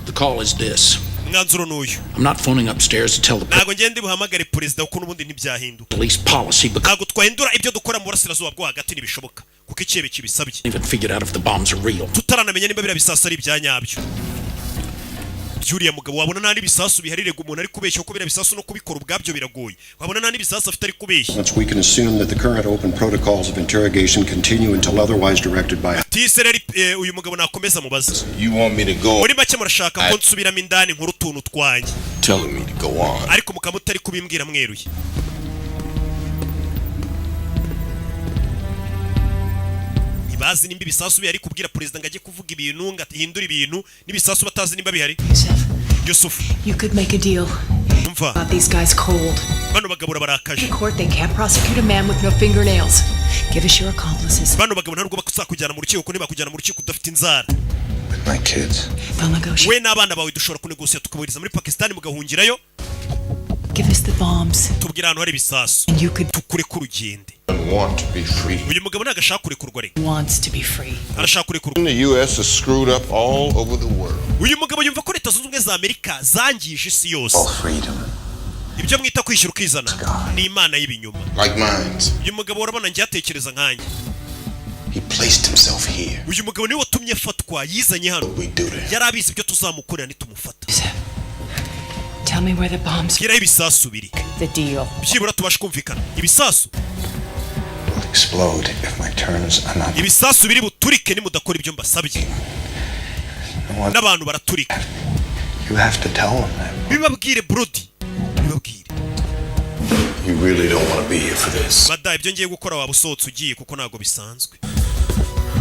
[SPEAKER 9] The call is this.
[SPEAKER 1] Mwanzuro n'uyu.
[SPEAKER 9] I'm not phoning upstairs to tell the
[SPEAKER 1] ntabwo ngende buhamagare perezida kuko n'ubundi ntibyahinduka.
[SPEAKER 9] police policy because
[SPEAKER 1] ntabwo twahindura ibyo dukora mu burasirazuba bwo hagati ntibishoboka kuko icyebe kibisabye.
[SPEAKER 9] even figured out if the bombs are real.
[SPEAKER 1] tutaranamenya niba biriya bisasu ari ibyanyabyo. Yuriya mugabo wabona nta n'ibisasu biharirega umuntu ari kubeshya kuko biriya bisasu no kubikora ubwabyo biragoye. Wabona nta n'ibisasu afite ari kubeshya.
[SPEAKER 15] Once we can assume that the current open protocols of interrogation continue until otherwise directed by
[SPEAKER 1] Tisere uyu mugabo nakomeza mubaza.
[SPEAKER 16] You want me to go?
[SPEAKER 1] Muri make murashaka ko nsubiramo indani nkuru tuntu twanjye.
[SPEAKER 16] Telling me to go on.
[SPEAKER 1] Ariko mukaba utari kubimbwira mweruye. Bazi nimba ibisasu bihari kubwira perezida ngo ajye kuvuga ibintu ngo atihindura ibintu n'ibisasu batazi nimba bihari. Yusuf,
[SPEAKER 4] you could make a deal.
[SPEAKER 1] Umva.
[SPEAKER 4] Got these guys cold.
[SPEAKER 1] Bano bagabo barakaje.
[SPEAKER 4] In court they can't prosecute a man with no fingernails. Give us your accomplices.
[SPEAKER 1] Bano bagabo ntabwo bakuzakujyana mu rukiko niba kujyana mu rukiko udafite inzara.
[SPEAKER 15] with my kids.
[SPEAKER 4] They'll negotiate.
[SPEAKER 1] We n'abana bawe dushobora kunegosiya tukaburiza muri Pakistan mugahungirayo.
[SPEAKER 4] Give us the bombs.
[SPEAKER 1] Tubwira ahantu hari ibisasu.
[SPEAKER 4] And you could
[SPEAKER 1] tukure ku rugende.
[SPEAKER 16] Want to be free.
[SPEAKER 1] Uyu mugabo ntago ashaka kurekurwa re.
[SPEAKER 4] Wants to be free.
[SPEAKER 1] Arashaka kurekurwa.
[SPEAKER 16] The US is screwed up all over the world.
[SPEAKER 1] Uyu mugabo yumva ko leta zunze ubumwe za Amerika zangije isi yose.
[SPEAKER 15] All freedom.
[SPEAKER 1] Ibyo mwita kwishyura ukizana ni imana y'ibinyoma.
[SPEAKER 16] Like mines.
[SPEAKER 1] Uyu mugabo urabona njye atekereza nkanjye.
[SPEAKER 16] He placed himself here.
[SPEAKER 1] Uyu mugabo niwe watumye fatwa yizanye hano. Yarabizi ibyo tuzamukorera nitumufata.
[SPEAKER 4] Tell me where the bombs.
[SPEAKER 1] Gira ibisasu biri.
[SPEAKER 4] The deal.
[SPEAKER 1] Byibura tubashe kumvikana. Ibisasu
[SPEAKER 15] Explode if my turns are not.
[SPEAKER 1] ibisasu biri buturike ni mudakora ibyo mbasabye. N'abantu baraturika.
[SPEAKER 15] You have to tell them that.
[SPEAKER 1] Bibabwire Brody. Bibabwire.
[SPEAKER 16] You really don't want to be here for this.
[SPEAKER 1] Bada ibyo ngiye gukora waba usohotse ugiye kuko ntago bisanzwe.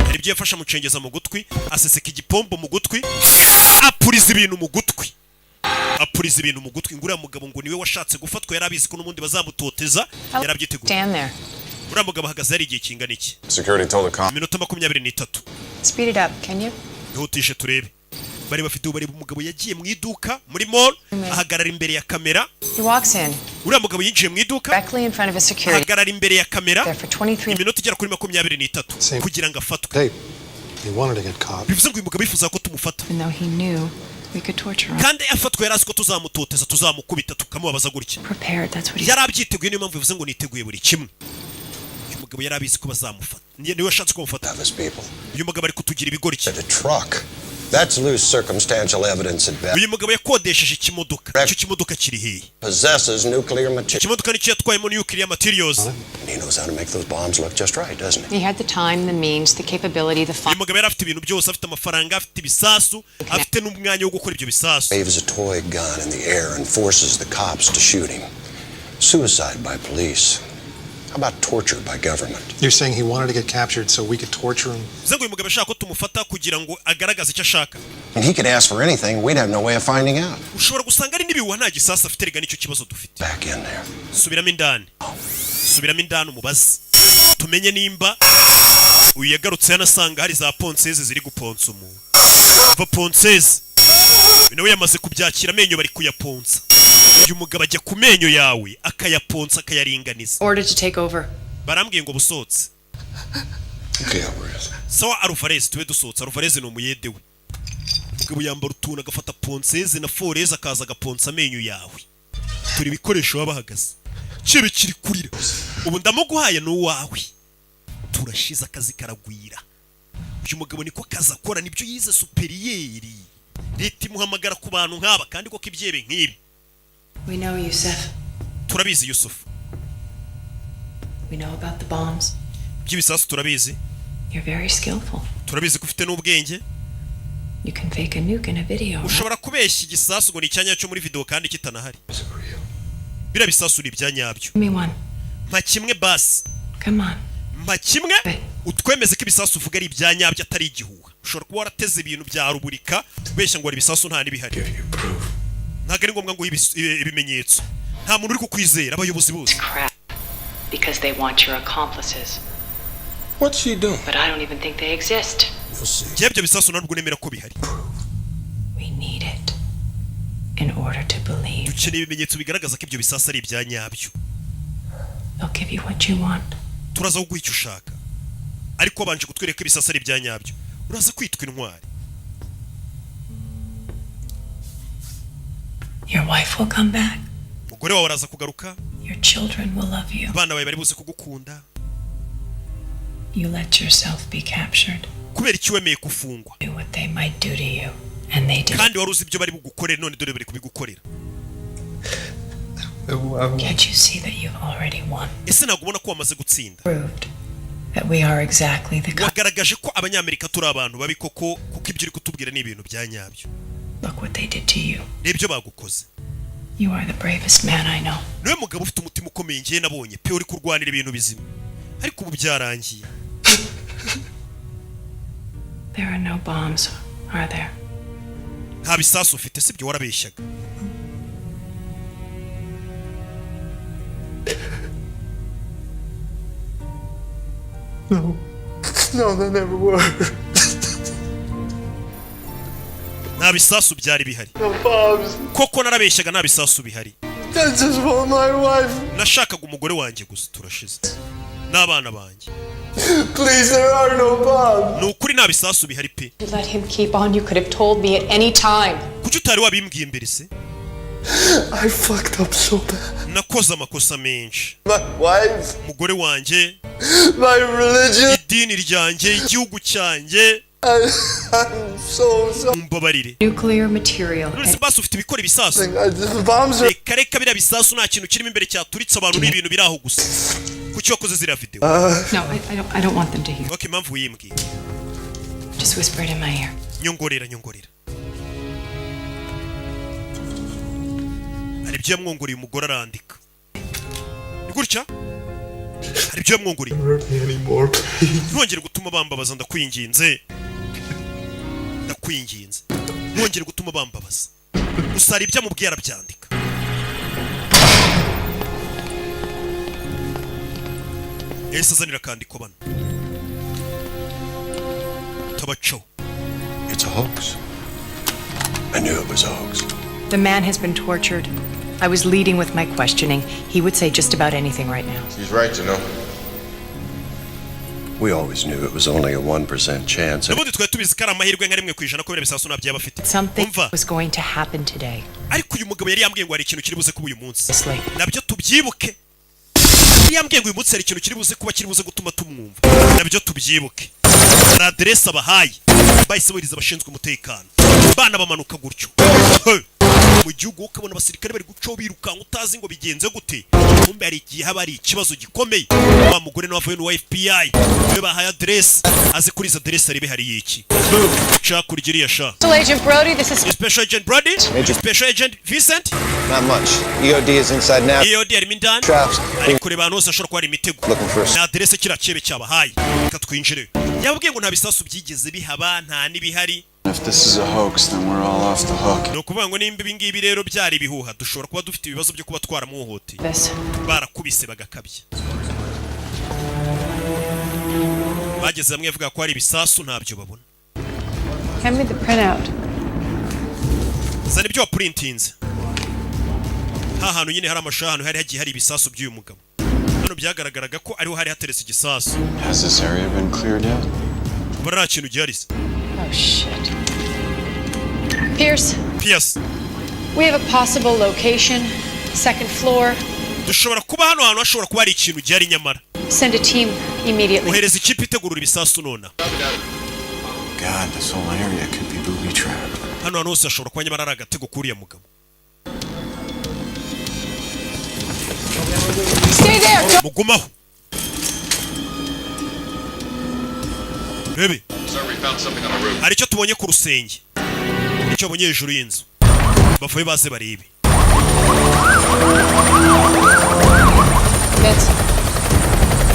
[SPEAKER 1] Hari ibyo yafasha mucengeza mu gutwi, aseseka igipombo mu gutwi, apuriza ibintu mu gutwi. Apuriza ibintu mu gutwi nguriya mugabo ngo niwe washatse gufatwa yarabizi ko n'ubundi bazamutoteza yarabyiteguye.
[SPEAKER 4] Stand there.
[SPEAKER 1] Uriya mugabo ahagaze hari igihe kingana iki?
[SPEAKER 3] Security told the cop.
[SPEAKER 1] Minota 23.
[SPEAKER 4] Speed it up, can you?
[SPEAKER 1] Ihutishe turebe. Bari bafite ubari umugabo yagiye mu iduka muri mall ahagarara imbere ya kamera.
[SPEAKER 4] He walks in.
[SPEAKER 1] Uriya mugabo yinjiye mu iduka.
[SPEAKER 4] Directly in front of a security.
[SPEAKER 1] Ahagarara imbere ya kamera.
[SPEAKER 4] There for 23.
[SPEAKER 1] Iminota igera kuri 23 kugira ngo afatwe.
[SPEAKER 14] Hey, he wanted to get caught.
[SPEAKER 1] Bivuze ngo uyu mugabo yifuza ko tumufata.
[SPEAKER 4] Even though he knew we could torture him.
[SPEAKER 1] Kandi afatwa yarazi ko tuzamutoteza tuzamukubita tukamubabaza gutya.
[SPEAKER 4] Prepared, that's what he
[SPEAKER 1] Yarabyiteguye niyo mpamvu bivuze ngo niteguye buri kimwe. Uyu mugabo yarabizi ko bazamufata. Niwe washatse ko bamufata. Uyu mugabo ari kutugira ibigori cye.
[SPEAKER 15] That's loose circumstantial evidence at best.
[SPEAKER 1] Uyu mugabo yakodesheje ikimodoka. Icyo kimodoka kiri hehe?
[SPEAKER 15] Possesses nuclear material.
[SPEAKER 1] Ikimodoka nicyo yatwayemo nuclear materials.
[SPEAKER 15] And he knows how to make those bombs look just right, doesn't he?
[SPEAKER 4] He had the time, the means, the capability, the
[SPEAKER 1] Uyu mugabo yari afite ibintu byose, afite amafaranga, afite ibisasu, afite n'umwanya wo gukora ibyo bisasu.
[SPEAKER 15] Waves a toy gun in the air and forces the cops to shoot him. Suicide by police. How about torture by government?
[SPEAKER 14] You're saying he wanted to get captured so we could torture him?
[SPEAKER 1] Zengo uyu mugabo ashaka ko tumufata kugira ngo agaragaze icyo ashaka.
[SPEAKER 15] And he could ask for anything, we'd have no way of finding out.
[SPEAKER 1] Ushobora gusanga ari n'ibihuha nta gisasu afite rega nicyo kibazo dufite.
[SPEAKER 15] Back in there.
[SPEAKER 1] Subiramo indani. Subiramo indani umubazi. Tumenye nimba uyu yagarutse yanasanga hari za ponseze ziri guponsa umuntu. Va ponseze. Binawe yamaze kubyakira amenyo bari kuyaponsa. Uyu mugabo ajya ku menyo yawe akayaponsa akayaringaniza.
[SPEAKER 4] Order to take over.
[SPEAKER 1] Barambwiye ngo busotse.
[SPEAKER 16] Okay, Alvarez.
[SPEAKER 1] Sawa Alvarez tuwe dusotse. Alvarez ni umuyede we. Mugabo yambara utuntu agafata ponseze na foreze akaza agaponsa amenyo yawe. Turi bikoresho wabahagaze. Kibe kiri kurira. Ubu ndamuguhaye n'uwawe. Turashiza akazi karagwira. Uyu mugabo niko kaza akora nibyo yize superiyeri. Leta imuhamagara ku bantu nk'aba kandi ko kibyebe nk'ibi.
[SPEAKER 4] We know Yusuf.
[SPEAKER 1] Turabizi Yusuf.
[SPEAKER 4] We know about the bombs.
[SPEAKER 1] By'ibisasu turabizi.
[SPEAKER 4] You're very skillful.
[SPEAKER 1] Turabizi ko ufite n'ubwenge.
[SPEAKER 4] You can fake a nuke in a video.
[SPEAKER 1] Ushobora kubeshya igisasu ngo ni icyanya cyo muri video kandi kitanahari. Bira bisasu ni ibyanyabyo.
[SPEAKER 4] Give me one.
[SPEAKER 1] Mpa kimwe basi.
[SPEAKER 4] Come on.
[SPEAKER 1] Mpa kimwe utwemeze ko ibisasu uvuga ari ibyanyabyo atari igihuha. Ushobora kuba warateze ibintu bya ruburika ubeshya ngo ari ibisasu nta nibihari. Ntabwo ari ngombwa ngo ibimenyetso. Nta muntu uri kukwizera abayobozi bose.
[SPEAKER 4] Because they want your accomplices.
[SPEAKER 16] What's she doing?
[SPEAKER 4] But I don't even think they exist.
[SPEAKER 1] Byebyo bisasu ntabwo nemera ko bihari.
[SPEAKER 4] We need it in order to believe.
[SPEAKER 1] Dukeneye ibimenyetso bigaragaza ko ibyo bisasu ari ibyanyabyo.
[SPEAKER 4] They'll give you what you want.
[SPEAKER 1] turaza kuguha icyo ushaka ariko wabanje kutwereka ibisasa ari bya nyabyo uraza kwitwa intwari.
[SPEAKER 4] Your wife will come back.
[SPEAKER 1] Umugore wawe araza kugaruka.
[SPEAKER 4] Your children will love you.
[SPEAKER 1] Abana bawe bari buze kugukunda.
[SPEAKER 4] You let yourself be captured.
[SPEAKER 1] Kubera iki wemeye kufungwa.
[SPEAKER 4] What they might do to you, and they did.
[SPEAKER 1] Kandi waruzi ibyo bari bugukorera none dore bari kubigukorera.
[SPEAKER 4] Can't you see that you've already won?
[SPEAKER 1] Ese nagubona ko wamaze gutsinda.
[SPEAKER 4] Proved that we are exactly the.
[SPEAKER 1] Wagaragaje ko abanyamerika turi abantu babi koko kuko ibyo uri kutubwira ni ibintu bya nyabyo.
[SPEAKER 4] Look what they did to you.
[SPEAKER 1] Nebyo bagukoze.
[SPEAKER 4] You are the bravest man I know.
[SPEAKER 1] Niwe mugabo ufite umutima ukomeye ngiye nabonye pe uri kurwanira ibintu bizima. Ariko ubu byarangiye.
[SPEAKER 4] There are no bombs, are there?
[SPEAKER 1] Nta bisasu ufite sibyo warabeshyaga.
[SPEAKER 21] No, that never worked.
[SPEAKER 1] Nta bisasu byari bihari.
[SPEAKER 21] No bombs.
[SPEAKER 1] Koko narabeshyaga nta bisasu bihari.
[SPEAKER 21] That's just for my wife.
[SPEAKER 1] Nashakaga umugore wanjye gusa turashize. N'abana banjye.
[SPEAKER 21] Please, there are no bombs.
[SPEAKER 1] Nukuri nta bisasu bihari pe.
[SPEAKER 8] You let him keep on. You could have told me at any time.
[SPEAKER 1] Kuki utari wabimbwiye imbere se?
[SPEAKER 21] I fucked up so bad.
[SPEAKER 1] Nakoze amakosa menshi.
[SPEAKER 21] My wife.
[SPEAKER 1] Umugore wanjye.
[SPEAKER 21] My religion.
[SPEAKER 1] Idini ryanjye, igihugu cyanjye.
[SPEAKER 21] I'm so sorry.
[SPEAKER 1] Mbabarire.
[SPEAKER 8] Nuclear material.
[SPEAKER 1] None basi ufite ibikora ibisasu.
[SPEAKER 21] The bombs are.
[SPEAKER 1] Reka biriya bisasu nta kintu kirimo imbere cyaturitse abantu n'ibintu biri aho gusa. Kuki wakoze ziriya video?
[SPEAKER 8] No, I don't want them to hear.
[SPEAKER 1] Okay, mpamvu yimbwiye.
[SPEAKER 4] Just whisper it in my ear.
[SPEAKER 1] Nyongorera. Hari ibyo yamwongoreye umugore arandika. Ni gutya? Hari ibyo yamwongoreye. Ntongere gutuma bambabaza ndakwinginze. Ntongere gutuma bambabaza. Gusa hari ibyo amubwiye arabyandika. Ese azanira akandiko bano. Tabacho.
[SPEAKER 15] It's a hoax. I knew it was a hoax.
[SPEAKER 4] The man has been tortured. I was leading with my questioning. He would say just about anything right now.
[SPEAKER 16] He's right, you know.
[SPEAKER 15] We always knew it was only a 1% chance.
[SPEAKER 1] Nabundi twari tubizi kara amahirwe nka rimwe kwijana ko bire bisasu nabyo abafite.
[SPEAKER 4] Something was going to happen today.
[SPEAKER 1] Ariko uyu mugabo yari yambwiye ngo hari ikintu kiri buze kuba uyu munsi. Nabyo tubyibuke. Yambwiye ngo uyu munsi hari ikintu kiri buze kuba kiri buze gutuma tumwumva. Nabyo tubyibuke. Na adresse abahaye. Bahise buriza abashinzwe umutekano. Bana bamanuka gutyo. Mu gihugu ukabona abasirikare bari guco birukanka utazi ngo bigenze gute. Kumbe hari igihe haba ari ikibazo gikomeye. Wa mugore n'abavuye n'uwa FBI. We bahaye adresse. Azi kuri izo adresse ari bihari iki. Chakurigiriya sha.
[SPEAKER 8] Special Agent Brody, this is
[SPEAKER 1] Special Agent Brody. Special Agent Vincent.
[SPEAKER 19] Not much. EOD is inside now.
[SPEAKER 1] EOD ari mindani.
[SPEAKER 19] Traps.
[SPEAKER 1] Ari kure bantu hose ashobora kuba ari imitego. Na adresse kirakebe cyabahaye. Reka twinjire. Yabwiye ngo nta bisasu byigeze bihaba nta nibihari.
[SPEAKER 12] If this is a hoax, then we're all off the hook.
[SPEAKER 1] No kuvuga ngo nimba ibingibi rero byari bihuha dushobora kuba dufite ibibazo byo kuba twaramuhohoteye. Barakubise bagakabye. Bageze hamwe avuga ko ari ibisasu ntabyo babona.
[SPEAKER 8] Hand me the printout.
[SPEAKER 1] Zana ibyo printinze. Hantu nyine hari amashahano hari hagiye hari ibisasu by'uyu mugabo. Hano byagaragaraga ko ariho hari hateretse igisasu.
[SPEAKER 12] Has this area been cleared yet?
[SPEAKER 1] Bara kintu giharize.
[SPEAKER 8] Oh shit. Pierce. We have a possible location. Second floor.
[SPEAKER 1] Dushobora kuba hano hantu hashobora kuba ari ikintu gihari nyamara.
[SPEAKER 8] Send a team immediately.
[SPEAKER 1] Ohereza ikipe itegurura ibisasu nona.
[SPEAKER 12] God, this whole area could be booby trapped.
[SPEAKER 1] Hano hantu hose hashobora kuba nyamara ari agatego kuriya mugabo.
[SPEAKER 8] Stay there.
[SPEAKER 1] Mugumaho. Rebe. Hari icyo tubonye ku rusenge. Icyo bonye hejuru y'inzu. Bavuye baze barebe.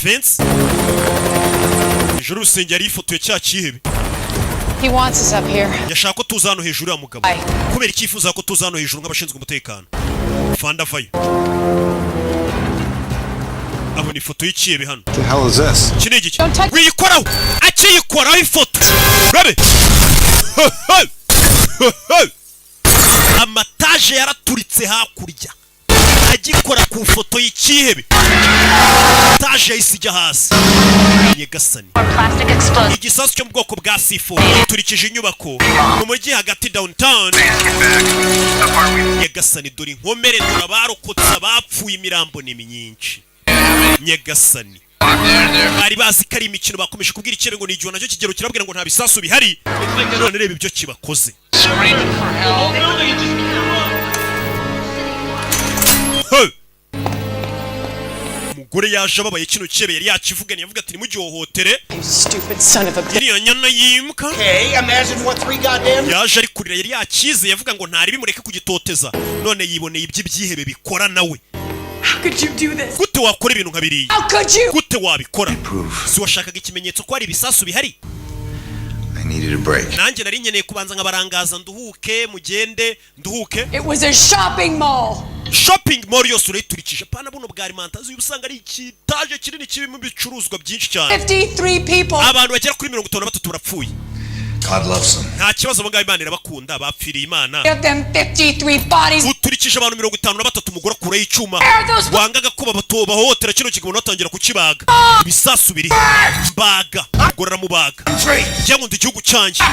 [SPEAKER 1] Vince. Hejuru rusenge ari ifoto ya cya kihebe.
[SPEAKER 8] He wants us up here.
[SPEAKER 1] Yashaka ko tuza hano hejuru ya mugabo. Kubera icyifuza ko tuza hano hejuru nk'abashinzwe umutekano. Fanda vayo. Abo ni foto y'ikihebe hano.
[SPEAKER 19] The hell is this?
[SPEAKER 1] Kinigi. Wiyikoraho. Akiyikoraho ifoto. Rabe. Amataje yaraturitse hakurya. agikora ku foto y'ikihebe taje yahise ijya hasi. Nyagasani, igisasu cyo mu bwoko bwa C4 turikije inyubako mu mujyi hagati downtown. Nyagasani, dore inkomere, dore abarokotse abapfuye, imirambo ni myinshi. Nyagasani, bari bazi ko ari imikino, bakomeje kubwira ikebe ngo ni igihe nacyo kigero kirabwira ngo nta bisasu bihari. None reba ibyo kibakoze. Umugore yaje ababaye, kino kebe yari yakivuganye, yavuga ati nimugihohotere. Iriya nyana yimuka yaje ari kurira, yari yakize, yavuga ngo ntari bimureke kugitoteza. None yiboneye iby'ibyihebe bikora nawe. Gute wakora ibintu nka biriya? Gute wabikora? Si washakaga ikimenyetso ko hari ibisasu bihari? Nanjye nari nkeneye kubanza nkabarangaza nduhuke, mugende nduhuke.
[SPEAKER 8] It was a shopping mall.
[SPEAKER 1] Shopping mall yose urayiturikije. Pana buno bwa alimentazi ubusanga ari ikitaje kinini kirimo ibicuruzwa byinshi cyane.
[SPEAKER 8] 53 people.
[SPEAKER 1] Abantu bagera kuri 53 barapfuye.
[SPEAKER 12] God loves them.
[SPEAKER 1] Nta kibazo ngo Imana irabakunda, bapfiriye Imana.
[SPEAKER 8] Of them 53 bodies.
[SPEAKER 1] Uturikije abantu 53 umugore akura y'icuma. Wangaga ko bahohotera kino kigabo natangira kukibaga. Ibisasu biri. Mbaga. Gorora mubaga. Cyangwa ndi gihugu cyanjye.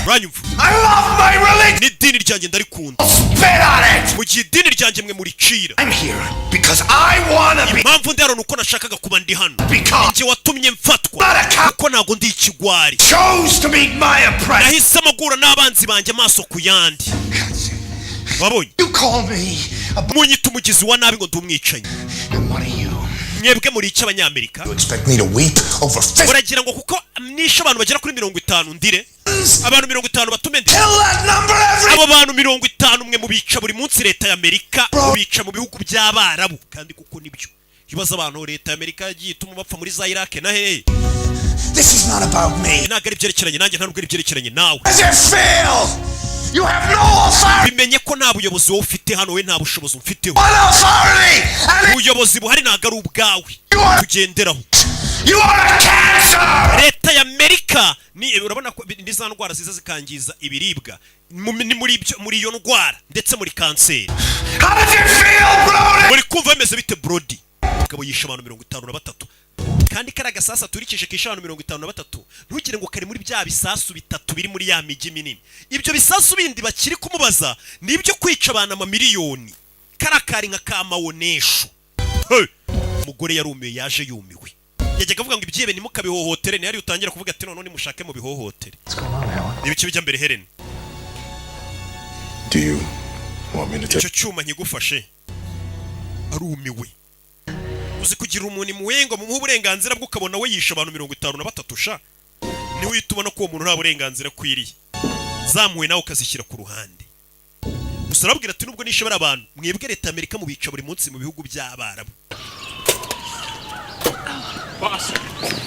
[SPEAKER 1] Ranyumva.
[SPEAKER 21] I love my religion.
[SPEAKER 1] Ni dini ryanjye ndarikunda.
[SPEAKER 21] Spit on it.
[SPEAKER 1] Mu gihe dini ryanjye mwe muricira.
[SPEAKER 21] I'm here because I want to be.
[SPEAKER 1] Impamvu ndaro nuko nashakaga kuba ndi hano. Nje watumye mfatwa. Kuko nago ndi ikigwari.
[SPEAKER 21] Chose to meet my oppressor.
[SPEAKER 1] Nahisemo gura n'abanzi banjye amaso ku yandi. Wabonye?
[SPEAKER 21] You call me
[SPEAKER 1] munyita umugizi wa nabi ngo ndumwicanyi. Mwebwe muri iki Abanyamerika? Uragira ngo kuko nisho abantu bagera kuri 50 ndire abantu 50 batume ndi abo bantu 50 mwe mubica buri munsi leta ya Amerika mubica mu bihugu by'Abarabu kandi kuko nibyo ibaza abantu leta ya Amerika yagiye ituma bapfa muri za Iraq na he.
[SPEAKER 21] This is not about me.
[SPEAKER 1] Nagari byerekeranye nanjye nta rugari byerekeranye nawe.
[SPEAKER 21] As you fail. You have no authority.
[SPEAKER 1] Bimenye ko nta buyobozi wowe ufite hano, we nta bushobozi mfiteho. Ubuyobozi buhari nagaru ubwawe kugenderaho.
[SPEAKER 21] You are a cancer.
[SPEAKER 1] Leta ya Amerika ni urabona ko ndiza ndwara ziza zikangiza ibiribwa muri iyo ndwara ndetse muri kanseri.
[SPEAKER 21] How did you feel, Brody?
[SPEAKER 1] Muri kumva bimeze bite Brody? Ukabo yisha abantu 53 kandi karaga sasa turikije kisha abantu 53 ntugire ngo kari muri bya bisasu bitatu biri muri ya migi minini. Ibyo bisasu bindi bakiri kumubaza nibyo kwica abantu amamiliyoni. Karakari nka kamawonesho. Umugore yarumiye yaje yumiwe. Yajyaga avuga ngo ibyebe nimukabihohotere, ni hari utangira kuvuga ati none mushake mu bihohotere. Ibiki bijya mbere Helen.
[SPEAKER 12] Do you want me to take?
[SPEAKER 1] Icyo cyuma nkigufashe. Arumiwe. Uzi kugira umuntu muwengo mu burenganzira bwo ukabona we yisha abantu 53 sha. Ni witubona ko umuntu nta burenganzira kwiriye. Zamuwe nawe ukazishyira ku ruhande. Usarabwira ati nubwo nishe bari abantu mwebwe leta Amerika mu bica buri munsi mu bihugu by'Abarabu.
[SPEAKER 5] Boss,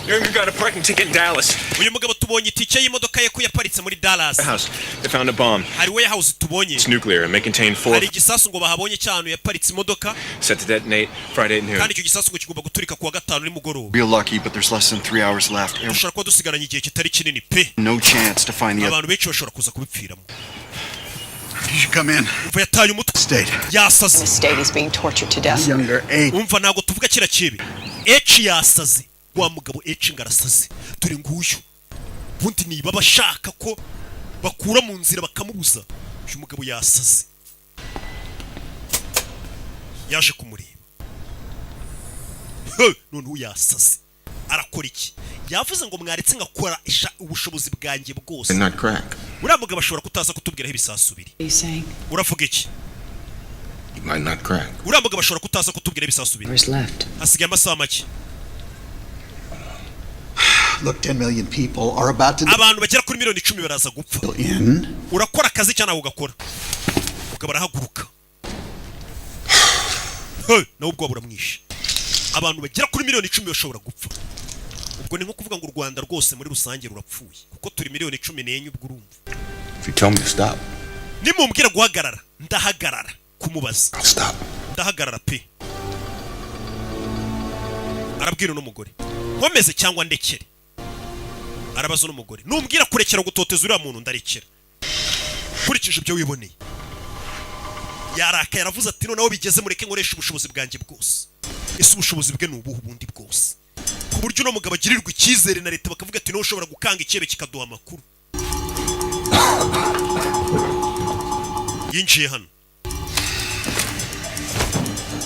[SPEAKER 5] you got a parking ticket in Dallas.
[SPEAKER 1] Uyu mugabo tubonye itike y'imodoka ye ko yaparitse muri Dallas.
[SPEAKER 5] House. They found a bomb.
[SPEAKER 1] Hari warehouse tubonye.
[SPEAKER 5] It's nuclear and may contain 4.
[SPEAKER 1] Hari igisasu ngo bahabonye cyane yaparitse imodoka.
[SPEAKER 5] Set to detonate Friday at noon.
[SPEAKER 1] Kandi icyo gisasu ngo kigomba guturika kuwa gatanu nimugoroba.
[SPEAKER 12] We're lucky, but there's less than 3 hours left.
[SPEAKER 1] Ushaka ko dusigaranye igihe kitari kinini pe.
[SPEAKER 12] No chance to find the.
[SPEAKER 1] Abantu benshi bashobora kuza kubipfiramo.
[SPEAKER 21] You should come in.
[SPEAKER 1] Umva yataye umutwe.
[SPEAKER 21] State.
[SPEAKER 1] Yasaze.
[SPEAKER 4] The state is being tortured to death.
[SPEAKER 21] Younger age.
[SPEAKER 1] Umva nago tuvuga kira kibi. Yasaze. Wa mugabo ngarasaze. Dore nguyu. Bundi niba bashaka ko bakura mu nzira bakamubuza. Uyu mugabo yasaze. Yaje kumureba. None uyasaze. Arakora iki? Yavuze ngo mwaretse ngakora ubushobozi bwanjye bwose.
[SPEAKER 16] Not crack.
[SPEAKER 1] Uriya mugabo ashobora kutaza kutubwira ibisasu biri. Uravuga iki?
[SPEAKER 16] You might not crack.
[SPEAKER 1] Uriya mugabo ashobora kutaza kutubwira ibisasu biri. Asigaye amasaha make.
[SPEAKER 21] Look, 10 million people are about to.
[SPEAKER 1] Abantu bagera kuri miliyoni 10 baraza gupfa. Urakora akazi cyane ugakora. Ugabo barahaguruka. Na ubwo buramwishe. Abantu bagera kuri miliyoni 10 bashobora gupfa. Ubwo ni nko kuvuga ngo u Rwanda rwose muri rusange rurapfuye kuko turi miliyoni 14 ubwo urumva.
[SPEAKER 16] If you tell me to stop.
[SPEAKER 1] Nimumbwira guhagarara, ndahagarara kumubaza.
[SPEAKER 16] I'll stop.
[SPEAKER 1] Ndahagarara pe. Arabwira n'umugore. Nkomeze cyangwa ndekere. Arabaza n'umugore. Numbwira kurekera gutoteza uriya muntu ndarekera. Kurikije ibyo wiboneye. yarakaye aravuze ati noneho bigeze mureke nkoresha ubushobozi bwanjye bwose. Ese ubushobozi bwe ni ubuhe bundi bwose, ku buryo uno mugabo agirirwa icyizere na leta bakavuga ati no ushobora gukanga icyebe kikaduha amakuru. Yinjiye hano,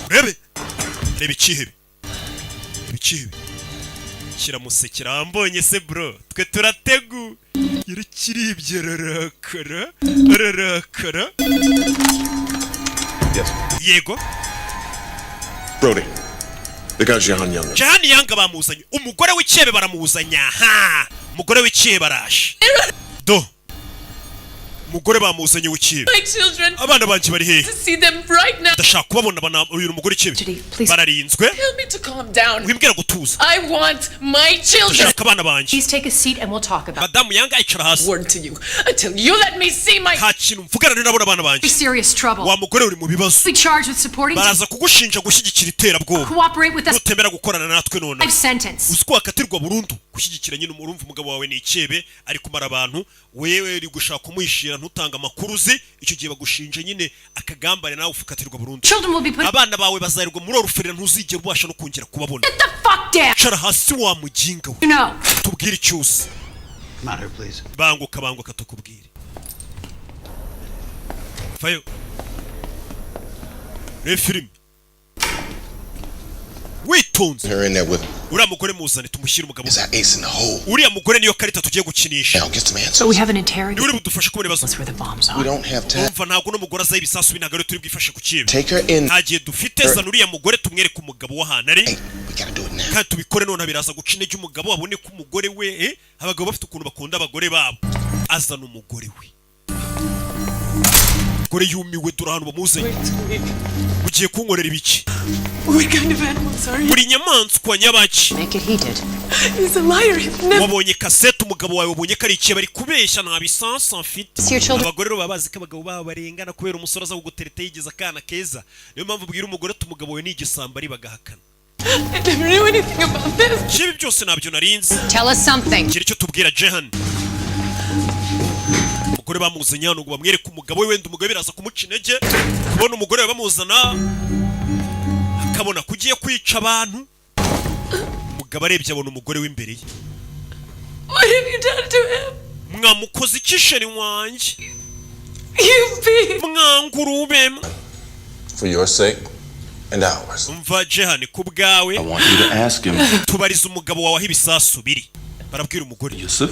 [SPEAKER 1] reba ikihebe, kiramusekera. Ambonye se bro, twe turategu yarakiribye ararakara. Yego
[SPEAKER 3] Brody, they got Jahan Young.
[SPEAKER 1] Jahan Young bamuzanye, umugore w'icyebe baramuzanya. Ha, umugore w'icyebe araje. Do umugore bamuzanye w'icyebe. Abana banje bari hehe? Ndashaka kubabona bana uyu mugore w'icyebe. Bararinzwe. Wimbwira gutuza. Ndashaka abana banje.
[SPEAKER 4] Please take a seat and we'll talk about it.
[SPEAKER 1] Madamu Young icara hasi.
[SPEAKER 8] Until you let me see my
[SPEAKER 1] Nta kintu mvugana n'abona abana banje.
[SPEAKER 4] Serious trouble.
[SPEAKER 1] Wa mugore uri mu bibazo.
[SPEAKER 4] We charged with supporting.
[SPEAKER 1] Baraza kugushinja gushyigikira iterabwoba.
[SPEAKER 4] Cooperate with us.
[SPEAKER 1] Utemera gukorana natwe none.
[SPEAKER 4] Life sentence.
[SPEAKER 1] Uziko akatirwa burundu gushyigikira nyine umurumva umugabo wawe ni icyebe ari kumara abantu, wewe uri gushaka kumwishira ntutanga amakuru ze, icyo gihe bagushinja nyine akagambane nawe ufukatirwa burundu. Abana bawe bazarirwa muri oruferera ntuzigera ubasha no kongera kubabona.
[SPEAKER 4] Get the fuck down.
[SPEAKER 1] Cara hasi wa mujinga we.
[SPEAKER 4] You know.
[SPEAKER 1] Tubwire cyose.
[SPEAKER 21] Matter, please.
[SPEAKER 1] Banguka tukubwire. Fayo. Refilm. Witonze.
[SPEAKER 16] Her in there with him.
[SPEAKER 1] Uriya mugore muzane tumushyire umugabo.
[SPEAKER 16] Is that ace in the hole?
[SPEAKER 1] Uriya mugore niyo karita tugiye gukinisha.
[SPEAKER 16] Now get some answers.
[SPEAKER 4] So we have an interrogation.
[SPEAKER 1] Uri budufashe kubona ibibazo.
[SPEAKER 4] Where the bombs are.
[SPEAKER 16] We don't have time.
[SPEAKER 1] Umva ntabwo no mugore azaye ibisasu binagaro turi bwifashe ku kibe.
[SPEAKER 16] Take her in.
[SPEAKER 1] Hagiye dufite zana uriya mugore tumwereke umugabo w'ahantu ari.
[SPEAKER 16] We gotta do it now.
[SPEAKER 1] Kandi tubikore none biraza guca intege umugabo abone ko umugore we abagabo bafite ukuntu bakunda abagore babo. Azana umugore we. Gore yumiwe dura hano bamuzanye. Ugiye kunkorera ibiki?
[SPEAKER 18] What kind of animals are you?
[SPEAKER 1] Uri nyamaswa nyabaki.
[SPEAKER 4] Make it heated.
[SPEAKER 18] He's a liar. He's never.
[SPEAKER 1] Wabonye kasete umugabo wawe wabonye ko ari ikiye bari kubeshya nta bisansi mfite. Abagore baba bazi ko abagabo babo barengana kubera umusore aza kugutereta yigize akana keza. Niyo mpamvu ubwira umugore ati umugabo we ni igisamba ari bagahakana.
[SPEAKER 18] I never knew anything about this.
[SPEAKER 1] Kibi byose nabyo narinzi.
[SPEAKER 4] Tell us something.
[SPEAKER 1] Gira icyo tubwira Jahan. Umugore bamuzanye hano ngo bamwereke umugabo we, wenda umugabo biraza kumuca intege kubona umugore bamuzana akabona kugiye kwica abantu. Umugabo arebye abona umugore w'imbere ye.
[SPEAKER 18] What have you done to him?
[SPEAKER 1] Mwamukoze ikisheri wanjye.
[SPEAKER 18] You beat.
[SPEAKER 1] Mwangurube.
[SPEAKER 16] For your sake and ours.
[SPEAKER 1] Umva Jahan ku bwawe.
[SPEAKER 16] I want you to ask him.
[SPEAKER 1] Tubariza umugabo wawe ibisasu biri. Barabwira umugore.
[SPEAKER 16] Yusuf?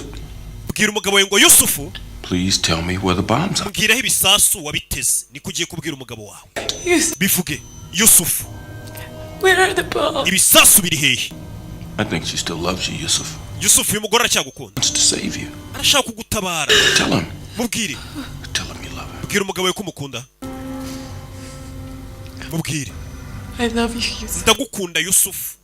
[SPEAKER 1] Bwira umugabo we ngo Yusufu.
[SPEAKER 16] Please tell me where the bombs are.
[SPEAKER 1] Mbwira ibisasu wabiteze. Niko ugiye kubwira umugabo wawe. Bivuge. Yusufu.
[SPEAKER 18] Where are the bombs?
[SPEAKER 1] Ibisasu biri hehe?
[SPEAKER 16] I think she still loves you, Yusuf.
[SPEAKER 1] Yusufu uyu mugore aracyagukunda.
[SPEAKER 16] Wants to save you.
[SPEAKER 1] Arashaka kugutabara.
[SPEAKER 16] Tell him.
[SPEAKER 1] Mubwire.
[SPEAKER 16] Tell him you love him.
[SPEAKER 1] Bwira umugabo we ko umukunda. Mubwire.
[SPEAKER 18] I love you, Yusuf.
[SPEAKER 1] Ndagukunda Yusufu.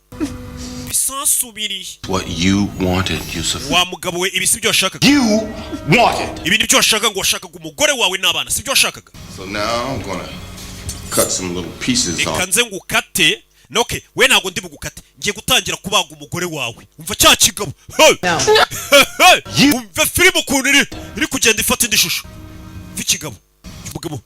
[SPEAKER 1] Ibisasu biri.
[SPEAKER 16] What you wanted, Yusuf.
[SPEAKER 1] Wa mugabo we ibi sibyo washakaga.
[SPEAKER 16] You wanted.
[SPEAKER 1] Ibi nibyo washakaga ngo washakaga umugore wawe n'abana sibyo washakaga.
[SPEAKER 16] So now I'm gonna cut some little pieces off.
[SPEAKER 1] Ikanze ngukate. Okay, we ntago ndi bugukate. Ngiye gutangira kubaga umugore wawe. Umva cya kigabo. Umva filime ukuntu iri kugenda ifata indi shusho. Vikigabo. Umugabo.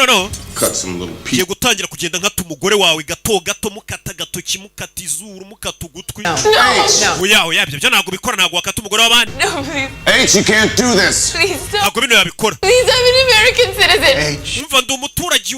[SPEAKER 1] No.
[SPEAKER 16] Cut some little pieces.
[SPEAKER 1] Ngiye gutangira kugenda nkata umugore wawe gato mukata gatoki mukata izuru mukata ugutwi. Oya yabyo byo ntago bikora, ntago wakata umugore w'abandi.
[SPEAKER 16] H, you can't do this.
[SPEAKER 18] Please don't.
[SPEAKER 1] Ntago bino yabikora.
[SPEAKER 18] Please, I'm an American citizen.
[SPEAKER 1] Umva ndi umuturage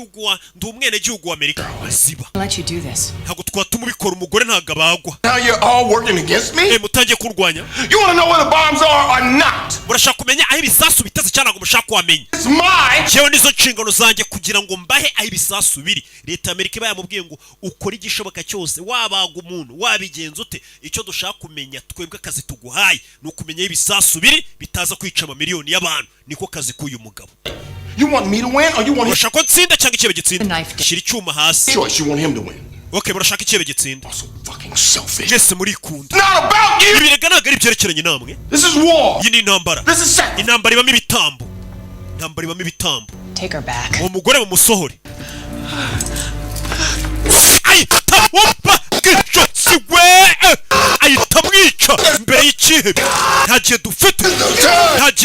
[SPEAKER 1] ndi umwene gihugu wa Amerika. Ziba.
[SPEAKER 4] Let you do this.
[SPEAKER 1] Ntago twatuma ubikora umugore ntago abagwa.
[SPEAKER 16] Now you're all working against me?
[SPEAKER 1] Mutangiye kurwanya.
[SPEAKER 16] You want to know where the bombs are or not?
[SPEAKER 1] Murashaka kumenya aho ibisasu biteze cyane ngo mushaka kwamenya.
[SPEAKER 16] It's mine.
[SPEAKER 1] Jewe nizo nshingano zanjye kugira ngo mbahe aho ibisasu biri. Leta Amerika bayamubwiye ngo ukora igishoboka cyose wabaga umuntu wabigenza ute. Icyo dushaka kumenya twebwe akazi tuguhaye ni ukumenya ibisasu biri bitaza kwica amamiliyoni y'abantu. Niko kazi k'uyu mugabo.
[SPEAKER 16] You want me to win or you want him?
[SPEAKER 1] Urashaka nsinda cyangwa ikibe gitsinda? Shira icyuma hasi.
[SPEAKER 16] Choice, you want him to win.
[SPEAKER 1] Okay, murashaka ikibe gitsinda.
[SPEAKER 16] So fucking selfish.
[SPEAKER 1] Mwese murikunda.
[SPEAKER 16] Not about you.
[SPEAKER 1] Ibirega ntago ari byerekeranye namwe.
[SPEAKER 16] This is war.
[SPEAKER 1] Iyi ni intambara.
[SPEAKER 16] This is sex.
[SPEAKER 1] Intambara ibamo ibitambo. Intambara ibamo ibitambo.
[SPEAKER 4] Take her back.
[SPEAKER 1] Uwo mugore bamusohore. Ayita wumva gicotsi we. Ayita atamwica imbere y'ikihebe. Nta gihe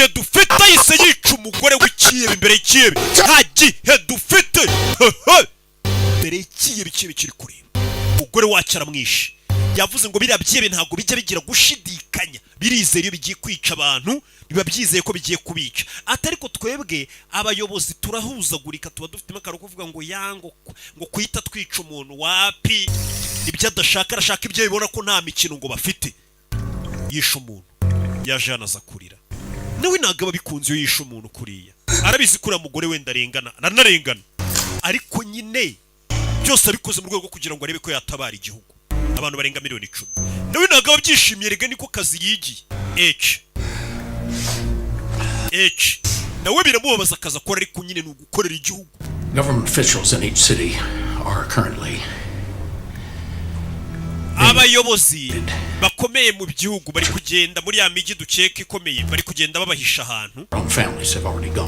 [SPEAKER 1] dufite yise yica umugore w'ikihebe imbere y'ikihebe. Nta gihe dufite imbere y'ikihebe. Ikihebe kiri kureba umugore wacu aramwishe. Yavuze ngo biriya byebe ntabwo bijya bigira gushidikanya, birizeye iyo bigiye kwica abantu, biba byizeye ko bigiye kubica. Atari ko twebwe abayobozi turahuzagurika, tuba dufitemo akaro kuvuga ngo yango ngo kwita twica umuntu wapi, ibyo adashaka arashaka ibyo bibona ko nta mikino ngo bafite. Yisha umuntu yaje anaza kurira, nawe ntabwo aba bikunze iyo yisha umuntu kuriya. Arabizi kuri mugore wenda ararengana, ariko nyine byose abikoze mu rwego rwo kugira ngo arebe ko yatabara igihugu. Abantu barenga 10,000,000. Nawe ntabwo ababyishimiye, rega niko kazi yigiye. Nawe biramubabaza akazi akora, ariko nyine ni ugukorera igihugu.
[SPEAKER 9] Government officials in each city are currently
[SPEAKER 1] abayobozi bakomeye mu gihugu bari kugenda muri ya migi dukeka ikomeye, bari kugenda babahisha ahantu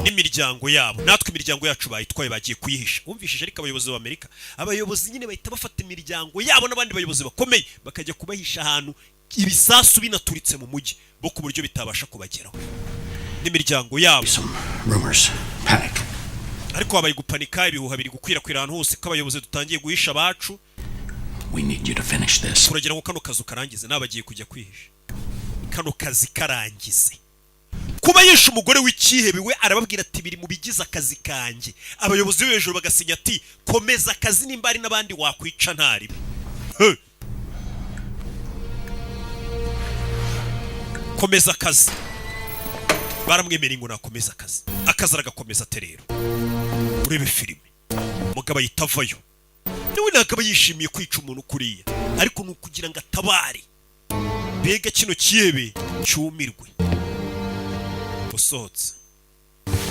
[SPEAKER 1] n'imiryango yabo. Natwe imiryango yacu bayitwaye bagiye kuyihisha. Wumvishije ariko abayobozi b'Amerika, abayobozi nyine bahita bafata imiryango yabo n'abandi bayobozi bakomeye bakajya kubahisha ahantu ibisasu binaturitse mu mujyi bo ku buryo bitabasha kubageraho n'imiryango yabo. Ariko abaye gupanika, ibihuha biri gukwirakwira ahantu hose ko abayobozi dutangiye guhisha abacu.
[SPEAKER 9] We need you to finish this.
[SPEAKER 1] Turagira ngo kano kazi karangize, nabagiye kujya kwihisha. Kano kazi karangize. Kuba yisha umugore w'ikihebe we arababwira ati biri mu bigize akazi kanjye. Abayobozi b'hejuru bagasinya ati komeza akazi nimba ari nabandi wakwica ntari. Komeza akazi. Baramwemerera ngo nakomeza akazi. Akazi aragakomeza terero. Urebe filime. Mugabo yitavayo. Niwe ntabwo yishimiye kwica umuntu kuriya, ariko ni ukugira ngo atabare. Mbega kino kihebe cyumirwe. Busohotse.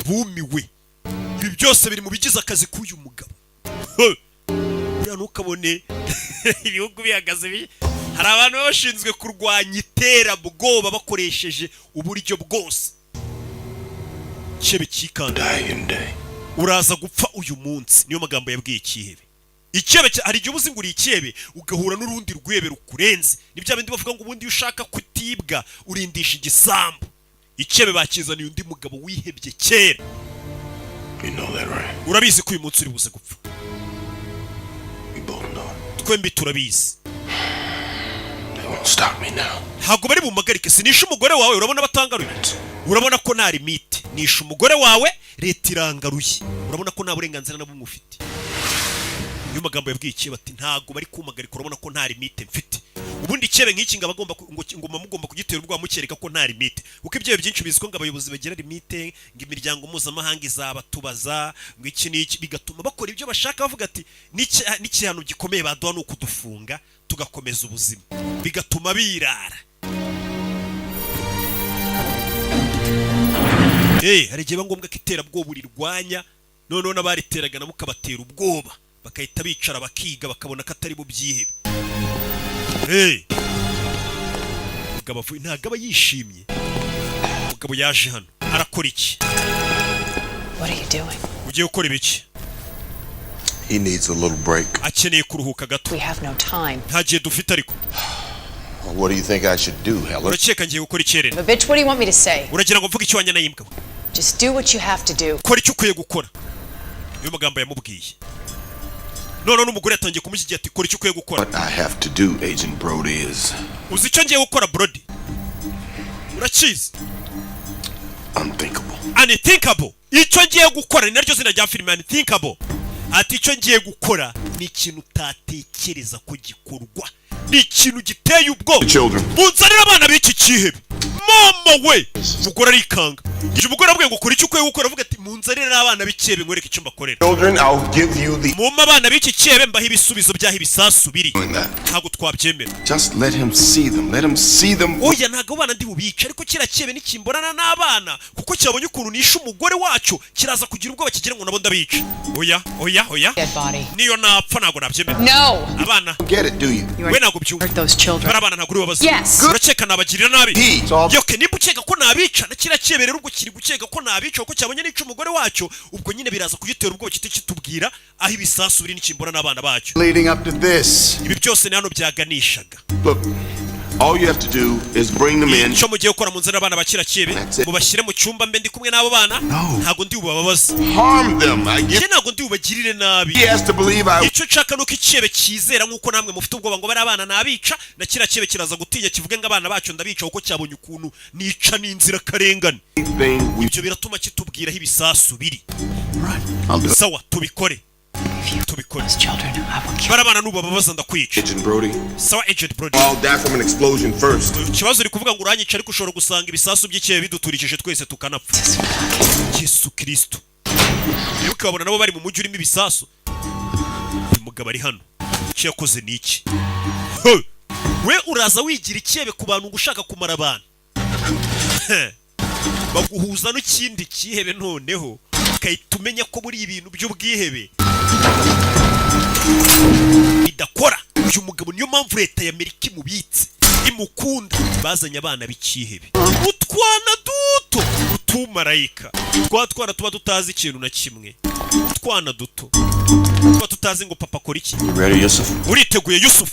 [SPEAKER 1] Bumiwe. Ibi byose biri mu bigize akazi k'uyu mugabo. Buriya ntukabone ibihugu bihagaze hari abantu bashinzwe kurwanya iterabwoba bakoresheje uburyo bwose. Kihebe kikanda. Uraza gupfa uyu munsi, niyo magambo yabwiye ikihebe. Ikihebe hari igihe ubuzi nguri ikihebe ugahura n'urundi rwebe rukurenze. Nibyo bindi bavuga ngo ubundi ushaka kutibwa urindisha igisambu. Ikihebe bakizaniye undi mugabo wihebye kera. Urabizi ko uyu munsi uri buze gupfa. Twembi turabizi. Ntabwo bari bumagarike. Sinisha umugore wawe, urabona batangaruye. Urabona ko nta limite. Nisha umugore wawe, leta irangaruye. Urabona ko nta burenganzira na bumwe ufite. Niyo magambo yabwiye ikihebe ati ntabwo bari kumagarika, urabona ko nta limite mfite. Ubundi ikihebe nk'iki ngo abagomba ngoma mugomba kugitera ubwo mukereka ko nta limite. Kuko ibyo byinshi biziko ngo abayobozi bagira limite, ngo imiryango mpuzamahanga izabatubaza, ngo iki n'iki, bigatuma bakora ibyo bashaka bavuga ati n'ikihano gikomeye baduha no kudufunga tugakomeza ubuzima. Bigatuma birara. Hari igihe ngombwa ko iterabwoba urirwanya, none n'abariteraga nabo ukabatera ubwoba. Bakahita bicara bakiga bakabona ko atari mu byihebe. Mugabo ntabwo aba yishimye. Mugabo yaje hano arakora iki?
[SPEAKER 4] What are you doing?
[SPEAKER 1] Ugiye gukora ibiki?
[SPEAKER 12] He needs a little break.
[SPEAKER 1] Akeneye kuruhuka gato.
[SPEAKER 4] We have no time.
[SPEAKER 1] Nta gihe dufite ariko.
[SPEAKER 12] What do you think I should do, Heller?
[SPEAKER 1] Urakeka ngiye gukora iki rero?
[SPEAKER 8] But bitch, what do you want me to say?
[SPEAKER 1] Uragira ngo mvuge icyo wanya nayimbwa?
[SPEAKER 8] Just do what you have to do.
[SPEAKER 1] Kora icyo ukwiye gukora. Niyo magambo yamubwiye. None n'umugore yatangiye kumushyigira ati kora icyo ukwiye gukora.
[SPEAKER 12] What I have to do, Agent Brody, is
[SPEAKER 1] uzi icyo ngiye gukora Brody? Urakizi? Unthinkable. Icyo ngiye gukora ni naryo zina rya filime Unthinkable. Ati icyo ngiye gukora ni ikintu utatekereza ko gikorwa. Ni ikintu giteye ubwoba. Bunzanira abana b'iki kihebe. Mama we! Umugore arikanga. Iyo umugore abwiye ngo kora icyo ukwiye gukora, avuga ati munzanira abana b'ikihebe nkwereke icyo mbakorera. Mumma abana b'iki kihebe mbaho ibisubizo byaho ibisasu biri. Ntabwo twabyemera.
[SPEAKER 12] Just let him see them. Let him see them.
[SPEAKER 1] Oya ntabwo abana ndi bubica, ariko kira kihebe nikimbonana n'abana kuko cyabonye ukuntu nisha umugore wacu kiraza kugira ubwoba kigira ngo nabo ndabica. Oya. Niyo napfa ntabwo nabyemera.
[SPEAKER 8] No.
[SPEAKER 1] Abana.
[SPEAKER 12] Get it, do you?
[SPEAKER 1] We ntabwo byumva. Abana ntabwo uri babaza.
[SPEAKER 8] Yes.
[SPEAKER 1] Urakeka nabagirira nabi. Yoke niba ukeka ko nabica na kira kihebe rero ubwo kiri gukeka ko nabica kuko cyabonye nica umugore wacu, ubwo nyine biraza kugitera ubwoba kitubwira aho ibisasu biri n'ikimbona n'abana bacu.
[SPEAKER 21] Leading up to this.
[SPEAKER 1] Ibi byose ni hano byaganishaga.
[SPEAKER 12] Look,
[SPEAKER 7] All you have to do is bring them in.
[SPEAKER 1] Cyo mugiye gukora munzira abana bakira kibe mubashyire mu cyumba mbe ndi kumwe n'abo bana ntago ndi ubababaza.
[SPEAKER 7] Harm them.
[SPEAKER 1] Ntago ndi ubagirire nabi.
[SPEAKER 7] He has to believe
[SPEAKER 1] icyo nshaka nuko ikibe kizera nkuko namwe mufite ubwoba ngo bari abana nabica na kira kibe kiraza gutinya kivuge ngo abana bacu ndabica uko cyabonye ukuntu nica n'inzira karengane. Ibyo biratuma kitubwiraho ibisasu biri. Sawa tubikore. Barabana nubababaza ndakwica.
[SPEAKER 3] Agent Brody.
[SPEAKER 1] Sawa Agent Brody.
[SPEAKER 3] All that from an explosion first.
[SPEAKER 1] Kibazo uri kuvuga ngo uranyica ariko ushobora gusanga ibisasu by'ikibe biduturikije twese tukanapfa. Yesu Kristo. Yuko babona nabo bari mu mujyi urimo ibisasu. Umugabo ari hano. Icyo yakoze ni iki? We uraza wigira ikibe ku bantu ngushaka kumara abantu. Baguhuza n'ikindi kihebe noneho ukahita umenya ko muri ibintu by'ubwihebe bidakora. Uyu mugabo niyo mpamvu leta y'Amerika imubitse imukunda. Bazanye abana b'ikihebe utwana duto utumarayika twana tuba tutazi ikintu na kimwe. Utwana duto tuba tutazi ngo papa akora iki. Uriteguye Yusufu?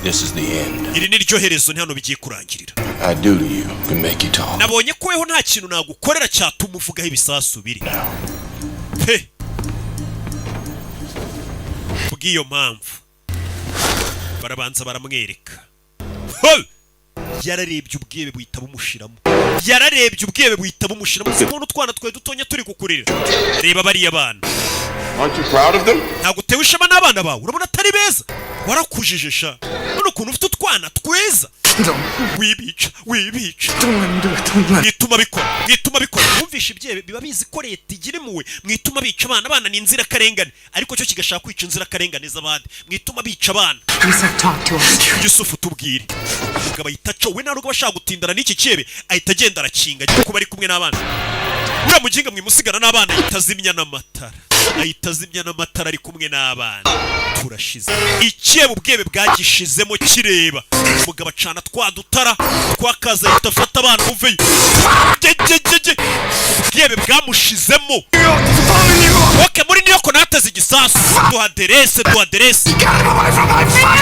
[SPEAKER 9] This is the end.
[SPEAKER 1] Iri ni ryo herezo ni hano bigiye kurangirira.
[SPEAKER 9] I do to you can make you talk.
[SPEAKER 1] Nabonye ko weho nta kintu nagukorera cyatuma uvugaho ibisasu biri. Bw'iyo mpamvu barabanza baramwereka. Yararebye ubwebe buhita bumushiramo. Yararebye ubwebe buhita bumushiramo. Umuntu twana twe dutonya turi kukurira. Reba bariya bana.
[SPEAKER 3] Aren't you proud of them?
[SPEAKER 1] Ntago tewe ishema n'abana bawe. Urabona atari beza. Warakujije sha. None ukuntu ufite utwana tweza. Wibica. Mwituma bikora. Mwumvisha ibyebe biba bizi ko leta igira impuhwe. Mwituma bica abana ni inzira karengane. Ariko cyo kigashaka kwica inzira karengane z'abandi. Mwituma bica abana. Yusufu tubwire. Umugabo ahita we ntabwo bashaka gutindana n'iki kibe. Ahita agenda arakinga kuko bari kumwe n'abana. Uriya muginga mwimusigana n'abana itazimya n'amatara. Ayitazimya n'amatara ari kumwe n'abana. Turashize. Ikibe ubwebe bwagishizemo kireba. Umugabo acana twadutara twakaza ahita afata abana uveyo. Ubwebe bwamushizemo. Okay, muri niyo ko nateze igisasu. Duhaderese.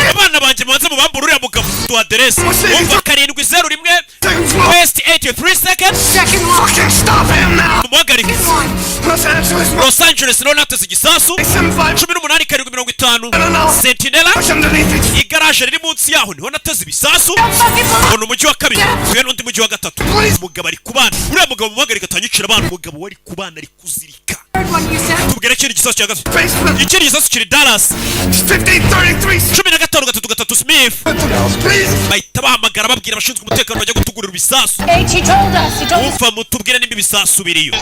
[SPEAKER 1] Abana banje manze mubambura uriya mugabo. Duhaderese. Umva 701 West 83 seconds.
[SPEAKER 21] Stop him now.
[SPEAKER 1] Muhagarike. Los Angeles no nateze igisasu. 18:50 Sentinela. Igaraje riri munsi yaho niho nateze ibisasu. Ono umujyi wa kabiri. Uyu n'undi mujyi wa gatatu. Umugabo ari kubana. Uriya mugabo muhagarike atanyicira abana. Umugabo wari kubana ari kuzirika. Tubwire kiri gisasu cya gatatu. Ikiri gisasu kiri Dallas. 15:3 Smith. Bahita bahamagara babwira abashinzwe umutekano bajya gutugurira ibisasu. Umva mutubwire nimba ibisasu biriyo.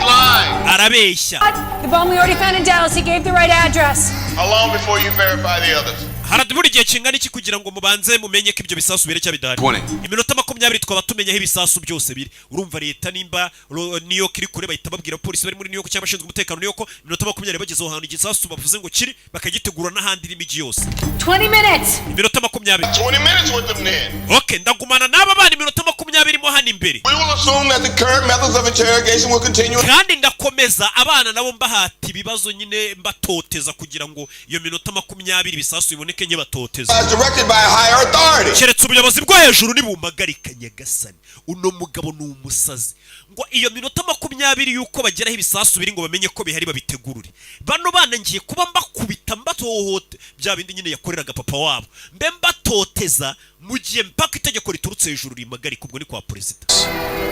[SPEAKER 1] Arabeshya.
[SPEAKER 8] The bomb we already found in Dallas, he gave the right address.
[SPEAKER 7] How long before you verify the others?
[SPEAKER 1] Haradubura igihe kingana iki kugira ngo mubanze mumenye ko ibyo bisasu bire cyabidari. Iminota 20 twaba tumenyaho ibisasu byose biri. Urumva leta nimba New York iri kure bahita babwira polisi bari muri New York cyangwa abashinzwe umutekano New York iminota 20 bagezeho hantu igisasu bavuze ngo kiri bakagitegura n'ahandi n'imigi yose.
[SPEAKER 8] 20 minutes.
[SPEAKER 1] Iminota 20.
[SPEAKER 7] 20 minutes with them then.
[SPEAKER 1] Okay, ndagumana n'aba bana iminota 20 mo hano imbere.
[SPEAKER 7] We will assume that the current methods of interrogation will continue.
[SPEAKER 1] Kandi ndakomeza abana nabo mbahati ibibazo nyine mbatoteza kugira ngo iyo minota 20 ibisasu biboneke nye batoteza.
[SPEAKER 7] As directed by a higher authority.
[SPEAKER 1] Keretse ubuyobozi bwo hejuru nibumagarika Nyagasani. Uno mugabo ni umusazi. Ngo iyo minota 20 yuko bageraho ibisasu biri ngo bamenye ko bihari babitegurure. Bano bana ngiye kuba mbakubita mbatohote bya bindi nyine yakoreraga papa wabo. Mbe mbatoteza mugiye mpaka itegeko riturutse hejuru rimagarika ubwo ni kwa president.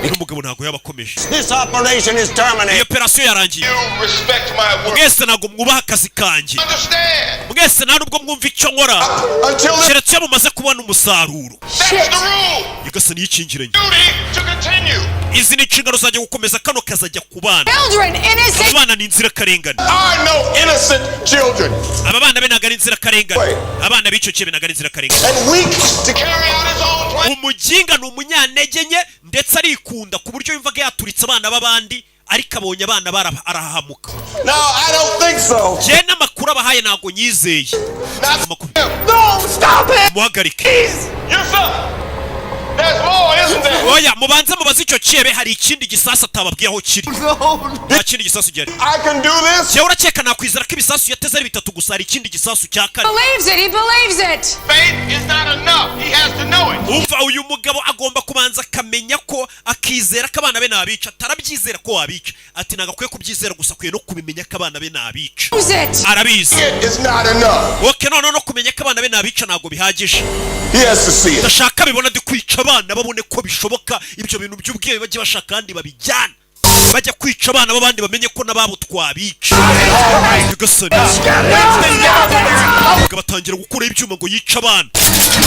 [SPEAKER 1] Uno mugabo ntago yabakomeje.
[SPEAKER 15] This operation is terminated.
[SPEAKER 1] Iyo operation yarangiye.
[SPEAKER 7] You respect my work.
[SPEAKER 1] Mwese ntago mwubaha akazi kanjye.
[SPEAKER 7] Understand?
[SPEAKER 1] Mwese nta nubwo mwumva icyo nkora. Keretse mumaze kubona umusaruro.
[SPEAKER 7] That's the rule.
[SPEAKER 1] Nyagasani yikingiranye.
[SPEAKER 7] Duty to continue.
[SPEAKER 1] Izi ni inshingano zajya gukomeza kano kazajya ku bana.
[SPEAKER 8] Children, innocent.
[SPEAKER 1] Abana ni inzira karengane.
[SPEAKER 7] I know innocent children.
[SPEAKER 1] Aba bana be nagari inzira karengane. Abana b'icyo kibe nagari inzira karengane.
[SPEAKER 7] And weak to carry out his own plan.
[SPEAKER 1] Umuginga ni umunyantege nke ndetse arikunda ku buryo yumvaga yaturitse abana b'abandi ariko abonye abana barahahamuka.
[SPEAKER 7] No, I don't think so.
[SPEAKER 1] Je n'amakuru abahaye ntago nyizeye.
[SPEAKER 7] No, stop it.
[SPEAKER 1] Muhagarike.
[SPEAKER 7] Yes, sir.
[SPEAKER 21] There's more, isn't there?
[SPEAKER 1] Oya, mubanze mubaze icyo cyebe hari ikindi gisasu atababwiye aho kiri. Nta kindi gisasu gihari.
[SPEAKER 21] I can do this.
[SPEAKER 1] Yewe urakeka nakwizera ko ibisasu yateze ari bitatu gusa hari ikindi gisasu cya kane.
[SPEAKER 8] He believes it.
[SPEAKER 21] Faith is not enough. He has to know it.
[SPEAKER 1] Umva uyu mugabo agomba kubanza akamenya ko akizera ko abana be nabica, atarabyizera ko wabica. Ati nagakwiye kubyizera gusa kwiye no kubimenya ko abana be nabica. Arabizi.
[SPEAKER 21] It's not enough.
[SPEAKER 1] Okay, no kumenya ko abana be nabica nago bihagije.
[SPEAKER 21] He has to see it.
[SPEAKER 1] Ndashaka bibona ndi kwica abana babone ko bishoboka ibyo bintu by'ubwenge bajye bashaka kandi babijyana. Bajya kwica abana babandi bamenye ko nababo twabica. Gasoni. Batangira gukura ibyuma ngo yica abana.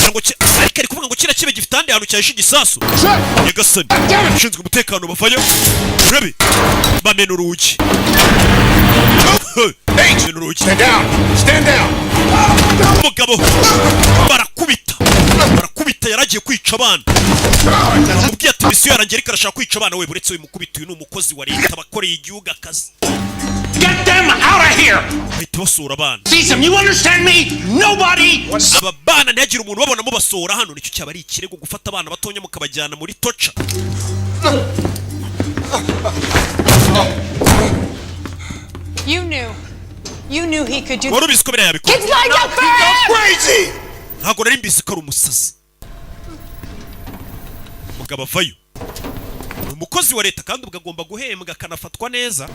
[SPEAKER 1] Ngo ariko ari kuvuga ngo kira kibe gifite andi hantu cyahishe igisasu. Gasoni. Ushinzwe umutekano bavayo. Urabi. Bamena urugi.
[SPEAKER 21] Stand down. Stand down.
[SPEAKER 1] Umugabo barakubita yaragiye kwica abana. Mubwiye ati misiyo yarangiye ariko arashaka kwica abana. We buretse uyu mukubita, uyu ni umukozi wa leta bakoreye igihugu akazi.
[SPEAKER 21] Get them out of here.
[SPEAKER 1] Bahita basura abana.
[SPEAKER 21] Cecil, you understand me? Nobody.
[SPEAKER 1] Aba bana ntihagire umuntu babonamo basora hano. Nicyo cyaba ari ikirego gufata abana batonya mukabajyana muri toca.
[SPEAKER 8] You knew he could do.
[SPEAKER 1] Wari ubizi ko biriya yabikora.
[SPEAKER 8] Kids lined up for him.
[SPEAKER 21] Crazy.
[SPEAKER 1] Ntabwo nari mbizi ko ari umusazi. Mugabo avayo. Ni umukozi wa leta kandi ubwo agomba guhembwa akanafatwa neza.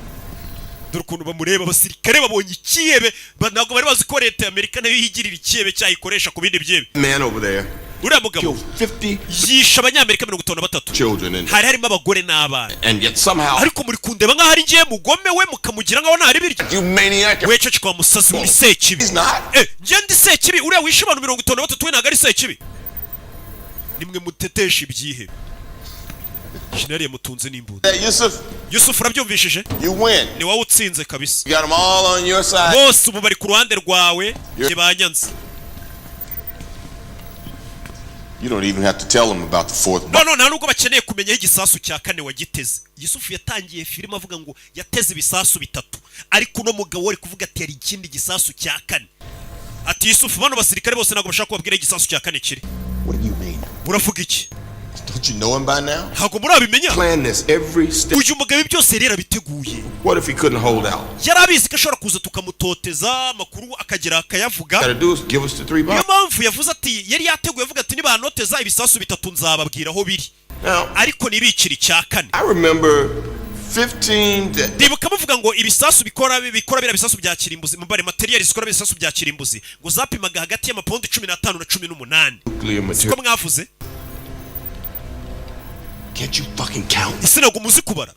[SPEAKER 1] Dore ukuntu bamureba abasirikare babonye ikiyebe, ntabwo bari bazi ko leta y'Amerika nayo yigirira ikiyebe cyayikoresha ku bindi byebe.
[SPEAKER 3] Man over there.
[SPEAKER 1] Uriya mugabo yishe abanyamerika 53. Hari harimo abagore n'abana.
[SPEAKER 3] And yet somehow.
[SPEAKER 1] Ariko muri kundeba nk'aho ari ngiye mugome we mukamugira nk'aho ntari biryo.
[SPEAKER 3] You maniac.
[SPEAKER 1] We cece kwa musazi muri sekibi. Ngiye ndi sekibi, uriya wishe abantu 53 we ntabwo ari sekibi. Nimwe mutetesha ibyihe. Shinari yamutunze n'imbunda. Yusuf urabyumvishije?
[SPEAKER 21] You win.
[SPEAKER 1] Ni wowe utsinze kabisa.
[SPEAKER 21] You got them all on your side.
[SPEAKER 1] Bose ubu bari ku ruhande rwawe. Ye banyanze.
[SPEAKER 21] You don't even have to tell them about the fourth.
[SPEAKER 1] No, nta nubwo bakeneye kumenya igisasu cya kane wagiteze. Yusufu yatangiye filime avuga ngo yateze ibisasu bitatu. Ariko uno mugabo wari kuvuga ati yari ikindi gisasu cya kane. Ati Yusufu bano basirikare bose ntabwo bashaka kubabwira igisasu cya kane kiri.
[SPEAKER 21] What do you mean?
[SPEAKER 1] Uravuga iki?
[SPEAKER 21] Don't you know him by now?
[SPEAKER 1] Ntabwo murabimenya.
[SPEAKER 3] Plan this every step.
[SPEAKER 1] Uyu mugabo byose rero abiteguye.
[SPEAKER 3] What if he couldn't hold out?
[SPEAKER 1] Yarabizi ko ashobora kuza tukamutoteza amakuru akagira akayavuga.
[SPEAKER 3] Gotta do is give us the 3 bombs.
[SPEAKER 1] Niyo mpamvu yavuze ati yari yateguye avuga ati nibanoteza ibisasu bitatu nzababwira aho biri. Ariko nibikiri cya kane.
[SPEAKER 3] I remember 15
[SPEAKER 1] Ndibuka bavuga ngo ibisasu bikora bira bisasu bya kirimbuzi mbare materials zikora ibisasu bya kirimbuzi ngo zapimaga hagati y'amapound 15 na 18.
[SPEAKER 3] nuclear material.
[SPEAKER 1] Siko mwavuze?
[SPEAKER 3] Can't you fucking count?
[SPEAKER 1] Ese ntabwo muzi kubara?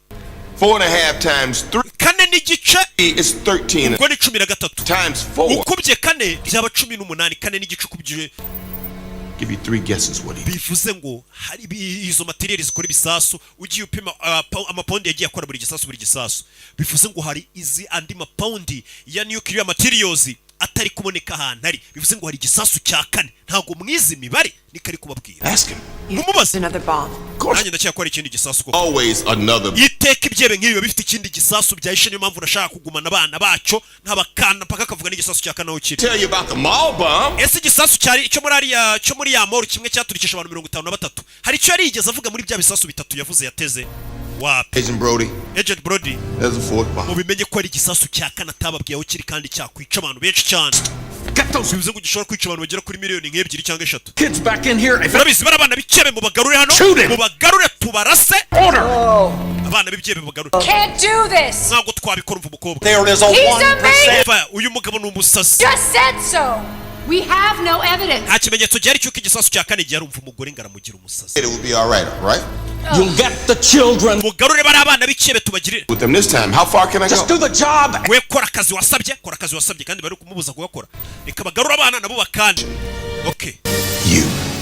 [SPEAKER 3] 4.5 times 3
[SPEAKER 1] kane n'igice
[SPEAKER 3] is 13.
[SPEAKER 1] Ubwo ni 13
[SPEAKER 3] times 4.
[SPEAKER 1] Ukubye kane byaba 18. Kane n'igice ukubye.
[SPEAKER 3] Give you 3 guesses what he.
[SPEAKER 1] Bivuze ngo hari izo materials zikora ibisasu ugiye upima amapound yagiye akora buri gisasu. Bivuze ngo hari izi andi mapound ya nuclear materials atari kuboneka ahantu ari. Bivuze ngo hari igisasu cya kane. Ntabwo mwizi mibare nikari kubabwira.
[SPEAKER 3] Ask him.
[SPEAKER 1] Mumubaze.
[SPEAKER 4] Another bomb.
[SPEAKER 1] Nanjye ndacyakora ikindi gisasu koko.
[SPEAKER 3] Always another.
[SPEAKER 1] Iteka ibyebe nk'ibi bifite ikindi gisasu byahishe, niyo mpamvu nashaka kugumana abana bacu ntabakana paka kavuga n'igisasu cya kane aho kiri.
[SPEAKER 3] Tell you about the mall bomb.
[SPEAKER 1] Ese igisasu cyari cyo muri ya mall kimwe cyaturikisha abantu 53. Hari icyo yarigeze avuga muri bya bisasu bitatu yavuze yateze. Wapi? Agent Brody.
[SPEAKER 3] There's a fourth bomb.
[SPEAKER 1] Mubimenye ko ari igisasu cya kane atababwiye aho kiri kandi cyakwica abantu benshi cyane. Bivuze ngo gishobora kwica abantu bagera kuri miliyoni nk'ebyiri cyangwa 3.
[SPEAKER 21] Kids back in here.
[SPEAKER 1] Urabizi barabana bikebe mu bagarure hano. Mu bagarure tubarase. Abana b'ibyebe mu bagarure.
[SPEAKER 8] Can't do this.
[SPEAKER 1] Ntabwo twabikora umva umukobwa.
[SPEAKER 21] There is a 1%.
[SPEAKER 1] Uyu mugabo ni umusazi.
[SPEAKER 8] Just said so. We have no evidence.
[SPEAKER 1] Nta kimenyetso gihari cy'uko igisasu cya kane gihe arumva umugore ngaramugira umusazi.
[SPEAKER 21] It will be all right? You'll get the children.
[SPEAKER 1] Mugarure bari abana b'ikebe tubagirire.
[SPEAKER 3] With them this time. How far can I go?
[SPEAKER 21] Just do the job.
[SPEAKER 1] We kora akazi wasabye kandi bari kumubuza kugakora. Reka bagarure abana nabo bakanje. Okay.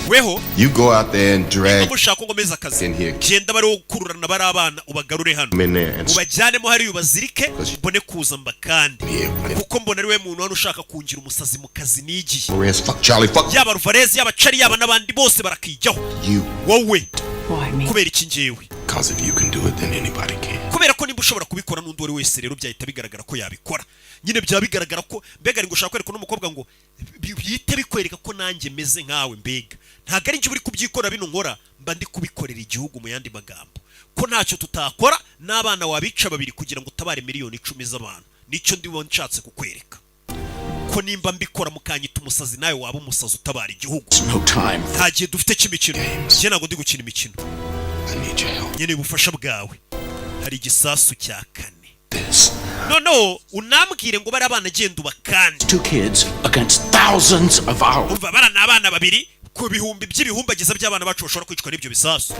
[SPEAKER 1] Weho.
[SPEAKER 3] You go out there and drag.
[SPEAKER 1] Mushaka ngo meza akazi.
[SPEAKER 3] In here.
[SPEAKER 1] Genda bari gukururana bari abana ubagarure hano. Ubajyanemo hari ubazirike mbone kuza mbakandi. Kuko mbona ari we muntu hano ushaka kungira umusazi mu kazi nigiye.
[SPEAKER 3] Fuck Charlie, fuck.
[SPEAKER 1] Yaba Alvarez yaba Charlie yaba nabandi bose barakijyaho. Wowe. Kubera iki ngewe?
[SPEAKER 3] Because if you can do it then anybody can.
[SPEAKER 1] Kubera ko nimba ushobora kubikora n'undi wese rero byahita bigaragara ko yabikora. nyine byaba bigaragara ko mbega ari ngo ushaka kwereka n'umukobwa ngo bihite bikwereka ko nanjye meze nkawe mbega ntabwo ari njye uri kubyikora bino nkora mba ndi kubikorera igihugu mu yandi magambo ko ntacyo tutakora n'abana wabica babiri kugira ngo utabare miliyoni 10 z'abantu nicyo ndibona nshatse kukwereka ko nimba mbikora mukanyita umusazi nawe waba umusazi utabara igihugu nta gihe dufite cy'imikino njye ntabwo ndi gukina imikino nyine ubufasha bwawe hari igisasu cya 4 no unambwire ngo bari abana genda ubakande
[SPEAKER 9] 2 kids against thousands of ours
[SPEAKER 1] umva barana abana babiri ku bihumbi by'ibihumbagiza by'abana bacu bashobora kwicwa n'ibyo bisasu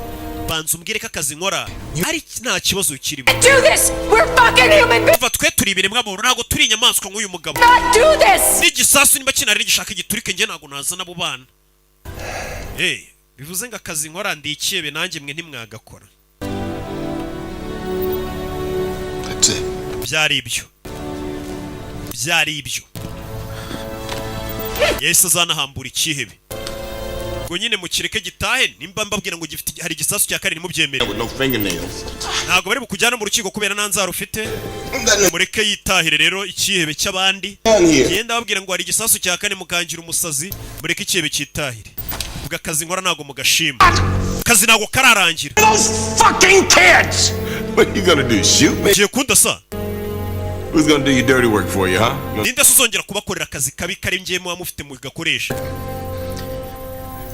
[SPEAKER 1] banza umbwire ko akazi nkora ari nta kibazo kirimo umva twe turi ibiremwa muntu ntabwo turi inyamaswa nk'uyu mugabo n'igisasu niba kinari gishaka igiturike njye ntabwo naza n'abo bana bivuze ngo akazi nkora ndikiyebe nanjye mwe ntimwagakora byari ibyo Yesu azanahambura ikihebe ngo nyine mukireke gitahe nimba mbabwira ngo gifite hari igisasu cya 4 nimubyemere ntabwo bari bukujyana mu rukiko kubera nanzara ufite mureke yitahire rero ikihebe cy'abandi genda babwira ngo hari igisasu cya 4 mukangira umusazi mureke ikihebe cyitahire ubwo akazi nkora ntabwo mugashima akazi ntabwo kararangira
[SPEAKER 3] What you gonna do, shoot me?
[SPEAKER 1] Ngiye kundasa
[SPEAKER 3] Who's gonna do your dirty work for you, huh?
[SPEAKER 1] Ninde suzongera kubakorera akazi kabi kari ngiye mu mufite mu gakoresha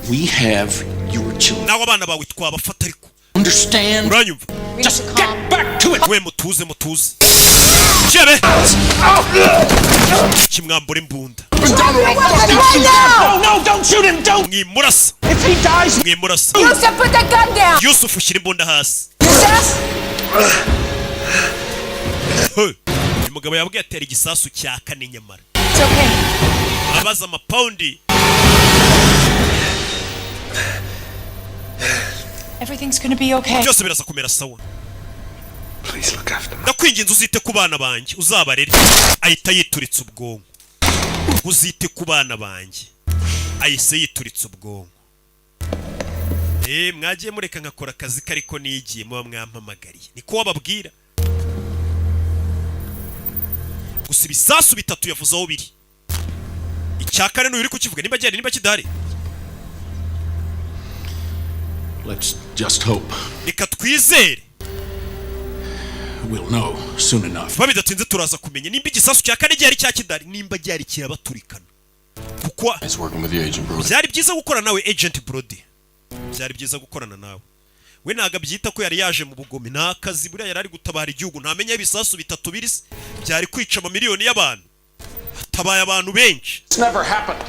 [SPEAKER 9] We have your children.
[SPEAKER 1] Nawe abana bawe twabafata ariko
[SPEAKER 9] Understand?
[SPEAKER 1] Uranyumva?
[SPEAKER 9] Just get back to it.
[SPEAKER 1] We mutuze Chebe Kimwambura imbunda
[SPEAKER 21] No, don't shoot him, don't!
[SPEAKER 1] Mwimurasa
[SPEAKER 21] If he dies,
[SPEAKER 1] Mwimurasa
[SPEAKER 18] Yusuf, put the gun down!
[SPEAKER 1] Yusuf ushyira imbunda hasi uyu mugabo yabwiye atera igisasu cya 4 nyamara abaza amapaundi
[SPEAKER 4] Everything's gonna be okay.
[SPEAKER 1] byose biraza kumera sawa
[SPEAKER 12] Please look after me.
[SPEAKER 1] ndakwinginze uzite ku bana banjye uzabarere ahita yituritse ubwonko uzite ku bana banjye ahise yituritse ubwonko mwagiye mureka nkakora akazi kariko nigiye muba mwampamagariye niko wababwira gusa ibisasu 3 yavuze aho biri icyakane n'uri kukivuga nimba cyane nimba kidari
[SPEAKER 9] Let's just hope.
[SPEAKER 1] Reka twizere
[SPEAKER 9] We'll know soon enough.
[SPEAKER 1] Babidatinze turaza kumenya nimba igisasu cya 4 cyari cya kidari nimba cyari kirabaturikana kuko byari byiza gukora nawe Agent Brody byari byiza gukorana nawe we naga byita ko yari yaje mu bugome nakazi buriya yari ari gutabara igihugu ntamenya ibisasu 3 birisi byari kwica amamiliyoni y'abantu tabaye abantu benshi
[SPEAKER 21] it's never happened.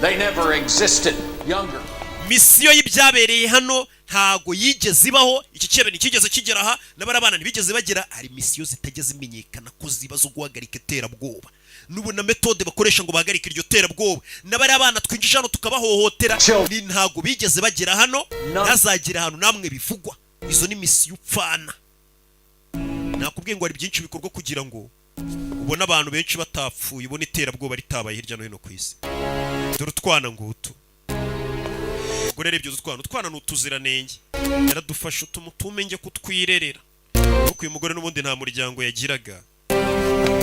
[SPEAKER 21] They never existed. Younger.
[SPEAKER 1] Misiyo y'ibyabereye hano ntago yigeze ibaho iki cyebe nikigeze kigera aha n'abarabana ntibigeze bagera hari misiyo zitageze imenyekana ko zibazo guhagarika iterabwoba nubona metode bakoresha ngo bahagarike iryo terabwoba n'abari abana twinjije hano tukabahohotera ni ntago bigeze bagera hano ntazagira hano namwe bivugwa izo ni misiyo upfana nakubwiye ngo hari byinshi bikorwa kugira ngo ubona abantu benshi batapfuye ubona iterabwoba ritabaye hirya no hino ku isi dore utwana ngutu gore rebyo utwana n'utuziranenge yaradufasha utumenge kutwirerera kuko uyu mugore n'ubundi nta muryango yagiraga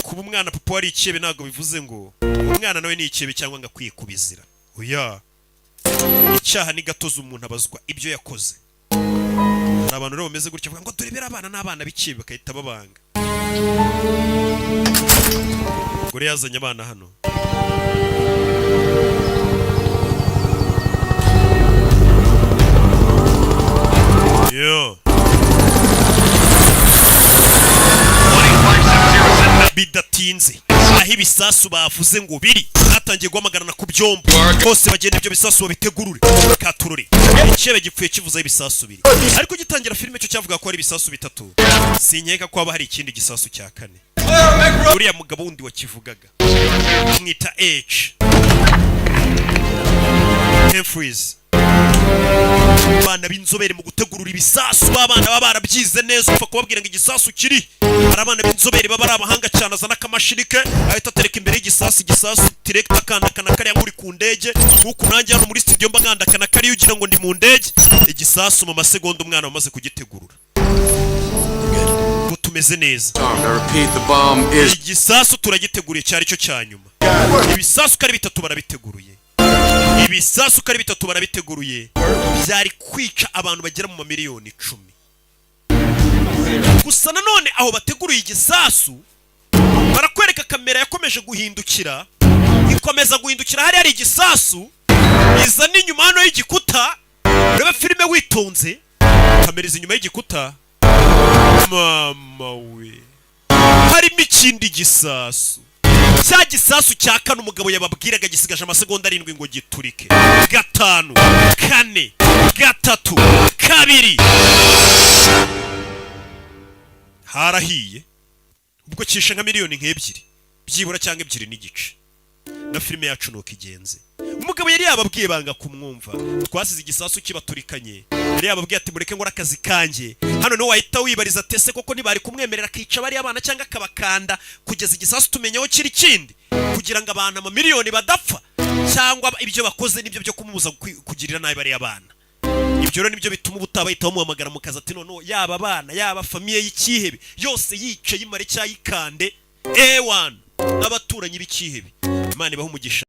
[SPEAKER 1] kuba umwana papa wari ikebe ntago bivuze ngo umwana nawe ni ikebe cyangwa ngo akwiye kubizira oya icyaha ni gatoza umuntu abazwa ibyo yakoze abantu rero bameze gutyo ngo turebera abana n'abana b'ikebe bakahita babanga gore yazanye abana hano yo bidatinze aho ibisasu bavuze ngo biri hatangiye guhamagarana ku byombo bose bagenda ibyo bisasu babitegurure katurure ikebe gipfuye kivuza ibisasu biri ariko gitangira filime cyo cyavuga ko ari ibisasu 3 sinkeka ko haba hari ikindi gisasu cya 4 uriya mugabo wundi wakivugaga mwita H Freeze bana b'inzobere mu gutegurura ibisasu babana baba barabyize neza upfa kubabwira ngo igisasu kiri arabana b'inzobere baba ari abahanga cyane azana akamashini ke ahita atereka imbere y'igisasu director kandakana kari muri ku ndege nuko nanjye hano muri studio mba ngandakana kari ugira ngo ndi mu ndege igisasu mu masegonda umwana wamaze kugitegurura tumeze neza.
[SPEAKER 3] Repeat, the bomb is...
[SPEAKER 1] Igisasu turagiteguriye cyari cyo cyanyuma. Ibisasu kari bitatu barabiteguruye. Ibisasu kari bitatu barabiteguruye. Byari kwica abantu bagera mu mamiliyoni 10. Gusa nanone aho bateguruye igisasu barakwereka kamera yakomeje guhindukira. Ikomeza guhindukira hari igisasu. Iza ni nyuma hano y'igikuta. Ureba filime witonze. Kamera izi nyuma y'igikuta. Mama we. Harimo ikindi gisasu. Cya gisasu cya kane umugabo yababwiraga gisigaje amasegonda 7 ngo giturike. 5, 4, 3, 2. Harahiye. Ubwo kishe nka miliyoni nk'ebyiri. Byibura cyangwa 2 n'igice. Na filime yacu nuko igenze. Umugabo yari yababwiye banga kumwumva. Twasize igisasu kibaturikanye. Yari yababwiye ati mureke ngora akazi kanjye. Hano no wahita wibariza tese koko ntibari kumwemerera kica bari abana cyangwa kabakanda kugeza igisasu tumenyeho kiri kindi kugira ngo abantu amamiliyoni badapfa cyangwa ibyo bakoze nibyo byo kumubuza kugirira nabi bari abana. Ibyo rero nibyo bituma ubutabayita bamuhamagara mu kazi ati none yaba abana yaba famiye y'ikihebe yose yice yimare cyayikande A1 n'abaturanyi b'ikihebe. Imana ibaho umugisha.